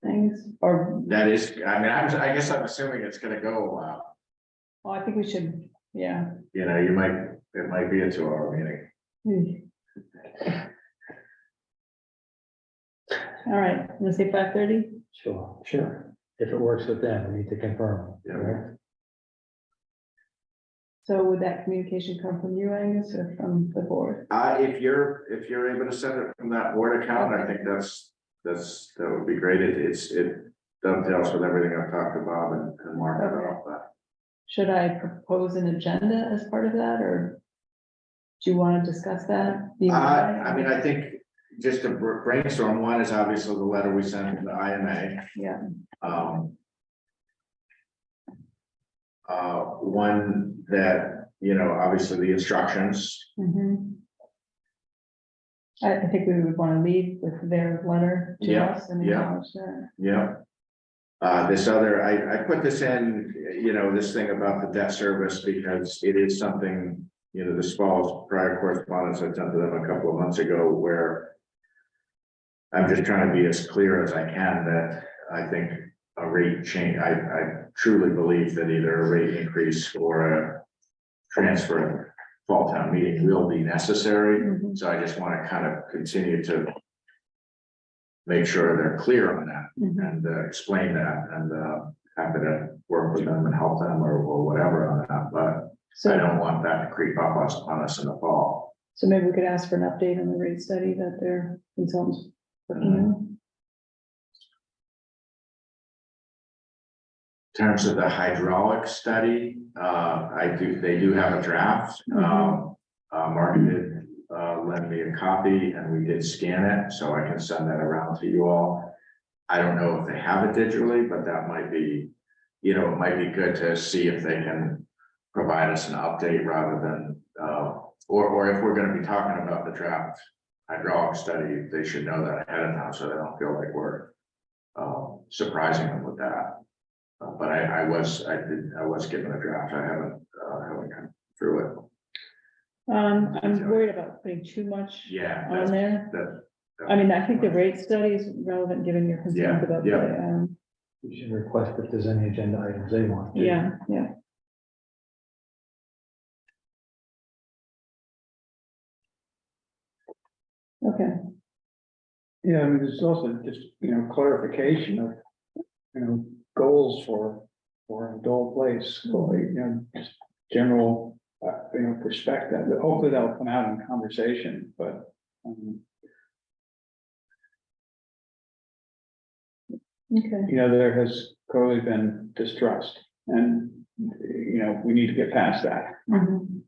things? Or, that is, I guess I'm assuming it's gonna go a while. oh, I think we should, yeah. It might be a 2-hour meeting. All right, let's say 5:30. Sure. If it works with them, we need to confirm. Yeah. correct? So would that communication come from you, Angus, or from the board? If you're able to send it from that board account, I think that would be great. dovetails with everything I've talked about and Mark about that. Should I propose an agenda as part of that, or do you want to discuss that? I mean, I think just to brainstorm, one is obviously the letter we sent to the IMA. Yeah, One that, you know, obviously the instructions, mhm. I think we would want to lead with their letter to Yeah, us and yeah. acknowledge that. yeah. This other, I put this in, you know, this thing about the debt service because it is something, you know, this follows prior correspondence I sent to them a couple of months ago where I'm just trying to be as clear as I can that I think a rate change, I truly believe that either a rate increase or a transfer of fall town meeting will be necessary. Mhm. So I just want to kind of continue to make sure they're clear on that Mhm. and explain that and happy to work with them and help them or whatever on that, but I So, don't want that to creep up on us in the fall. so maybe we could ask for an update on the rate study that their consultants working on. In terms of the hydraulic study, they do have a draft. Mark did lend me a copy and we did scan it, so I can send that around to you all. I don't know if they have it digitally, but that might be, you know, it might be good to see if they can provide us an update rather than, or if we're gonna be talking about the draft hydraulic study, they should know that ahead of time, so they don't feel like we're surprising them with that. But I was given a draft. I haven't come through it. I'm worried about putting too much Yeah, on there. that. I mean, I think the rate study is relevant, given your concerns Yeah, about yeah. the, We should request if there's any agenda items they want. to. yeah, yeah. Okay, Yeah, I mean, there's also just, you know, clarification of, you know, goals for an adult place, or, you know, just general, you know, perspective. Hopefully that'll come out in conversation, but, okay. you know, there has clearly been distrust and, you know, we need to get past that. Mhm.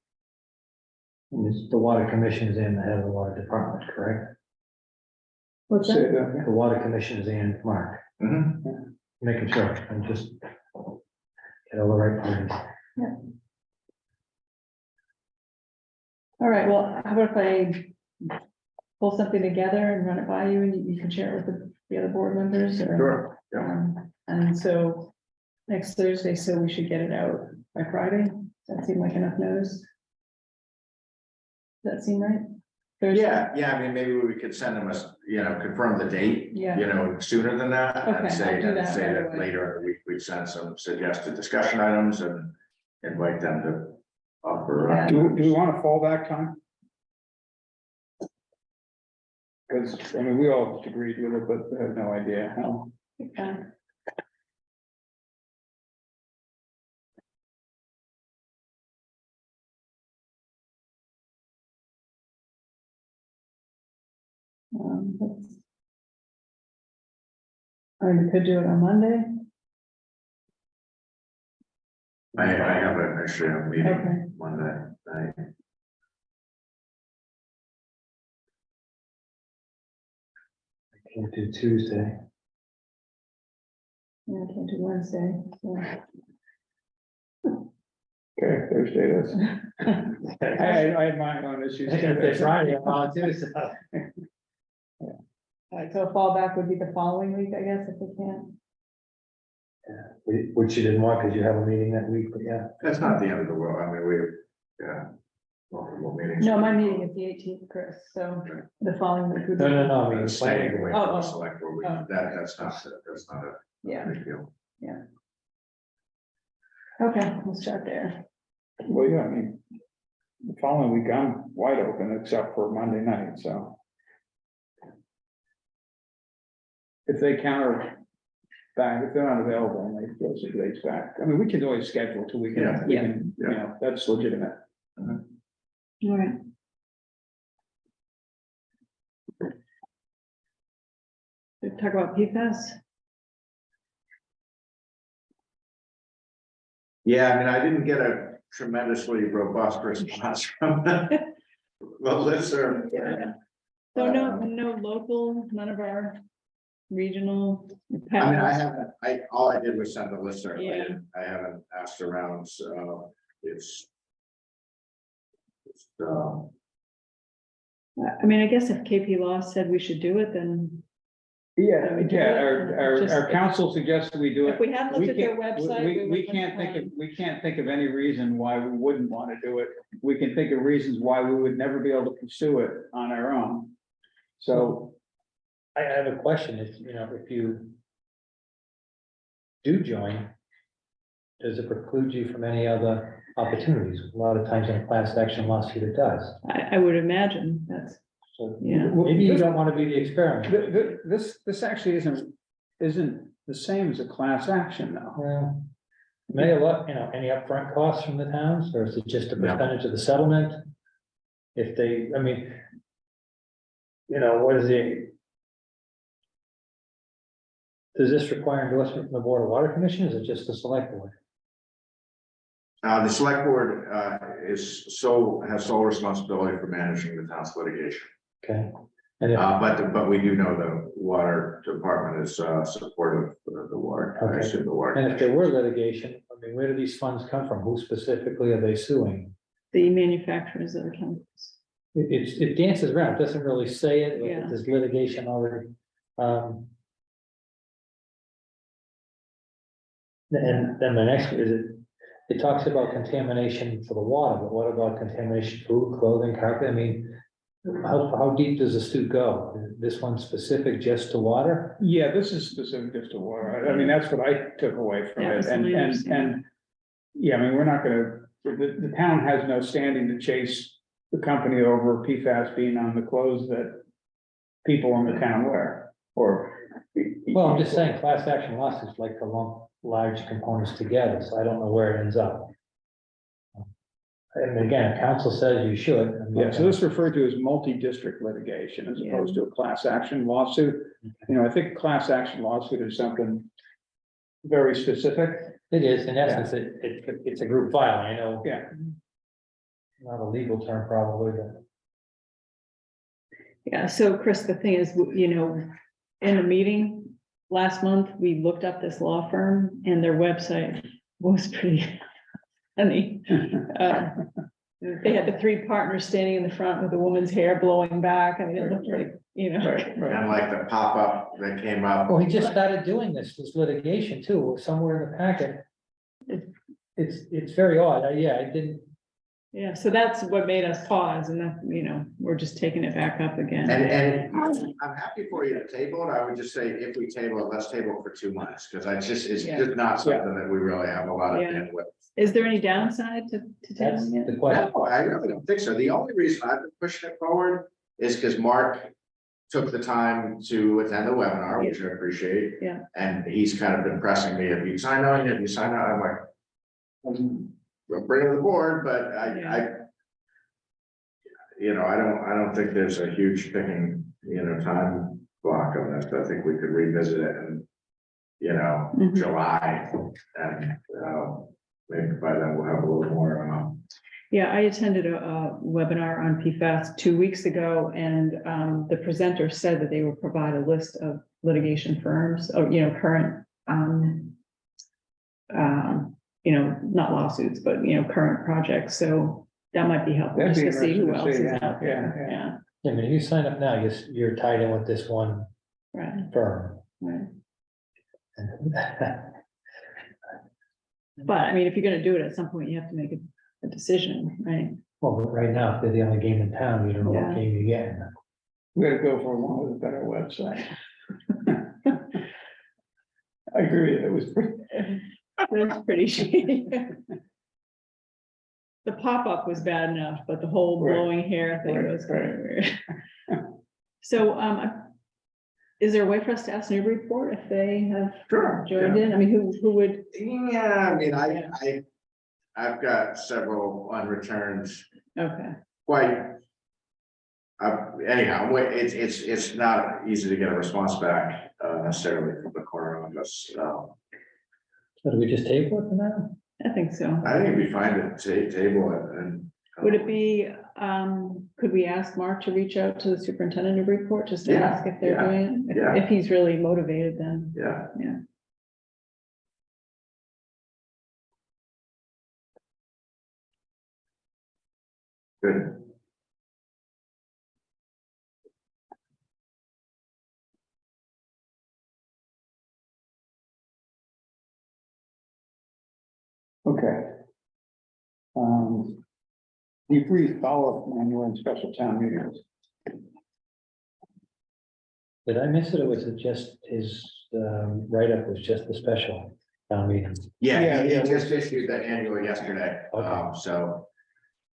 And the water commission is in the head of the water department, correct? What's So, that? The water commission is in Mark, Mhm. making sure, and just get all the right parties. All right, well, how about if I pull something together and run it by you and you can share it with the other board members or? Sure, yeah. And so next Thursday, so we should get it out by Friday. Does that seem like enough notice? Does that seem right? Thursday? Yeah, I mean, maybe we could send them you know, confirm the date, Yeah. you know, sooner than that. Okay, And say, I'll do that right that away. later in the week, we'd send some suggested discussion items and invite them to offer. Yeah. do we want a fallback time? Because, I mean, we all just agreed with it, but have no idea how. Okay. Or we could do it on Monday. I have actually a Okay. meeting Monday night. I can't do Tuesday. Yeah, I can't do Wednesday. So. Okay, Thursday it is. I had my own issues. It's Friday, I'll do so. All right, so a fallback would be the following week, I guess, if we can. Which you didn't want because you have a meeting that week, but yeah. That's not the end of the world. I mean, multiple meetings. No, my meeting is the 18th, Chris, so the following week would be. No, I mean, Staying away Oh, from oh. the select board, Oh. that's not a Yeah, big deal. okay, we'll start there. Well, yeah, I mean, the following week I'm wide open except for Monday night, so. If they counter back, if they're not available and they throw some dates back, I mean, we can always schedule till we can, Yeah. you know, that's legitimate. All right. Talk about PFAS. Yeah, I mean, I didn't get a tremendously robust response from the listserv. So no local, none of our regional. I mean, I haven't, all I did was send the listserv. Yeah. I haven't asked around, so it's. I mean, I guess if KP Law said we should do it, then Yeah, we do yeah, it? our council suggested we do it. if we hadn't looked at their can't- website. We wouldn't can't have- we can't think of any reason why we wouldn't want to do it. We can think of reasons why we would never be able to pursue it on our own. So, I have a question, if, you know, if you do join, does it preclude you from any other opportunities? A lot of times in a class action lawsuit, it does. I would imagine that's, So yeah. maybe you don't want to be the experiment. this actually isn't the same as a class action though. Well, may have, you know, any upfront costs from the towns, or is it just a No. percentage of the settlement? If they, I mean, you know, what is it? Does this require endorsement from the Board of Water Commission, or is it just the select board? The select board, has sole responsibility for managing the town's litigation. Okay, and if, But we do know the water department is, supportive of the water. I Okay. assume the water. and if there were litigation, I mean, where do these funds come from? Who specifically are they suing? The manufacturers of the chemicals. It dances around, it doesn't really say it, like, Yeah. there's litigation already. And then the next is it talks about contamination for the water, but what about contamination, food, clothing, carpet? I mean, how deep does the suit go? Is this one specific just to water? Yeah, this is specific just to water. I mean, that's what I took away from Yeah, it. that's And, my and, understanding. yeah, I mean, we're not gonna, the town has no standing to chase the company over PFAS being on the clothes that people in the town wear, or. Well, I'm just saying, class action lawsuits like to lump large components together, so I don't know where it ends up. And again, council says you should. I'm not Yeah, so this is referred to as multi-district litigation as Yeah. opposed to a class action lawsuit. You know, I think class action lawsuit is something very specific. It is, in essence, it's a group filing, I know. Yeah. Not a legal term probably, but. Yeah, so Chris, the thing is, you know, in the meeting last month, we looked up this law firm and their website was pretty funny. They had the three partners standing in the front with the woman's hair blowing back. I mean, it looked like, you know. Right, right. And like the pop-up that came up. Well, he just started doing this litigation too, somewhere in the packet. It's very odd, I didn't, Yeah, so that's what made us pause and that, you know, we're just taking it back up again. And I'm happy for you to table it. I would just say if we table it, let's table it for 2 months, because it's Yeah. just not something that we really have a lot of Yeah. bandwidth. Is there any downside to that's tabling it? the question. No, I really don't think so. The only reason I've been pushing it forward is because Mark took the time to attend the webinar, which I appreciate. Yeah. And he's kind of been pressing me, have you signed on, have you signed on? I'm like, we'll bring it to the board, but you know, I don't think there's a huge picking, you know, time block on this. I think we could revisit it in, you know, Mhm. July, and, maybe by then we'll have a little more, Yeah, I attended a webinar on PFAS 2 weeks ago, and the presenter said that they would provide a list of litigation firms, or, you know, current, you know, not lawsuits, but, you know, current projects, so that might be helpful, That'd just be to see who else interesting is to see, out there, yeah. yeah, I mean, if you sign up now, you're tied in with this one right, firm. right. But, I mean, if you're gonna do it, at some point, you have to make a decision, right? Well, but right now, if they're the only game in town, you don't know Yeah. what game you're getting. We gotta go for one with a better website. I agree, it was pretty. That's pretty shady. The pop-up was bad enough, but the whole Right. blowing hair thing Right, was kind of weird. So, is there a way for us to ask Newburyport if they have Sure. joined in? I mean, who would? Yeah, I mean, I've got several unreturned, Okay, quite. Anyhow, it's not easy to get a response back necessarily from the corner office. So do we just table it for now? I think so. I think it'd be fine to table it and. Would it be, could we ask Mark to reach out to the superintendent of Newburyport just to Yeah, ask if they're yeah, doing it? yeah. If he's really motivated, then, Yeah. yeah. Good. Okay. You freeze follow-up manual and special town meetings. Did I miss it, or was it just his, write-up was just the special town meeting? Yeah, Yeah, he just issued that annual yesterday, Okay. so.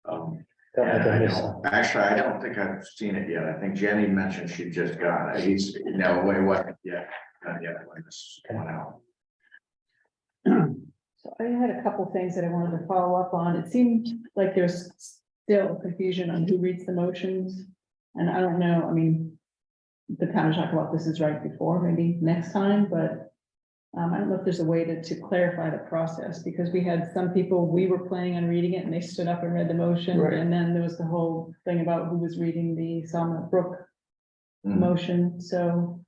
Felt like and I I missed don't, something. actually, I don't think I've seen it yet. I think Jenny mentioned she just got it. He's, no, wait, what? Yeah, not yet when this went out. So I had a couple things that I wanted to follow up on. It seemed like there's still confusion on who reads the motions. And I don't know, I mean, the town talked about this is right before, maybe next time, but I don't know if there's a way to clarify the process, because we had some people, we were planning on reading it and they stood up and read the motion. Right. And then there was the whole thing about who was reading the Sawmill Brook Mhm. motion. So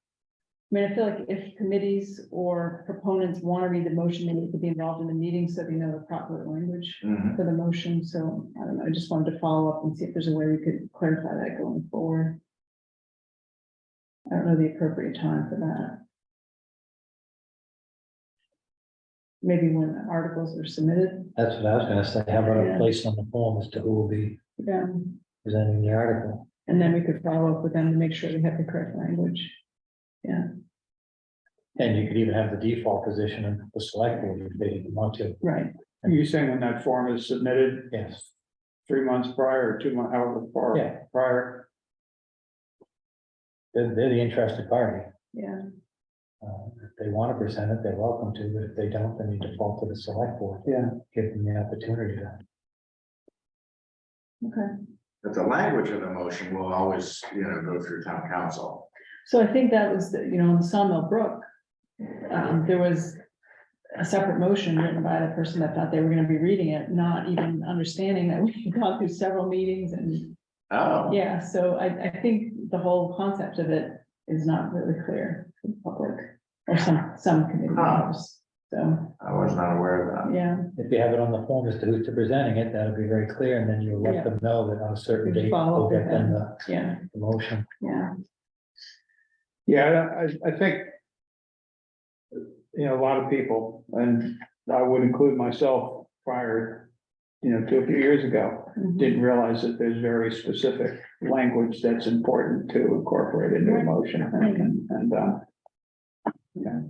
I mean, I feel like if committees or proponents want to read the motion, they need to be involved in the meeting so they know the proper language Mhm. for the motion. So I don't know, I just wanted to follow up and see if there's a way we could clarify that going forward. I don't know the appropriate time for that. Maybe when the articles are submitted. That's what I was gonna say, how about Yeah. a place on the form as to who will be Yeah, presenting the article? and then we could follow up with them to make sure they have the correct language. Yeah, And you could even have the default position of the select board if they didn't want to. right. Are you saying when that form is submitted Yes, 3 months prior or 2 months, however far Yeah. prior? they're the interested party. Yeah, If they want to present it, they're welcome to, but if they don't, then you default to the select board. Yeah. Give them the opportunity to. okay. But the language of the motion will always, go through town council. So I think that was, the in the Sawmill Brook, there was a separate motion written by the person that thought they were gonna be reading it, not even understanding that we've gone through several meetings and, Oh. yeah, so I think the whole concept of it is not really clear to the public or some committee members. So, I was not aware of that. yeah, If you have it on the form as to who's presenting it, that'll be very clear, and then you'll Yeah. let them know that on a certain We date, follow we'll up get with them them. Yeah, the motion. yeah, Yeah, I think. A lot of people, and I would include myself prior, to a few years ago, mhm. didn't realize that there's very specific language that's important to incorporate into a motion. And, yeah,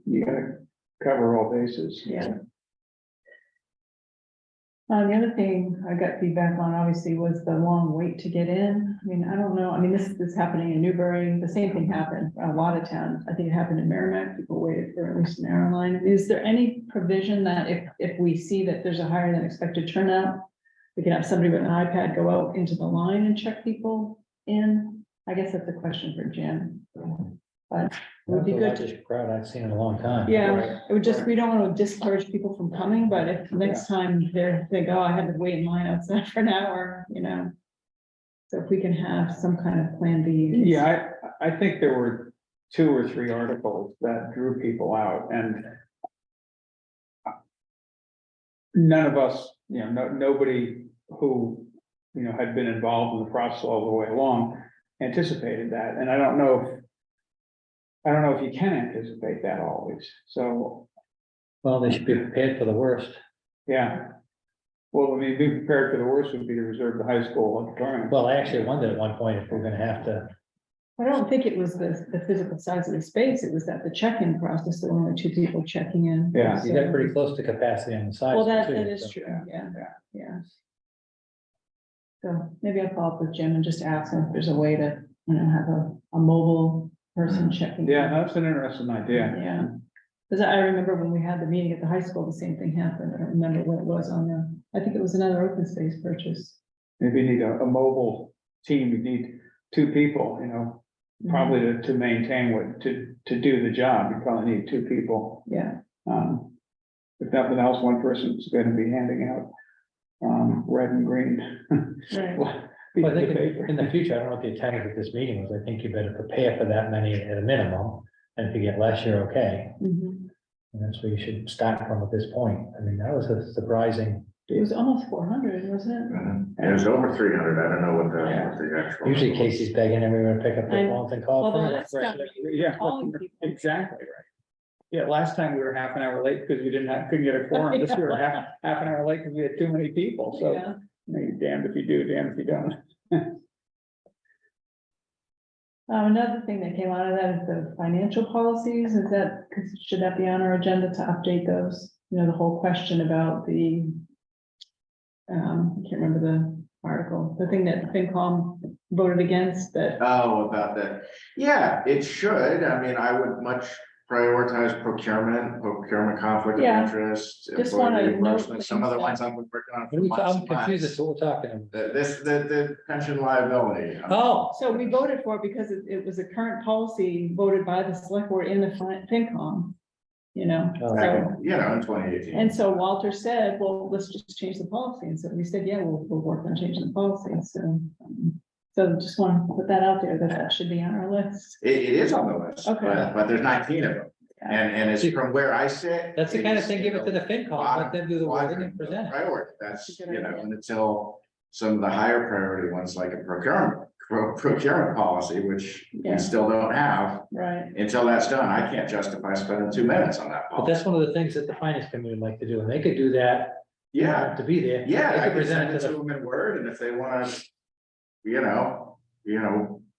you gotta cover all bases. Yeah. The other thing I got feedback on obviously was the long wait to get in. I mean, I don't know, I mean, this is happening in Newbury, the same thing happened in a lot of towns. I think it happened in Merrimack, people waited for at least an airline. Is there any provision that if we see that there's a higher than expected turnout, we can have somebody with an iPad go out into the line and check people in? I guess that's a question for Jim. But it would That's be the good to. largest crowd I've seen in a long time. Yeah, it would just, we don't want to discourage people from coming, but if next time they think, oh, I had to wait in line outside for an hour, So if we can have some kind of plan B. Yeah, I think there were 2 or 3 articles that drew people out and. None of us, nobody who, had been involved in the process all the way along anticipated that, and I don't know if you can anticipate that always, so, Well, they should be prepared for the worst. yeah. Well, I mean, be prepared for the worst would be to reserve the high school auditorium. Well, I actually wondered at one point if we're gonna have to, I don't think it was the physical size of the space, it was that the check-in process, there were only 2 people checking in. Yeah. you got pretty close to capacity on the side. Well, that too, is so. true, yeah, Yeah. yeah. So maybe I'll follow up with Jim and just ask him if there's a way to, have a mobile person checking. in. Yeah, that's an interesting idea. Yeah, because I remember when we had the meeting at the high school, the same thing happened. I don't remember what it was on there. I think it was another open space purchase. Maybe you need a mobile team, you need 2 people, probably to maintain to do the job, you probably need 2 people. Yeah, If if nothing else, one person's gonna be handing out red and green. Right. Well, I think in the future, I don't know what the attendance at this meeting was. I think you better prepare for that many at a minimum. And if you get less, you're okay. Mhm. And that's where you should start from at this point. I mean, that was a surprising, It was almost 400, wasn't it? It was over 300. I don't know what the actual. usually Casey's begging everyone to pick up I the know. phone and call. Well, the for it. last time Yeah, calling people. exactly right. Yeah, last time we were half an hour late because we couldn't get a quorum. This year we're half an hour late because we had too many people, so Yeah. you're damned if you do, damned if you don't. Another thing that came out of that is the financial policies, should that be on our agenda to update those? You know, the whole question about the. I can't remember the article, the thing that FinCom voted against that. Oh, about that. Yeah, it should. I mean, I would much prioritize procurement conflict of Yeah, interest. just employee wanna note reimbursement. the Some of the things ones I've been working on. What for are we- months I'm and confused as months. to what we're talking about. The pension liability. Oh, So we voted for it because it was a current policy voted by the select board in the FinCom. You know, Oh. Back so, in, in 2018. and so Walter said, well, let's just change the policy, and so we said, yeah, we'll work on changing the policy, so just want to put that out there, that should be on our list. It is on the list, Okay. but there's 19 of them. And it's from where I sit. that's the kind of it's, thing, give it to the you know, FinCom, let them do the wording quadrant and present it. Priority, that's, That's a good idea. and until some of the higher priority ones like a procurement policy, which Yeah. we still don't have. Right, Until that's done, I can't justify spending 2 minutes on that But policy. that's one of the things that the finance committee would like to do, and they could do that. You don't Yeah, have to be there. yeah, They I could can present send it it to to the, them in Word, and if they wanna,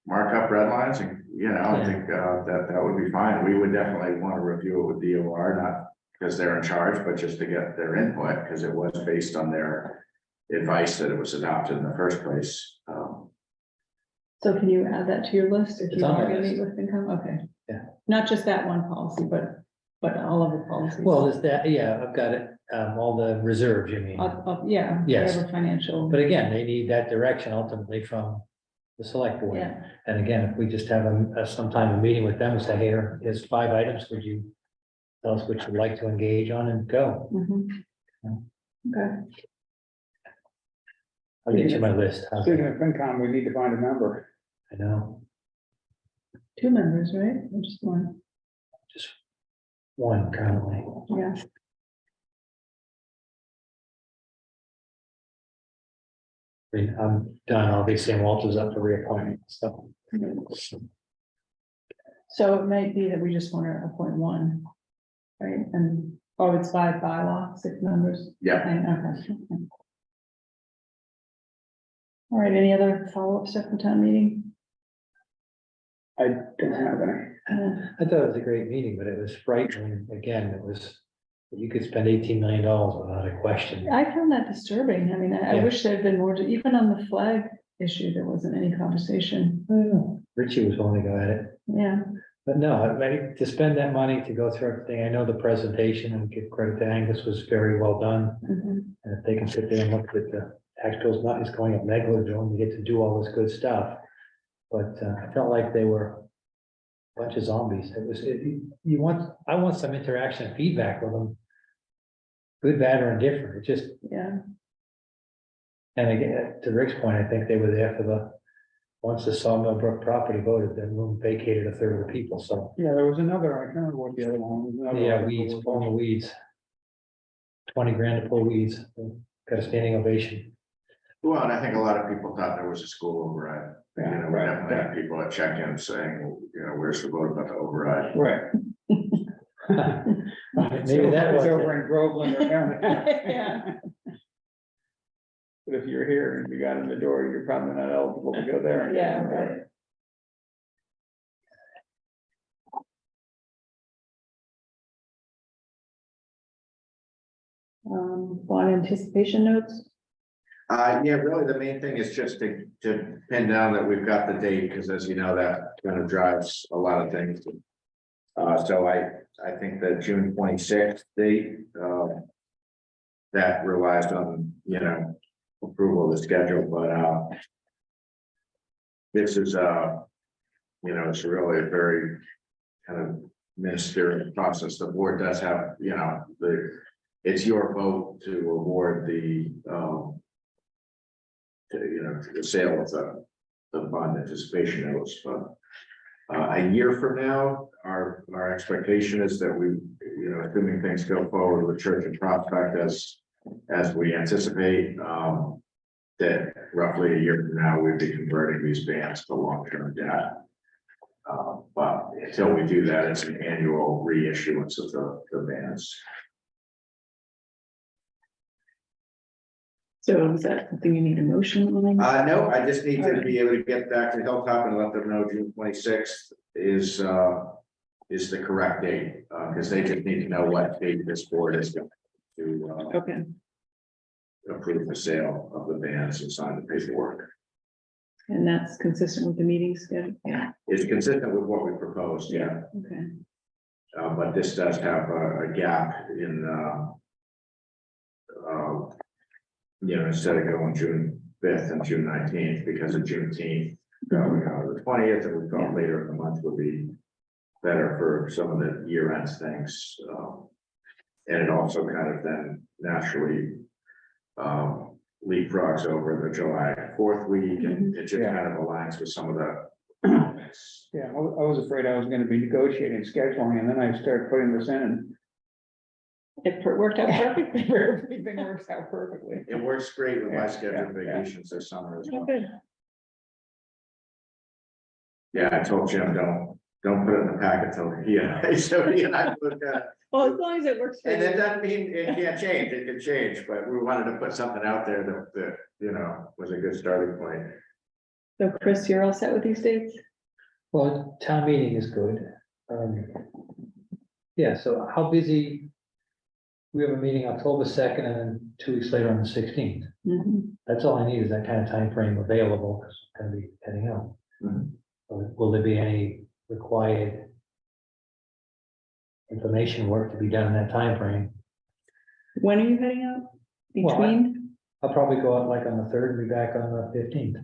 mark up red lines and, I think, that would be fine. We would definitely wanna review it with DOR, not because they're in charge, but just to get their input, because it was based on their advice that it was adopted in the first place. so can you add that to your list if It's you on are my gonna list. meet with FinCom, okay? Yeah. Not just that one policy, but all of the policies. well, is that, yeah, I've got it, all the reserves, you mean. Yeah. Yes. Whatever financial, But again, they need that direction ultimately from the select board. yeah, And again, if we just have sometime a meeting with them and say, here's 5 items, would you tell us what you'd like to engage on and go? mhm. Okay, I'll get you my list. How's Speaking that? of FinCom, we need to find a member. I know, 2 members, right, or just one, just one currently. yeah. I mean, I'm done, obviously, and Walter's up for reappointment, so. So it might be that we just want to appoint one, right, and, it's by bylaw, 6 members. Yeah. Okay. All right, any other follow-up stuff for town meeting? I don't have any. I thought it was a great meeting, but it was frightening, again, it was, you could spend $18 million without a question. I found that disturbing, I mean, I Yeah. wish there'd been more, even on the flag issue, there wasn't any conversation, Richie was willing to go at it. yeah. But no, I mean, to spend that money to go through everything, I know the presentation and give credit to Angus was very well done. Mhm. And if they can sit there and look at the tax bills, not just going up negligible, and you get to do all this good stuff. But I felt like they were a bunch of zombies. I want some interaction and feedback with them. Good, bad, or indifferent, it just, Yeah, and again, to Rick's point, I think they were there for once the Sawmill Brook property voted, then room vacated 1/3 of the people, so. Yeah, there was another, I can't remember what the other one was. another Yeah, one. weeds, pulling the weeds. 20 grand to pull weeds, got a standing ovation. Well, and I think a lot of people thought there was a school override. We right, definitely had people at check-in saying, where's the vote about the override? Right. Maybe that It's was over it. in Groveland or down there. Yeah. But if you're here and you got in the door, you're probably not eligible to go there. Yeah, right. Bond anticipation notes, Yeah, really, the main thing is just to pin down that we've got the date, because as you know, that kind of drives a lot of things. So I think the June 26th date, that relies on, approval of the schedule, but, this is, it's really a very kind of ministerial process. The board does have, the it's your vote to award the, the sale of the bond anticipation notes, but a year from now, our expectation is that we, assuming things go forward with Church and Prospect as we anticipate, that roughly a year from now, we'd be converting these bands to long-term debt. But until we do that, it's an annual reissuance of the bands. So is that something you need a motion on? No, I just need to be able to get back to Hilltop and let them know June 26th is the correct date, because they just need to know what date this board is going to Okay, approve the sale of the bands and sign the paperwork. and that's consistent with the meeting schedule? Yeah, It's consistent with what we proposed, yeah. okay. But this does have a gap in, instead of going June 5th and June 19th, because of Juneteenth, going on the 20th, and we thought later in the month would be better for some of the year-end things. And it also kind of then naturally leapfrogs over the July 4th week, and it just kind of aligns with some of the. Yeah, I was afraid I was gonna be negotiating scheduling, and then I started putting this in, and It worked out perfectly. everything works out perfectly. It works great with my Yeah, scheduled yeah, yeah. vacations this summer as Oh, well. good. Yeah, I told Jim, don't put it in the packet till so he and I look at it. Well, as long as it works for And that you. doesn't mean it can't change, it can change, but we wanted to put something out there that was a good starting point. So Chris, you're all set with these dates? Well, town meeting is good. Yeah, so how busy? We have a meeting October 2nd and then 2 weeks later on the 16th. Mhm. That's all I need is that kind of time frame available, because I'm gonna be heading out. Mhm. Will there be any required information work to be done in that time frame? When are you heading out? Well, Between? I'll probably go out like on the 3rd and be back on the 15th.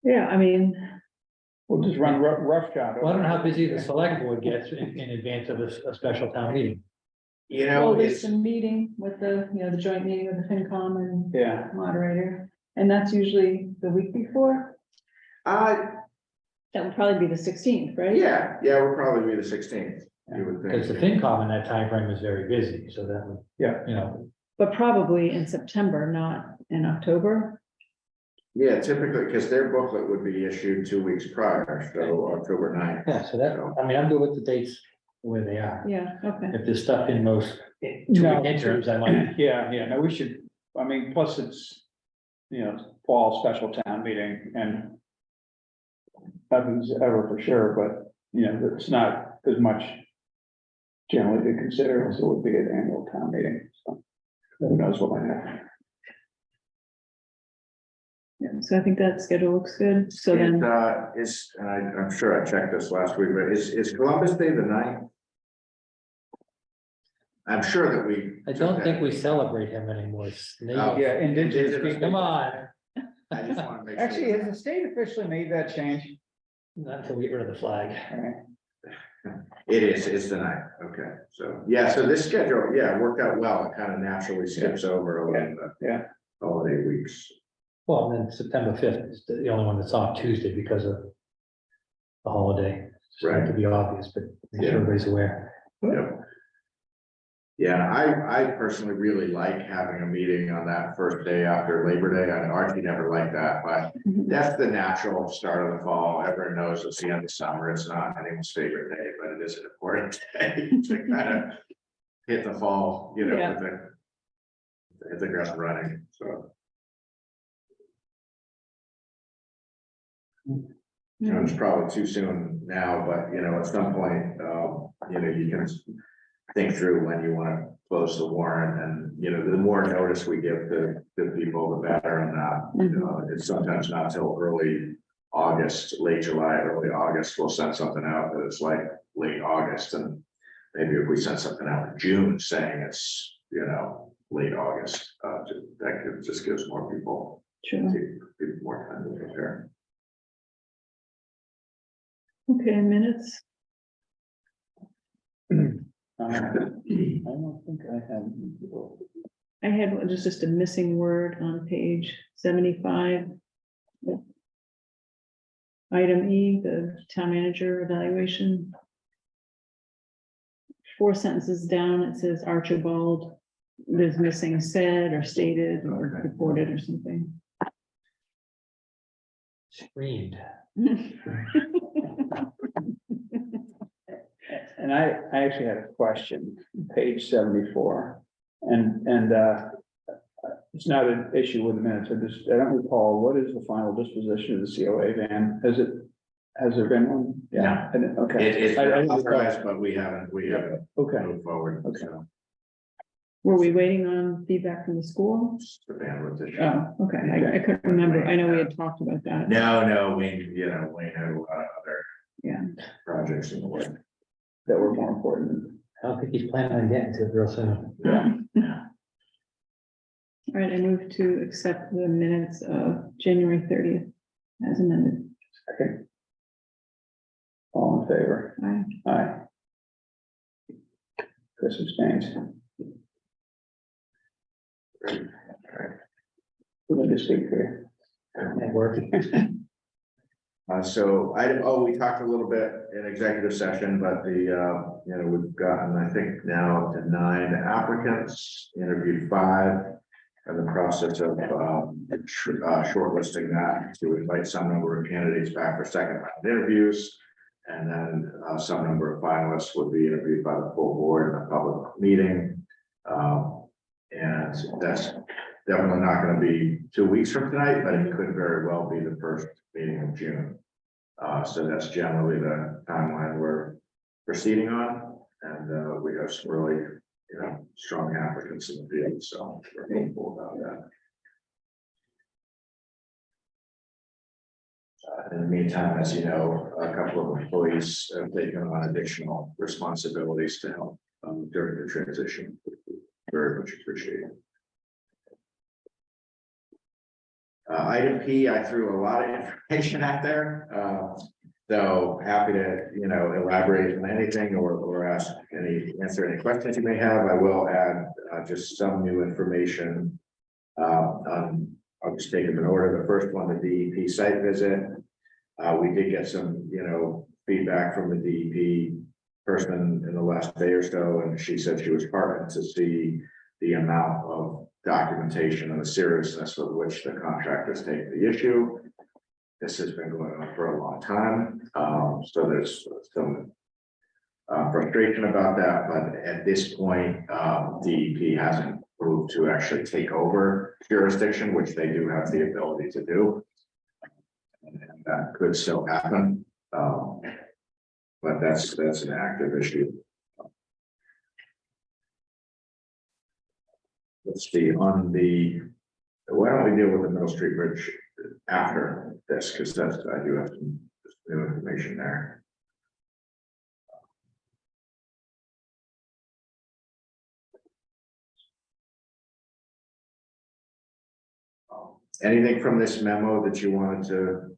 Yeah, I mean, We'll just run roughshod. Well, I don't know how busy the select board gets in advance of a special town meeting. well, there's a meeting with the joint meeting with the FinCom and Yeah, moderator, and that's usually the week before. That would probably be the 16th, right? Yeah, we'll probably be the 16th, you would Because the think. FinCom in that time frame is very busy, so that would, yeah. But probably in September, not in October. Yeah, typically, because their booklet would be issued 2 weeks prior, so October 9th. yeah, so that, I mean, I'm good with the dates where they are. Yeah, okay. If there's stuff in most No. 2 week interims, I might, Yeah, no, we should, I mean, plus it's, fall special town meeting, and nothing's ever for sure, but, it's not as much generally to consider as it would be an annual town meeting, so who knows what might happen. Yeah, so I think that schedule looks good. So then, And I'm sure I checked this last week, but is Columbus Day the 9th? I'm sure that we. I don't think we celebrate him anymore. It's Oh. Yeah, indigenous Indigenous people. Come on, I just want to make sure. Actually, has the state officially made that change? not until we get rid of the flag. It's the 9th, okay, so, so this schedule, worked out well, it kind of naturally skips over a little bit. Yeah. Holiday weeks. Well, and then September 5th is the only one that's off Tuesday because of the holiday. It's not to be obvious, but make sure everybody's aware. Yep. Yeah, I personally really like having a meeting on that first day after Labor Day. I know Archie never liked that, but that's the natural start of the fall. Everyone knows it's the end of summer. It's not anyone's favorite day, but it is an important day to kind of hit the fall, hit the ground running, so. It's probably too soon now, but at some point, you can think through when you want to close the warrant, and the more notice we give the people, the better. And it's sometimes not till early August, late July, early August, we'll send something out that it's like late August, and maybe if we send something out in June saying it's late August, just gives more people more time to prepare. okay, minutes. I don't think I have. I had just a missing word on page 75. Item E, the town manager evaluation. 4 sentences down, it says Archibald, there's missing said or stated or reported or something. Screened. And I actually had a question, page 74, and it's not an issue with the minutes, I don't recall, what is the final disposition of the COA van? Has there been one? Yeah, I didn't- okay. It's I didn't authorized, but we haven't Okay, moved forward. Okay. So Were we waiting on feedback from the school? it's the bandwidth issue. Oh, okay, I couldn't remember, I know we had talked about that. No, we had a lot of other Yeah. projects in the works. that were more important. I don't think he's planning on getting to it real soon. All right, I move to accept the minutes of January 30th as amended. Okay. All in favor? Aye. Aye. Chris abstains. We're going to speak here. At work. So we talked a little bit in executive session, but we've gotten, I think now to 9 applicants, interviewed 5. In the process of shortlisting that to invite some number of candidates back for second round interviews. And then some number of finalists would be interviewed by the full board in a public meeting. And that's definitely not going to be 2 weeks from tonight, but it could very well be the first meeting of June. So that's generally the timeline we're proceeding on. And we have some really, strong applicants in the field, so we're hopeful about that. In the meantime, as you know, a couple of employees have taken on additional responsibilities to help during the transition. Very much appreciated. Item P, I threw a lot of information out there. So happy to, elaborate on anything or answer any questions you may have. I will add just some new information. I'll just take them in order. The first one, the DEP site visit. We did get some, feedback from the DEP person in the last day or so, and she said she was heartened to see the amount of documentation and the seriousness with which the contractors take the issue. This has been going on for a long time, so there's some frustration about that, but at this point, DEP hasn't moved to actually take over jurisdiction, which they do have the ability to do. And that could still happen, but that's an active issue. Let's see, why don't we deal with the Middle Street Bridge after this, because I do have some new information there. Anything from this memo that you wanted to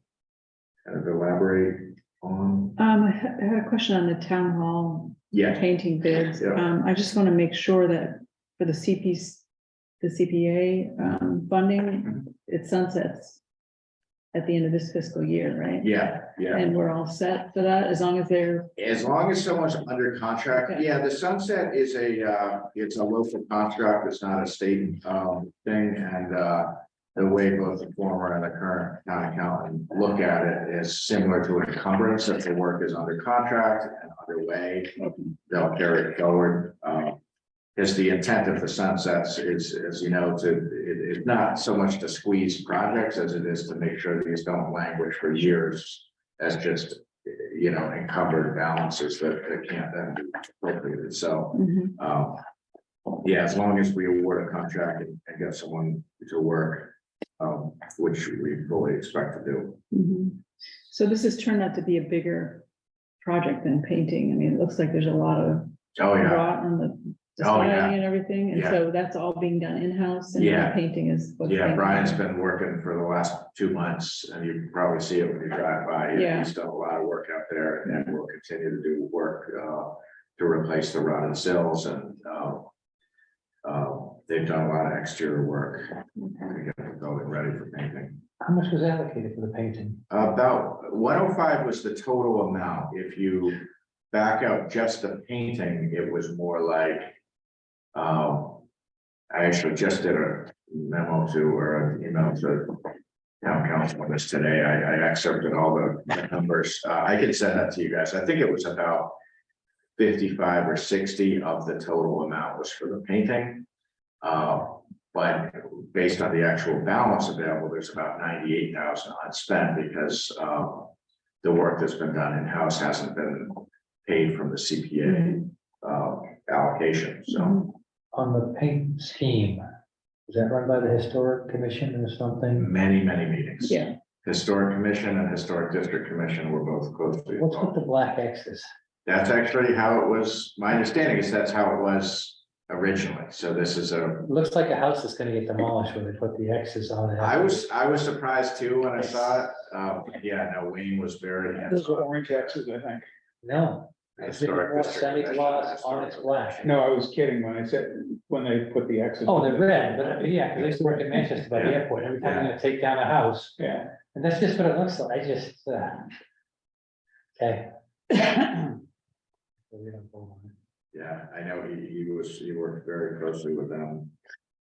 kind of elaborate on? I had a question on the town hall Yeah, painting bids. Yeah. I just want to make sure that for the CPA funding, it sunsets at the end of this fiscal year, right? yeah. And we're all set for that, as long as they're, As long as someone's under contract, Okay. yeah, the sunset is it's a local contract, it's not a state thing, and the way both the former and the current town accountant look at it is similar to an encumbrance. If the work is under contract and underway, they'll carry it forward. Because the intent of the sunsets is, as you know, it's not so much to squeeze projects as it is to make sure these don't languish for years as just, encumbered balances that can't then be appropriated. So, yeah, as long as we award a contract and get someone to work, which we fully expect to do. So this has turned out to be a bigger project than painting. I mean, it looks like there's a lot of Oh, yeah. rot on the Oh, yeah. siding and everything, and Yeah. so that's all being done in-house, and Yeah. the painting is. what's Yeah, being Brian's done. been working for the last 2 months, and you can probably see it when you drive by. Yeah. He's done a lot of work out there, and we'll continue to do work to replace the rotted sills and, they've done a lot of exterior work to get the building ready for painting. How much was allocated for the painting? About 105 was the total amount. If you back out just the painting, it was more like, I actually just did a memo to, or an email to town council on this today. I excerpted all the numbers. I can send that to you guys. I think it was about 55 or 60 of the total amount was for the painting. But based on the actual balance available, there's about 98,000 unspent because the work that's been done in-house hasn't been paid from the CPA allocation. So On the paint scheme, is that run by the historic commission or something? many meetings. Yeah. Historic Commission and Historic District Commission were both closely What's with involved. the black X's? That's actually how it was. My understanding is that's how it was originally. So this is a, It looks like a house that's gonna get demolished when they put the X's on it. I was surprised too when I saw it. Yeah, no, Wayne was very. Those are orange X's, I think. No. It's more semi-gloss on its black. No, I was kidding when I said, when they put the X's. Oh, they're red, but yeah, because I used to work in Manchester by the Yeah. airport. Every time I'm gonna take down a house, Yeah. and that's just what it looks like. I just, okay. We don't vote on it. Yeah, I know he worked very closely with them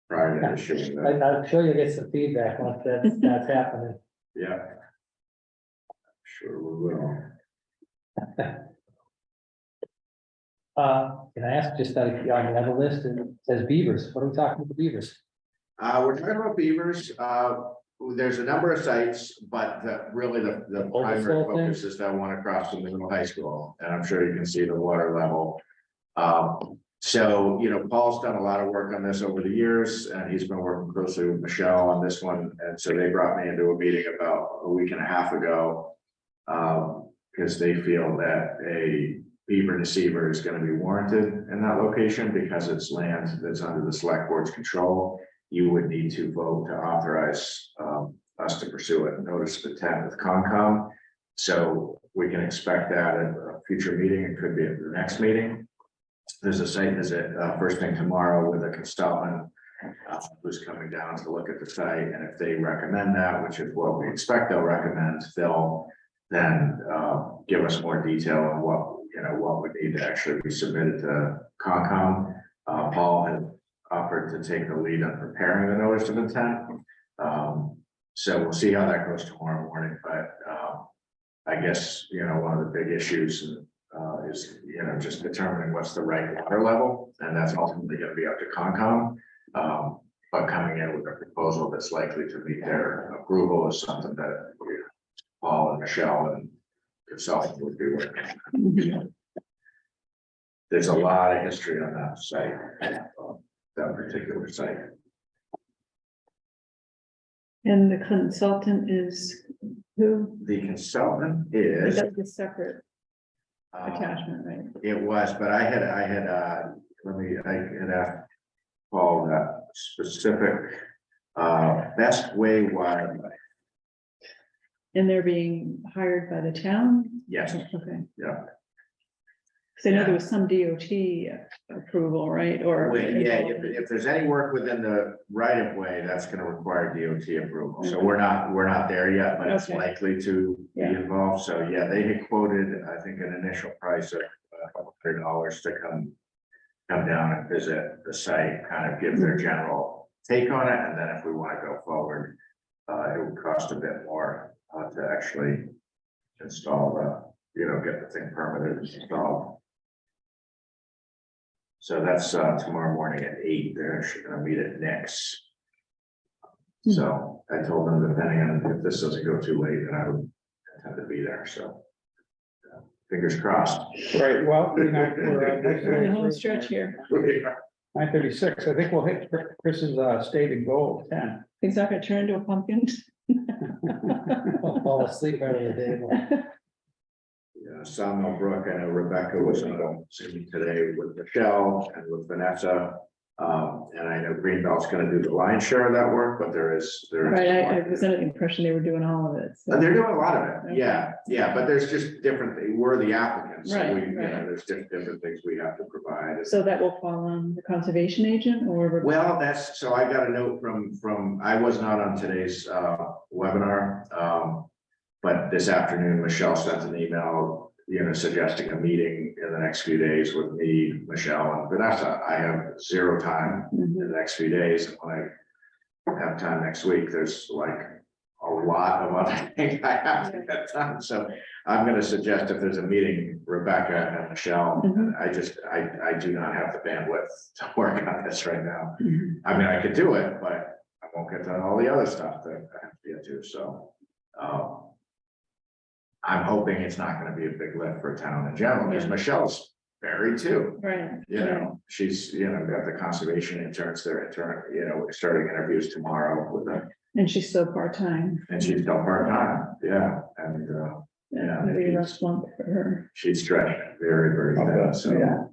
prior to issuing that. I'm sure you'll get some feedback once that's happening. Yeah. Sure we will. Can I ask just that if you're on the list and it says beavers, what are we talking about the beavers? We're talking about beavers. There's a number of sites, but really the primary Overflow thing? focus is that one across from the middle high school, and I'm sure you can see the water level. So, you know, Paul's done a lot of work on this over the years, and he's been working closely with Michelle on this one, and so they brought me into a meeting about a week and a half ago. Because they feel that a beaver deceiver is gonna be warranted in that location because it's land that's under the select board's control. You would need to vote to authorize us to pursue a notice of intent with Concom. So we can expect that at a future meeting. It could be at the next meeting. There's a site visit first thing tomorrow with a consultant who's coming down to look at the site. And if they recommend that, which is what we expect they'll recommend, they'll then give us more detail on what would need to actually be submitted to Concom. Paul had offered to take the lead on preparing the notice of intent. So we'll see how that goes tomorrow morning, but I guess, one of the big issues is, just determining what's the right water level, and that's ultimately gonna be up to Concom. But coming in with a proposal that's likely to meet their approval is something that Paul and Michelle and consultant would be working on. There's a lot of history on that site, that particular site. And the consultant is who? The consultant Is is, that the separate um, attachment, right? it was, but I had asked Paul that specific, best way wildlife. And they're being hired by the town? Yes, Okay. yeah. Because I know there was some DOT approval, right, or? Well, yeah, if there's any work within the right of way, that's gonna require DOT approval. So we're not there yet, but it's Okay. likely to be Yeah. involved. So yeah, they had quoted, I think, an initial price of $100 to come down and visit the site, kind of give their general take on it. And then if we want to go forward, it would cost a bit more to actually install get the thing permitted and installed. So that's tomorrow morning at 8. They're actually gonna meet at Nick's. So I told them, depending on if this doesn't go too late, then I would intend to be there, so. Fingers crossed. Right, well, We're in the home stretch here. 9:36, I think we'll hit Chris's stated goal of 10. Things not gonna turn into a pumpkin. I'll fall asleep out of the table. Yeah, Sawmill Brook, I know Rebecca was Zoom today with Michelle and with Vanessa. And I know Greenbelt's gonna do the lion's share of that work, but there is. Right, I was under the impression they were doing all of it. so- They're doing a lot of it, yeah, but there's just different, we're the applicants, so Right, we, you know, right. there's different things we have to provide. So that will fall on the conservation agent or? Well, so I got a note from, I was not on today's webinar. But this afternoon, Michelle sent an email, you know, suggesting a meeting in the next few days with me, Michelle, and Vanessa. I have zero time in the next few days. And when I have time next week, there's like a lot of other things I have to get done. So I'm gonna suggest if there's a meeting, Rebecca and Michelle, I do not have the bandwidth to work on this right now. I mean, I could do it, but I won't get done all the other stuff that I have to get to, so. I'm hoping it's not gonna be a big lift for town in general, because Yeah. Michelle's buried too. Right. You know, she's, you know, got the conservation interns there, you know, we're starting interviews tomorrow with them, And she's so part-time. and she's still part-time, yeah, and, Yeah, maybe a rough month for her. she's stretched very, very thin, so. Yeah.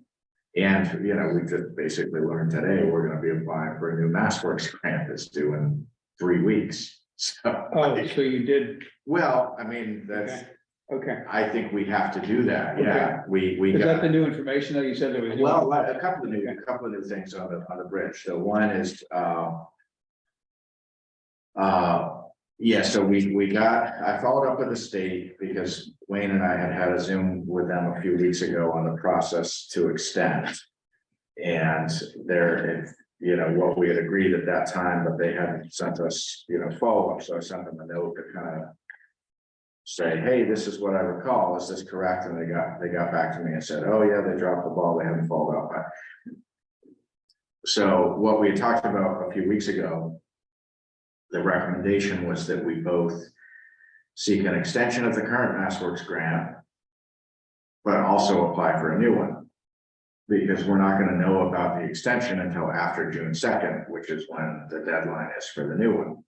And, you know, we just basically learned today, we're gonna be applying for a new MassWorks grant that's due in 3 weeks, so. Oh, so you did, Well, I mean, that's, okay. I think we have to do that, yeah, we Is that got. the new information that you said there was? Well, a couple of new things on the bridge. So one is, yeah, so I followed up with the state because Wayne and I had a Zoom with them a few weeks ago on the process to extend. And you know, what we had agreed at that time, but they hadn't sent us, you know, follow-up. So I sent them a note to kind of say, hey, this is what I recall, is this correct? And they got back to me and said, oh yeah, they dropped the ball, they haven't followed up. So what we had talked about a few weeks ago, the recommendation was that we both seek an extension of the current MassWorks grant, but also apply for a new one. Because we're not gonna know about the extension until after June 2nd, which is when the deadline is for the new one.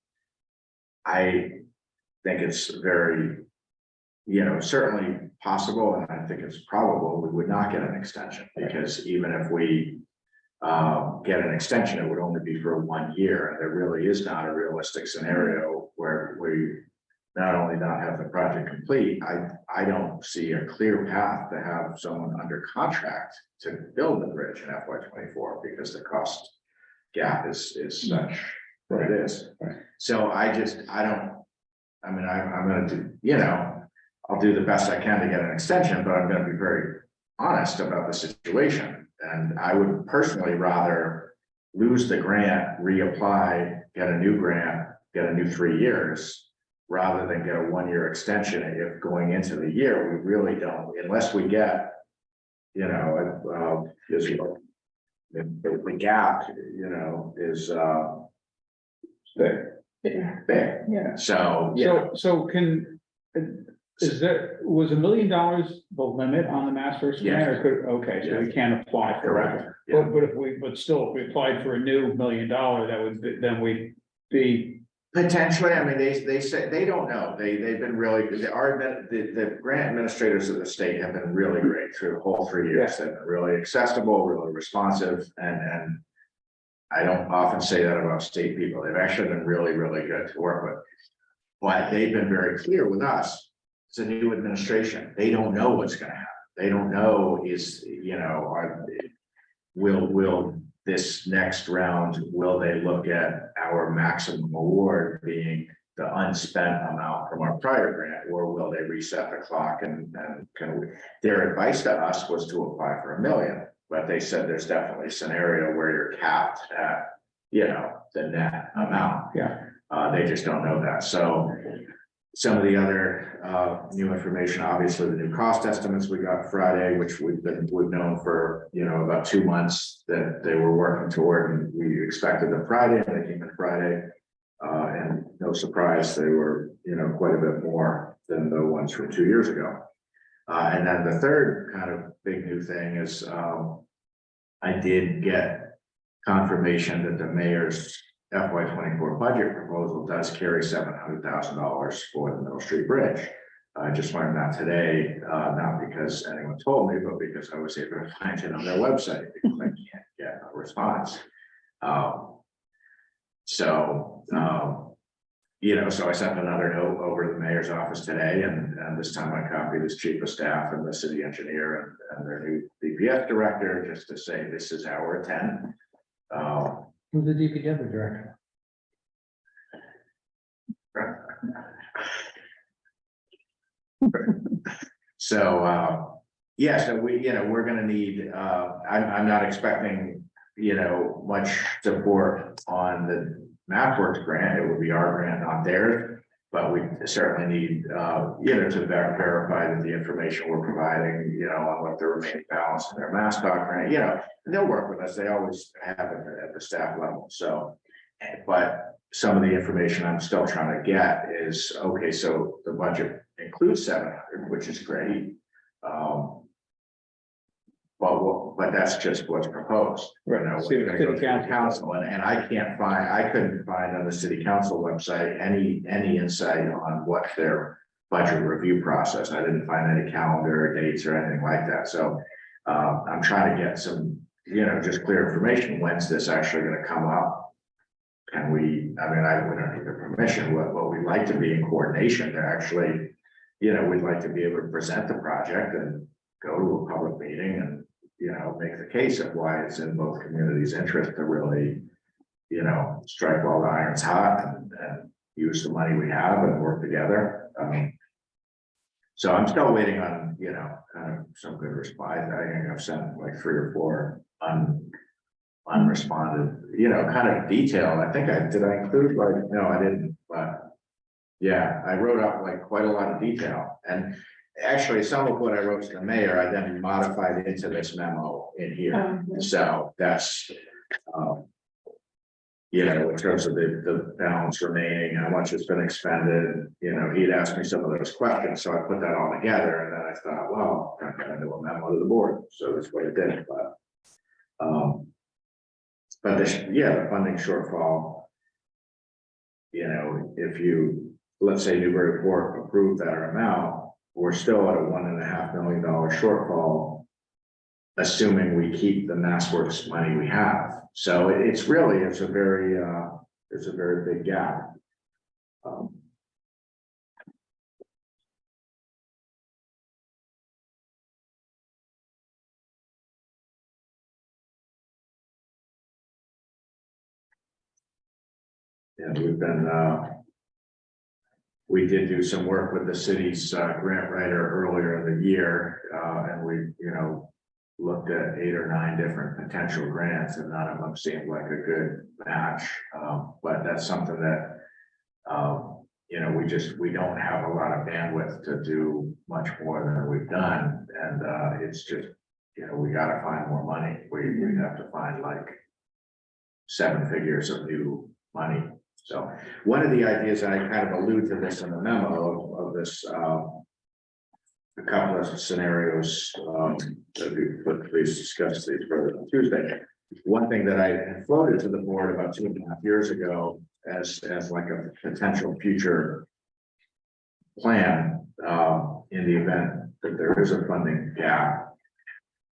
I think it's very, you know, certainly possible, and I think it's probable we would not get an extension, because even if we get an extension, it would only be for 1 year, and there really is not a realistic scenario where we not only not have the project complete, I don't see a clear path to have someone under contract to build the bridge in FY24, because the cost gap is such what it is. So I'm gonna do, you know, I'll do the best I can to get an extension, but I'm gonna be very honest about the situation. And I would personally rather lose the grant, reapply, get a new grant, get a new 3 years, rather than get a 1-year extension. If going into the year, we really don't, unless we get, you know, the gap, you know, is big. Yeah. So, yeah. So was $1 million the limit on the MassWorks grant, or could, okay, so we can't apply for it. Correct. Yeah. But still, if we applied for a new $1 million, that would be, then we'd be. Potentially, I mean, they say, they don't know, they've been really, the grant administrators of the state have been really great through the whole 3 years. They've been really accessible, really responsive, and I don't often say that about state people. They've actually been really, really good to work with. But they've been very clear with us. It's a new administration. They don't know what's gonna happen. They don't know will this next round, will they look at our maximum award being the unspent amount from our prior grant, or will they reset the clock and their advice to us was to apply for $1 million, but they said there's definitely a scenario where you're capped at, you know, the net amount. Yeah. They just don't know that. So some of the other new information, obviously the new cost estimates we got Friday, which we've known for, you know, about 2 months that they were working toward, and we expected them Friday, and they came in Friday. And no surprise, they were, you know, quite a bit more than the ones from 2 years ago. And then the third kind of big new thing is I did get confirmation that the mayor's FY24 budget proposal does carry $700,000 for the Middle Street Bridge. I just learned that today, not because anyone told me, but because I was able to find it on their website, because I can't get a response. So I sent another note over to the mayor's office today, and this time I copied his chief of staff and the city engineer and their new DPS director, just to say this is our intent. Who's the DPW director? So, yeah, so we're gonna need, I'm not expecting, much support on the MapWorks grant. It would be our grant, not theirs. But we certainly need, to verify that the information we're providing, on what the remaining balance in their mascot grant, they'll work with us. They always have it at the staff level. So, but some of the information I'm still trying to get is, okay, so the budget includes 700, which is great. But that's just what's proposed. Right. We're gonna go to the council, and I couldn't find on the city council website any insight on what their budget review process. I didn't find any calendar or dates or anything like that. So I'm trying to get some, just clear information. When's this actually gonna come up? Can we, we don't need the permission, what we'd like to be in coordination to actually, we'd like to be able to present the project and go to a public meeting and, make the case of why it's in both communities' interest to really, strike while the iron's hot and use the money we have and work together. So I'm still waiting on, kind of some good replies. I think I've sent like 3 or 4 unresponded, kind of detailed. I think did I include, like, no, I didn't, but yeah, I wrote up like quite a lot of detail. And actually, some of what I wrote to the mayor, I then modified into this memo in here. So that's, in terms of the balance remaining, how much has been expended, he'd asked me some of those questions, so I put that all together, and then I thought, well, I'm gonna do a memo to the board, so that's what I did, but this, the funding shortfall, if you, let's say Newbury Port approved that amount, we're still at a $1.5 million shortfall, assuming we keep the MassWorks money we have. So it's a very big gap. We've been, we did do some work with the city's grant writer earlier in the year, and we, looked at 8 or 9 different potential grants, and none of them seemed like a good match. But that's something that, we don't have a lot of bandwidth to do much more than we've done, and it's just, we got to find more money. We have to find like 7 figures of new money. So one of the ideas, and I kind of allude to this in the memo of this, a couple of scenarios, but please discuss these further on Tuesday. One thing that I had floated to the board about 2.5 years ago as like a potential future plan, in the event that there is a funding gap.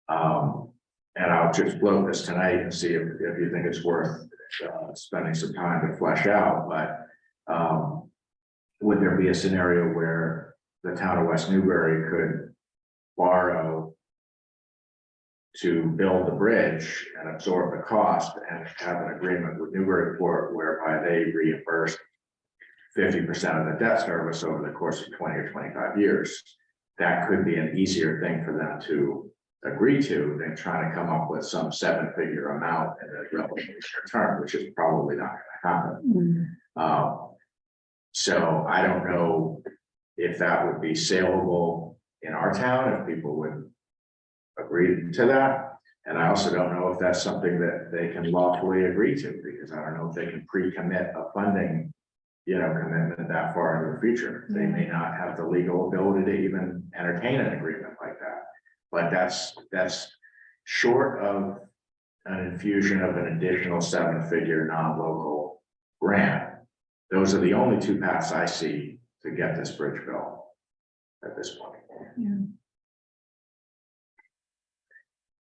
And I'll just float this tonight and see if you think it's worth spending some time to flesh out, but would there be a scenario where the town of West Newbury could borrow to build the bridge and absorb the cost and have an agreement with Newbury Port whereby they reimburse 50% of the debt service over the course of 20 or 25 years? That could be an easier thing for them to agree to than trying to come up with some 7-figure amount in a relatively short term, which is probably not going to happen. So I don't know if that would be saleable in our town, if people would agree to that. And I also don't know if that's something that they can lawfully agree to, because I don't know if they can pre-commit a funding, commitment that far into the future. They may not have the legal ability to even entertain an agreement like that. But that's short of an infusion of an additional 7-figure non-local grant. Those are the only 2 paths I see to get this bridge built at this point.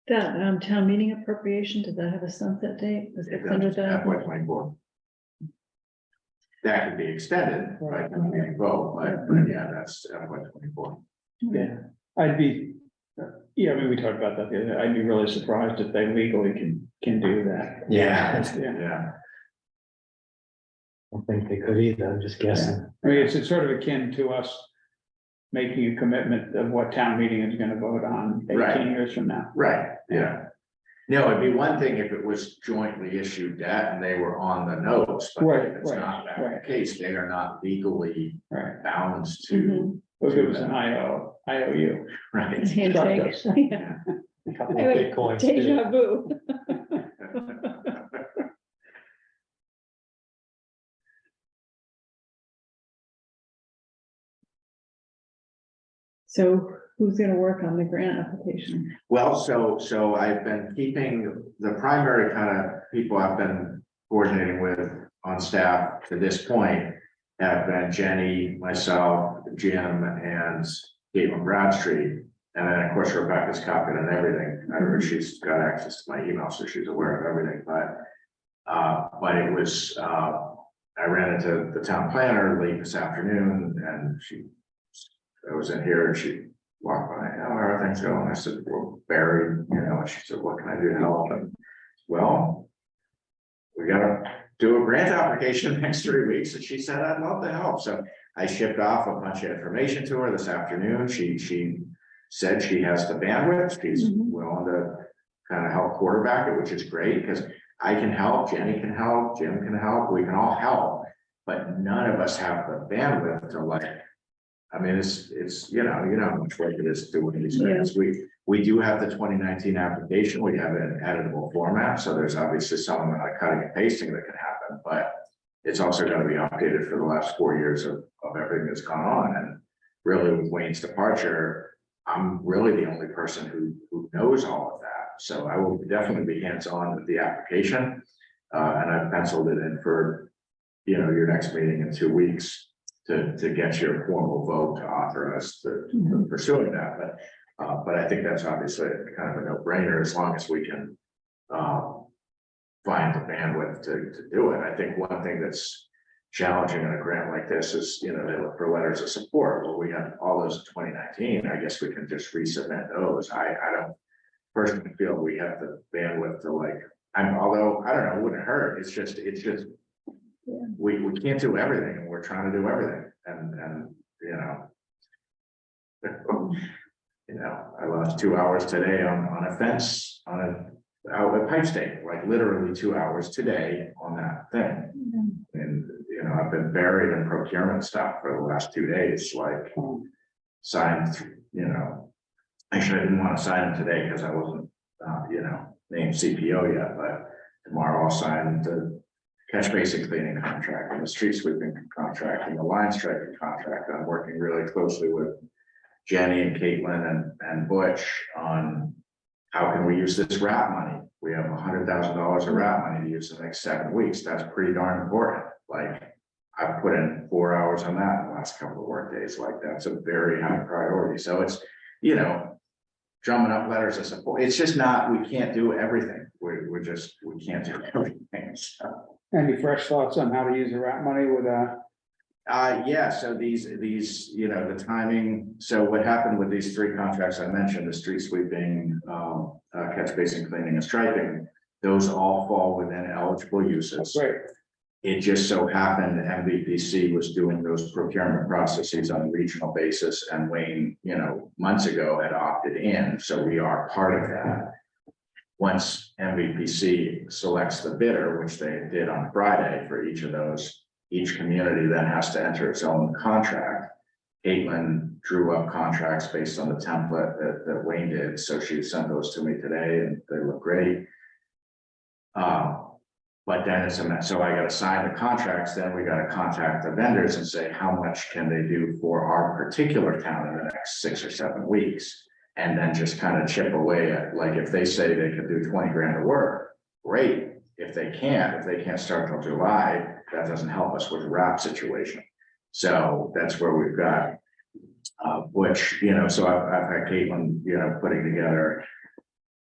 That town meeting appropriation, does that have a sunset date? Was it FY 600,000? 24. That could be extended, right, I mean, vote, but yeah, that's FY 24. Yeah, I'd be, yeah, I mean, we talked about that the other day. I'd be really surprised if they legally can do that. Yeah, Yeah. yeah, I don't think they could either, I'm just guessing. I mean, it's sort of akin to us making a commitment of what town meeting is gonna vote on Right. 18 years from now. right, yeah. No, it'd be one thing if it was jointly issued debt and they were on the notes, but Right, if it's right, not that right. the case, they are not legally Right. bound to, Mhm. If it was an IOU. right? Handshake. Trust us. Yeah. A couple of Anyway, Bitcoins. Deja vu. So who's gonna work on the grant application? Well, so I've been keeping the primary kind of people I've been coordinating with on staff to this point have been Jenny, myself, Jim, and Caitlin Bradstreet. And then, of course, Rebecca's copied on everything. She's got access to my email, so she's aware of everything, but it was, I ran into the town planner late this afternoon and I was in here and she walked by, how are things going? I said, we're buried, you know, and she said, what can I do to help? And well, we gotta do a grant application in the next 3 weeks. And she said, I'd love to help. So I shipped off a bunch of information to her this afternoon. She said she has the bandwidth. She's willing to kind of help quarterback it, which is great because I can help, Jenny can help, Jim can help, we can all help. But none of us have the bandwidth to like, I mean, it's, you know how much work it is doing these grants. We do have the 2019 application. We have it in editable format. So there's obviously some amount of cutting and pasting that can happen, but it's also going to be updated for the last 4 years of everything that's gone on. And really with Wayne's departure, I'm really the only person who knows all of that. So I will definitely be hands-on with the application. And I've penciled it in for, your next meeting in 2 weeks to get your formal vote to authorize the pursuing that. But I think that's obviously kind of a no-brainer as long as we can find the bandwidth to do it. I think one thing that's challenging in a grant like this is, they look for letters of support. Well, we have all those in 2019. I guess we can just resubmit those. I don't personally feel we have the bandwidth to although I don't know, it wouldn't hurt. It's just we can't do everything and we're trying to do everything. And I lost 2 hours today on a fence out at Pipe State, like literally 2 hours today on that thing. And, I've been buried in procurement stuff for the last 2 days, signed, actually I didn't want to sign them today because I wasn't, named CPO yet, but tomorrow I'll sign the catch basin cleaning contract and the street sweeping contract and the line striping contract. I'm working really closely with Jenny and Caitlin and Butch on how can we use this RAP money. We have $100,000 of RAP money to use in the next 7 weeks. That's pretty darn important. I've put in 4 hours on that in the last couple of work days. That's a very high priority. So it's, drumming up letters of support. It's just not, we can't do everything. We can't do everything. So. Any fresh thoughts on how to use the RAP money with Yeah, so these, the timing, so what happened with these 3 contracts I mentioned, the street sweeping, catch basin cleaning and striping, those all fall within eligible uses. Right. It just so happened MVPC was doing those procurement processes on a regional basis and Wayne, months ago had opted in. So we are part of that. Once MVPC selects the bidder, which they did on Friday for each of those, each community then has to enter its own contract. Caitlin drew up contracts based on the template that Wayne did. So she sent those to me today and they look great. But then so I got to sign the contracts, then we got to contact the vendors and say, how much can they do for our particular town in the next 6 or 7 weeks? And then just kind of chip away at, if they say they could do 20 grand of work, great. If they can't start till July, that doesn't help us with the RAP situation. So that's where we've got, which, so I've had Caitlin, putting together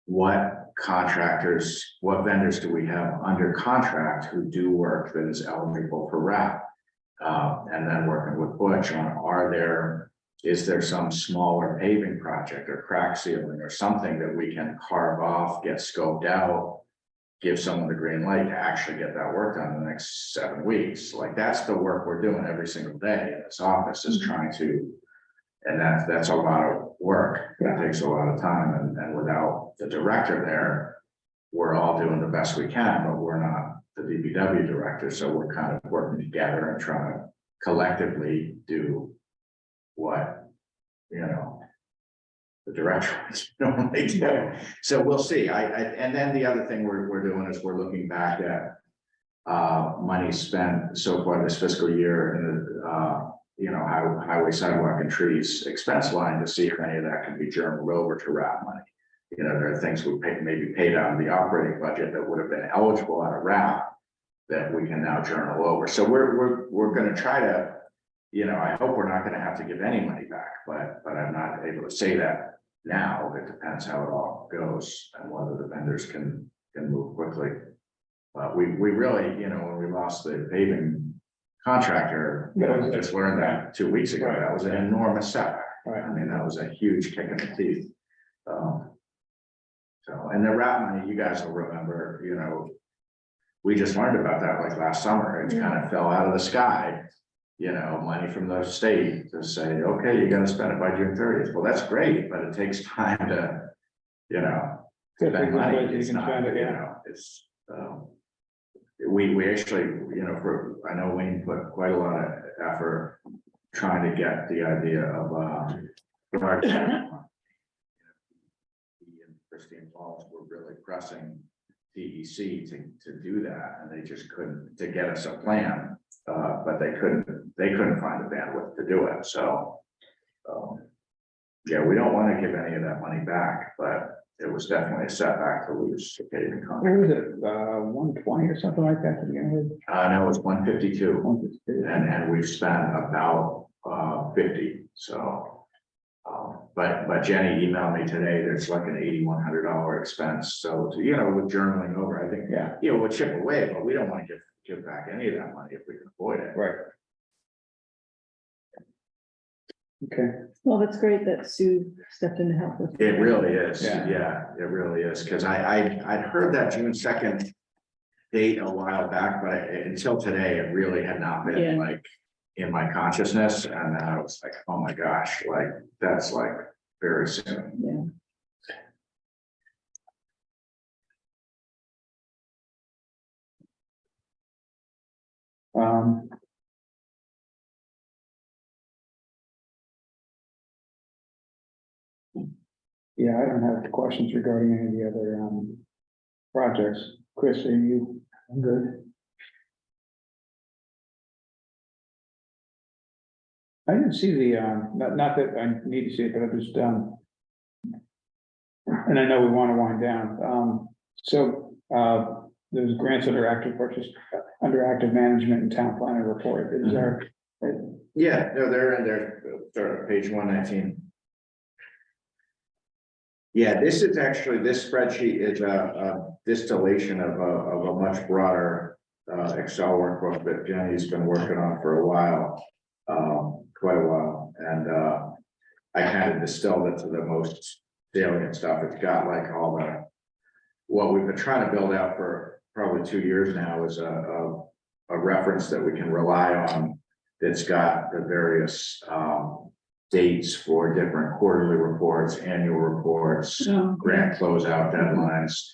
what contractors, what vendors do we have under contract who do work that is eligible for RAP? And then working with Butch on, is there some smaller paving project or crack sealing or something that we can carve off, get scoped out, give someone the green light to actually get that work done in the next 7 weeks? Like, that's the work we're doing every single day in this office, is trying to, and that's a lot of work. That takes a lot of time, and without the director there, we're all doing the best we can, but we're not the DPW director, so we're kind of working together and trying to collectively do what, the director normally do. So we'll see. And then the other thing we're doing is we're looking back at money spent so far this fiscal year in the highway, sidewalk, and trees expense line, to see if any of that can be journaled over to RAP money. There are things we maybe paid out of the operating budget that would have been eligible out of RAP that we can now journal over. So we're going to try to, I hope we're not going to have to give any money back, but I'm not able to say that now. It depends how it all goes and whether the vendors can move quickly. But we really, when we lost the paving contractor, we just learned that 2 weeks ago. That was an enormous setback. I mean, that was a huge kick in the teeth. And the RAP money, you guys will remember, we just learned about that like last summer. It kind of fell out of the sky, money from the state to say, okay, you got to spend it by June 30th. Well, that's great, but it takes time to, spend money. It's not, it's, we actually, I know Wayne put quite a lot of effort trying to get the idea of, Christine Wallace were really pressing DEC to do that, and they just couldn't, to get us a plan, but they couldn't find the bandwidth to do it. So, yeah, we don't want to give any of that money back, but it was definitely a setback to lose the paving What contract. was it, 120 or something like that to begin with? No, it was 152, 152. and we've spent about 50. So. But Jenny emailed me today, there's like an $8,100 expense. So, with journaling over, I think, we'll chip away, but we don't want to give back any of that money if we can avoid it. Right. Okay. Well, that's great that Sue stepped in to help with. It really is. Yeah. Yeah, it really is. Because I'd heard that June 2nd date a while back, but until today, it really had not been Yeah. like in my consciousness. And then I was like, oh my gosh, like that's like very soon. Yeah. Yeah, I don't have questions regarding any of the other projects. Chris, are you? I'm good. I didn't see the not that I need to see it, but I just and I know we want to wind down. There's grants under active purchase, under active management and town planning report. Is there? Yeah, no, they're in there, they're page 119. Yeah, this is actually, this spreadsheet is a distillation of a much broader Excel workbook that Jenny's been working on for a while, quite a while. And I kind of distilled it to the most salient stuff. It's got like all what we've been trying to build out for probably 2 years now is a reference that we can rely on that's got the various dates for different quarterly reports, annual reports, grant closeout deadlines,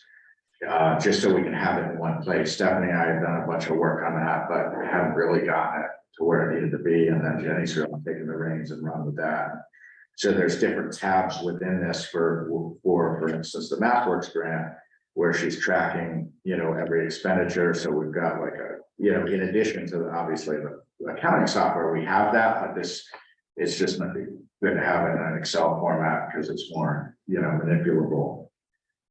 just so we can have it in one place. Stephanie and I have done a bunch of work on that, but we haven't really gotten it to where it needed to be. And then Jenny's really taken the reins and run with that. So there's different tabs within this for instance, the MathWorks grant, where she's tracking, every expenditure. So we've got like in addition to obviously the accounting software, we have that, but it's just not good to have it in an Excel format because it's more, manipulable.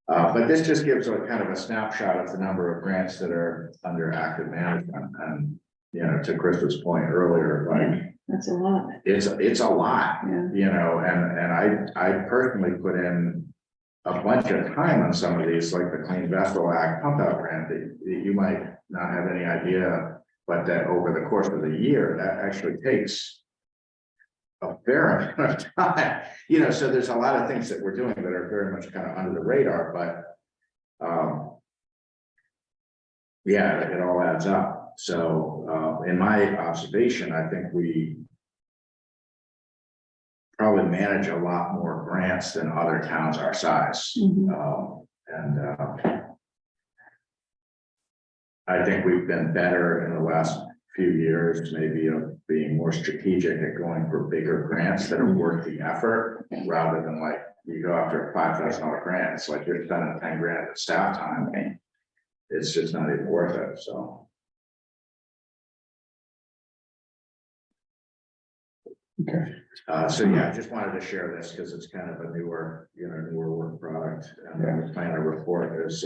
But this just gives a kind of a snapshot of the number of grants that are under active management. And, to Krista's point earlier, like That's a lot. it's a lot, Yeah. and I personally put in a bunch of time on some of these, like the Clean Vessel Act pump out grant, that you might not have any idea, but that over the course of the year, that actually takes a fair amount of time, so there's a lot of things that we're doing that are very much kind of under the radar, but yeah, it all adds up. So in my observation, I think we probably manage a lot more grants than other towns our size. I think we've been better in the last few years, maybe of being more strategic at going for bigger grants that are worth the effort, rather than like you go after a $5,000 grant, it's like you're spending 10 grand at staff time. Right. It's just not even worth it, so. Okay. So yeah, I just wanted to share this because it's kind of a newer work product, and then the planner report is,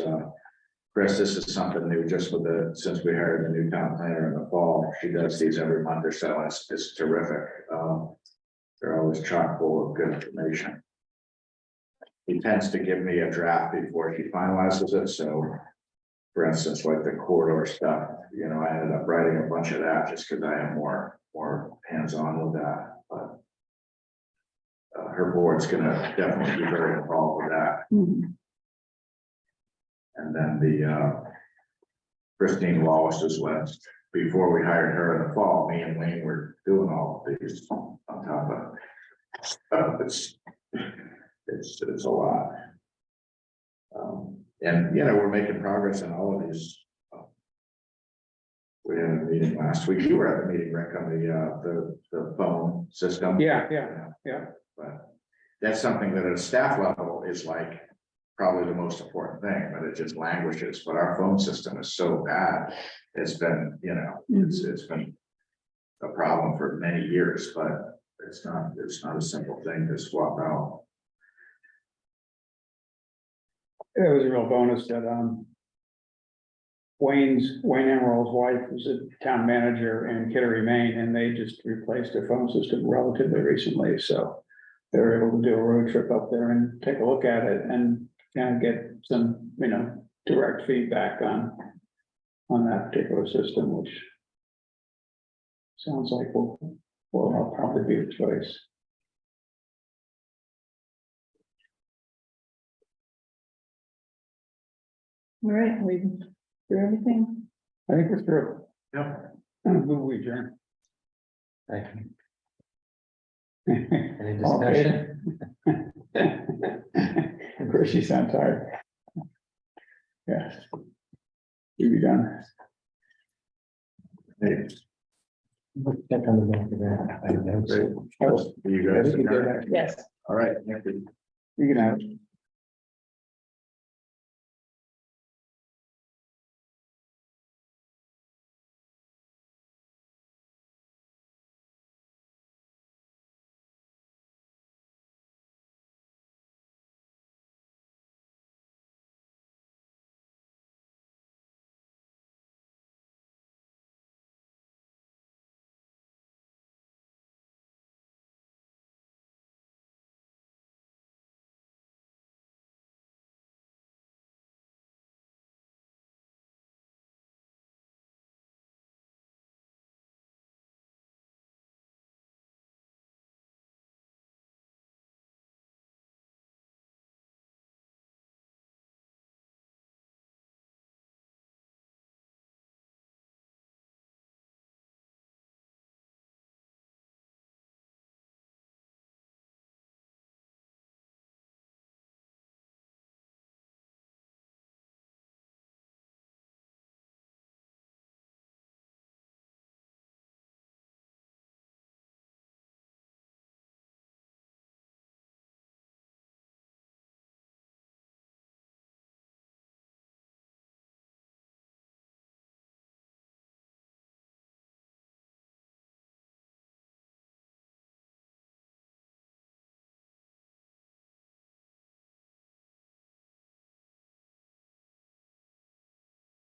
Chris, this is something new just since we hired a new town planner in the fall. She does these every month or so, and it's terrific. They're always chock full of good information. He tends to give me a draft before she finalizes it, so for instance, like the corridor stuff, I ended up writing a bunch of that just because I am more hands-on with that, but her board's gonna definitely be very involved with that. And then the Christine Wallace is left. Before we hired her in the fall, me and Wayne were doing all of these on top of it's a lot. And we're making progress in all of these. We had a meeting last week. You were at the meeting, Rick, on the phone system. Yeah. But that's something that at a staff level is like probably the most important thing, but it just languishes. But our phone system is so bad. It's been, it's been a problem for many years, but it's not a simple thing to swap out. It was a real bonus that, Wayne Emerald's wife was a town manager in Kittery, Maine, and they just replaced their phone system relatively recently, so they were able to do a road trip up there and take a look at it and kind of get some, direct feedback on that particular system, which sounds like will probably be the choice. All right, we through everything? I think we're through. Yep. Move we adjourn. Thank you. Any discussion? Of course, you sound tired. Yes. You be done. Hey, Check on the back of that. I have notes. great. You guys. You can Yes. All right. Thank you. You can have it.